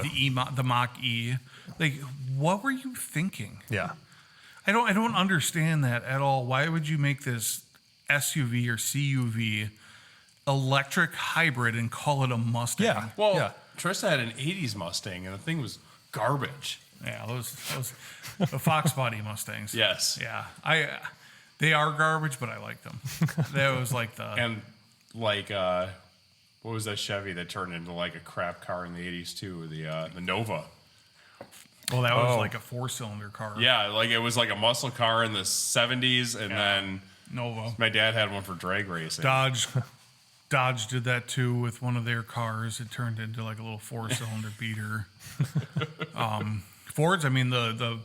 S2: the Mach E. Like, what were you thinking?
S1: Yeah.
S2: I don't understand that at all. Why would you make this SUV or CUV electric hybrid and call it a Mustang?
S1: Yeah.
S3: Well, Trista had an 80s Mustang, and the thing was garbage.
S2: Yeah, those the Fox body Mustangs.
S3: Yes.
S2: Yeah. They are garbage, but I like them. That was like the
S3: And like, what was that Chevy that turned into like a crap car in the 80s too? The Nova.
S2: well, that was like a 4-cylinder car.
S3: Yeah, like it was like a muscle car in the 70s, and then
S2: Nova.
S3: my dad had one for drag racing.
S2: Dodge did that too with one of their cars. It turned into like a little 4-cylinder beater. Fords, I mean the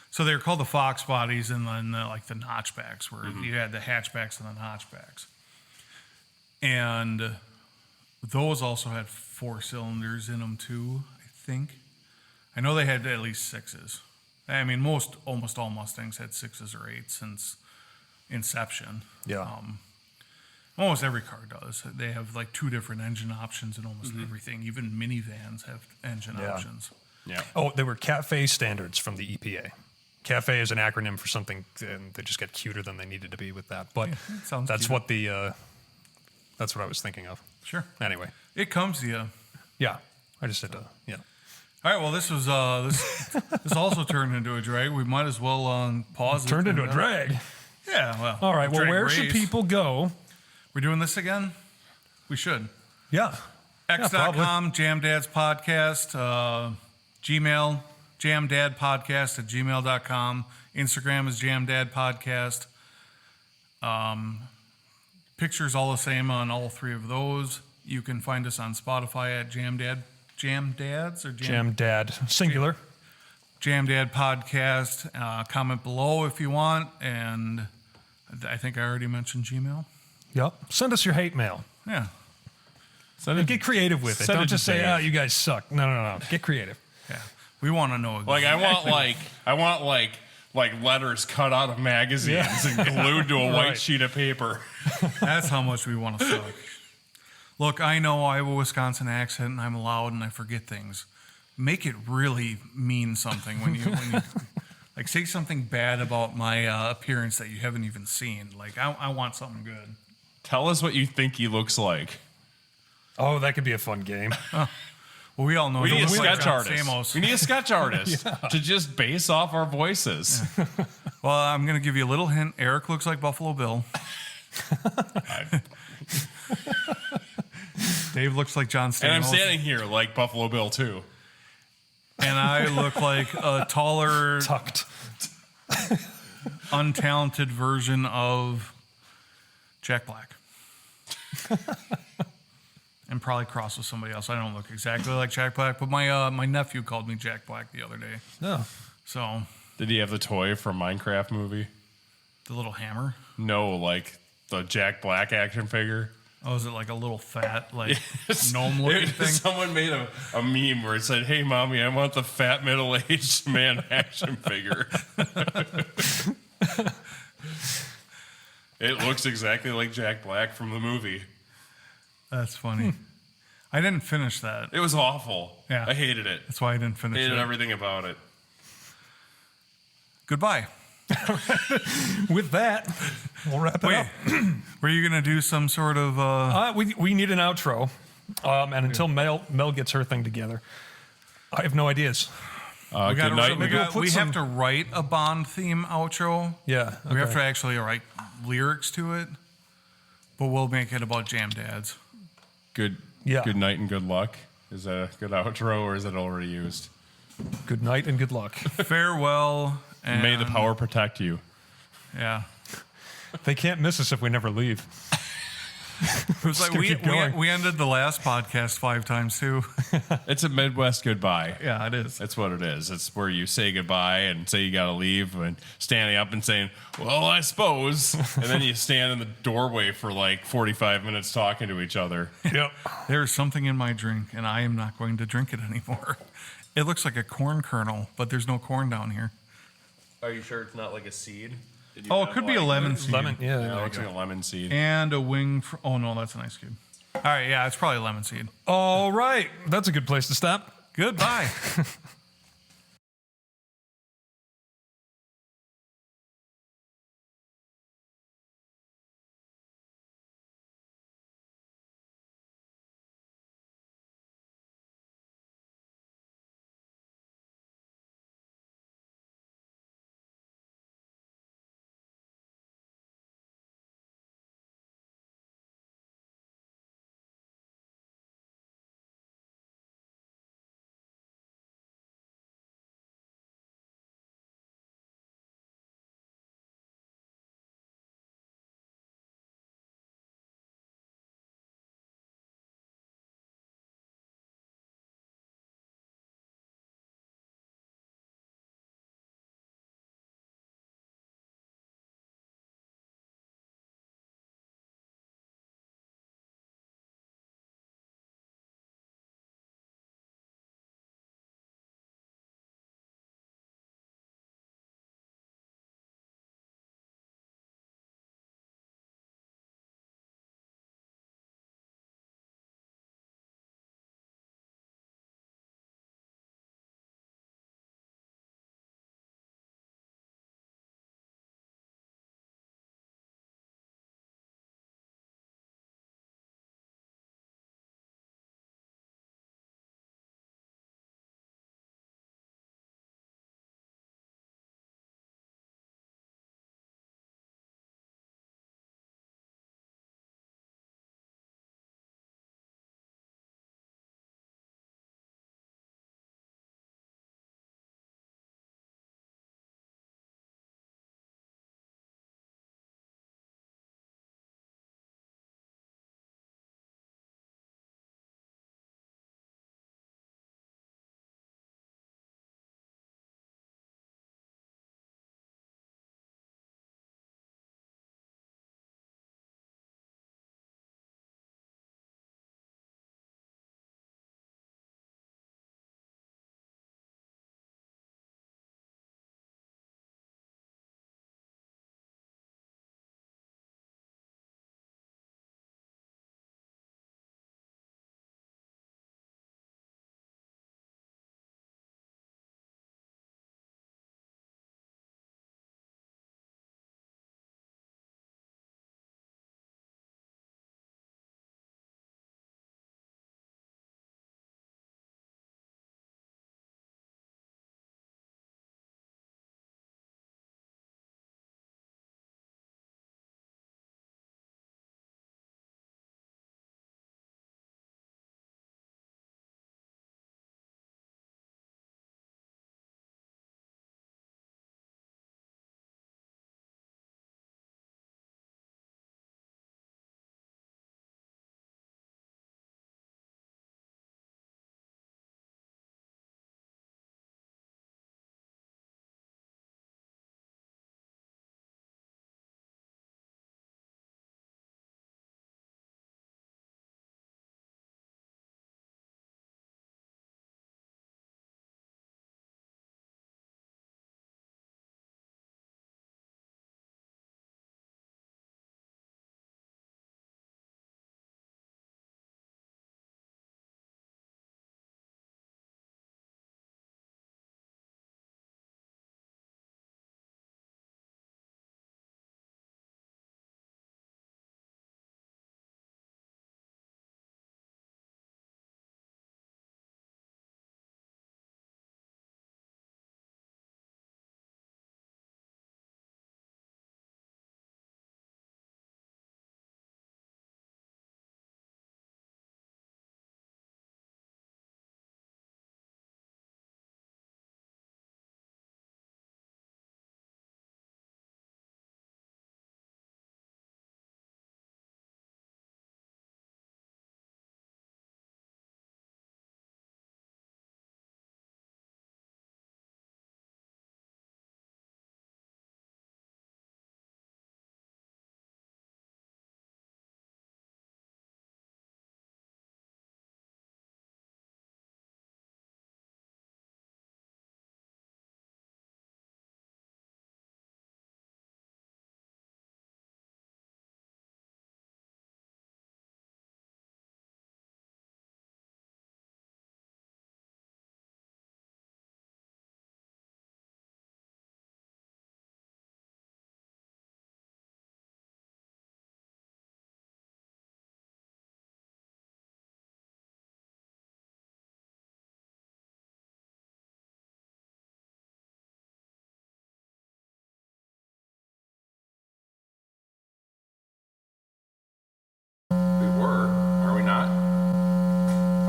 S2: so they're called the Fox bodies, and then like the notchbacks, where you had the hatchbacks and the notchbacks, and those also had 4 cylinders in them too. I think. I know they had at least 6s. I mean, almost all Mustangs had 6s or 8s since inception.
S1: Yeah.
S2: Almost every car does. They have like 2 different engine options in almost everything. Even minivans have engine options.
S3: Yeah.
S1: Oh, they were CAFE standards from the EPA. Cafe is an acronym for something, and they just got cuter than they needed to be with that. But
S2: sounds
S1: that's
S2: cute.
S1: that's what I was thinking of.
S2: Sure.
S1: Anyway,
S2: It comes to you.
S1: yeah, I just said yeah.
S2: All right. Well, this was this also turned into a drag. We might as well pause. it
S1: Turned into a
S2: and,
S1: drag.
S2: Yeah. Well.
S1: All right. Well,
S2: drag
S1: where should
S2: race.
S1: people go?
S2: We're doing this again. We should.
S1: Yeah.
S2: X.com, Jam Dad's Podcast, Gmail, jamdadpodcast at gmail.com. Instagram is Jam Dad Podcast. Pictures all the same on all three of those. You can find us on Spotify at Jam Dads or
S1: Jam Dad, singular.
S2: Jam Dad Podcast. Comment below if you want. And I think I already mentioned Gmail.
S1: Yep. Send us your hate mail.
S2: Yeah.
S1: And get creative with it.
S3: send
S1: Don't
S3: it to
S1: just say,
S3: Dave.
S1: "Oh, you guys suck." No. Get creative.
S2: Yeah. We want to know.
S3: Like I want letters cut out of magazines and glued to a white
S1: Right.
S3: sheet of paper.
S2: That's how much we want to suck. Look, I know I have a Wisconsin accent and I'm loud and I forget things. Make it really mean something when you like say something bad about my appearance that you haven't even seen. Like I want something good.
S3: Tell us what you think he looks like.
S1: Oh, that could be a fun game.
S2: Well, we all know
S3: We
S2: you
S3: need a
S2: look like
S3: sketch
S2: John
S3: artist.
S2: Stamos.
S3: We need a sketch artist to just base off our voices.
S2: Well, I'm going to give you a little hint. Eric looks like Buffalo Bill. Dave looks like John Stamos.
S3: And I'm standing here like Buffalo Bill too.
S2: And I look like a taller,
S1: Tucked.
S2: untalented version of Jack Black. And probably cross with somebody else. I don't look exactly like Jack Black, but my nephew called me Jack Black the other day.
S1: No.
S2: So
S3: Did he have the toy from Minecraft movie?
S2: the little hammer.
S3: No, like the Jack Black action figure.
S2: Oh, is it like a little fat, like gnome looking thing?
S3: Someone made a meme where it said, "Hey, mommy, I want the fat middle-aged man action figure." It looks exactly like Jack Black from the movie.
S2: That's funny. I didn't finish that.
S3: It was awful.
S2: Yeah.
S3: I hated it.
S2: That's why I didn't finish
S3: Hated
S2: it.
S3: everything about it.
S2: Goodbye.
S1: With that, we'll wrap it
S2: Wait,
S1: up.
S2: were you gonna do some sort of?
S1: We need an outro, and until Mel gets her thing together, I have no ideas.
S2: we
S3: Good night.
S1: maybe we'll put
S2: we
S1: some-
S2: have to write a Bond theme outro.
S1: Yeah,
S2: We have
S1: okay.
S2: to actually write lyrics to it, but we'll make it about Jam Dads.
S3: Good night and good luck. Is that a good outro or is it already used?
S1: Good night and good luck.
S2: Farewell. And
S3: May the power protect you.
S2: Yeah.
S1: They can't miss us if we never leave.
S2: It was like
S1: gonna keep going.
S2: we ended the last podcast 5 times too.
S3: It's a Midwest goodbye.
S2: Yeah, it is.
S3: That's what it is. It's where you say goodbye and say you got to leave and standing up and saying, "Well, I suppose." And then you stand in the doorway for like 45 minutes talking to each other.
S1: Yep.
S2: There's something in my drink, and I am not going to drink it anymore. It looks like a corn kernel, but there's no corn down here.
S3: Are you sure it's not like a seed?
S2: Oh, it could be a lemon seed.
S1: Lemon. Yeah.
S3: Yeah,
S1: there
S3: it
S1: you
S3: looks
S1: go.
S3: like a lemon seed.
S2: And a wing. Oh, no, that's an ice cube. All right, yeah, it's probably lemon seed.
S1: All right. That's a good place to stop.
S2: Goodbye.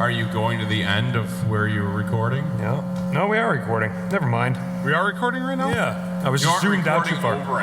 S4: Are you going to the end of where you were recording?
S1: Yeah. No, we are recording. Never mind.
S2: We are recording right now?
S1: Yeah. I was
S3: You aren't
S1: zoomed out
S3: recording
S1: too far.
S3: over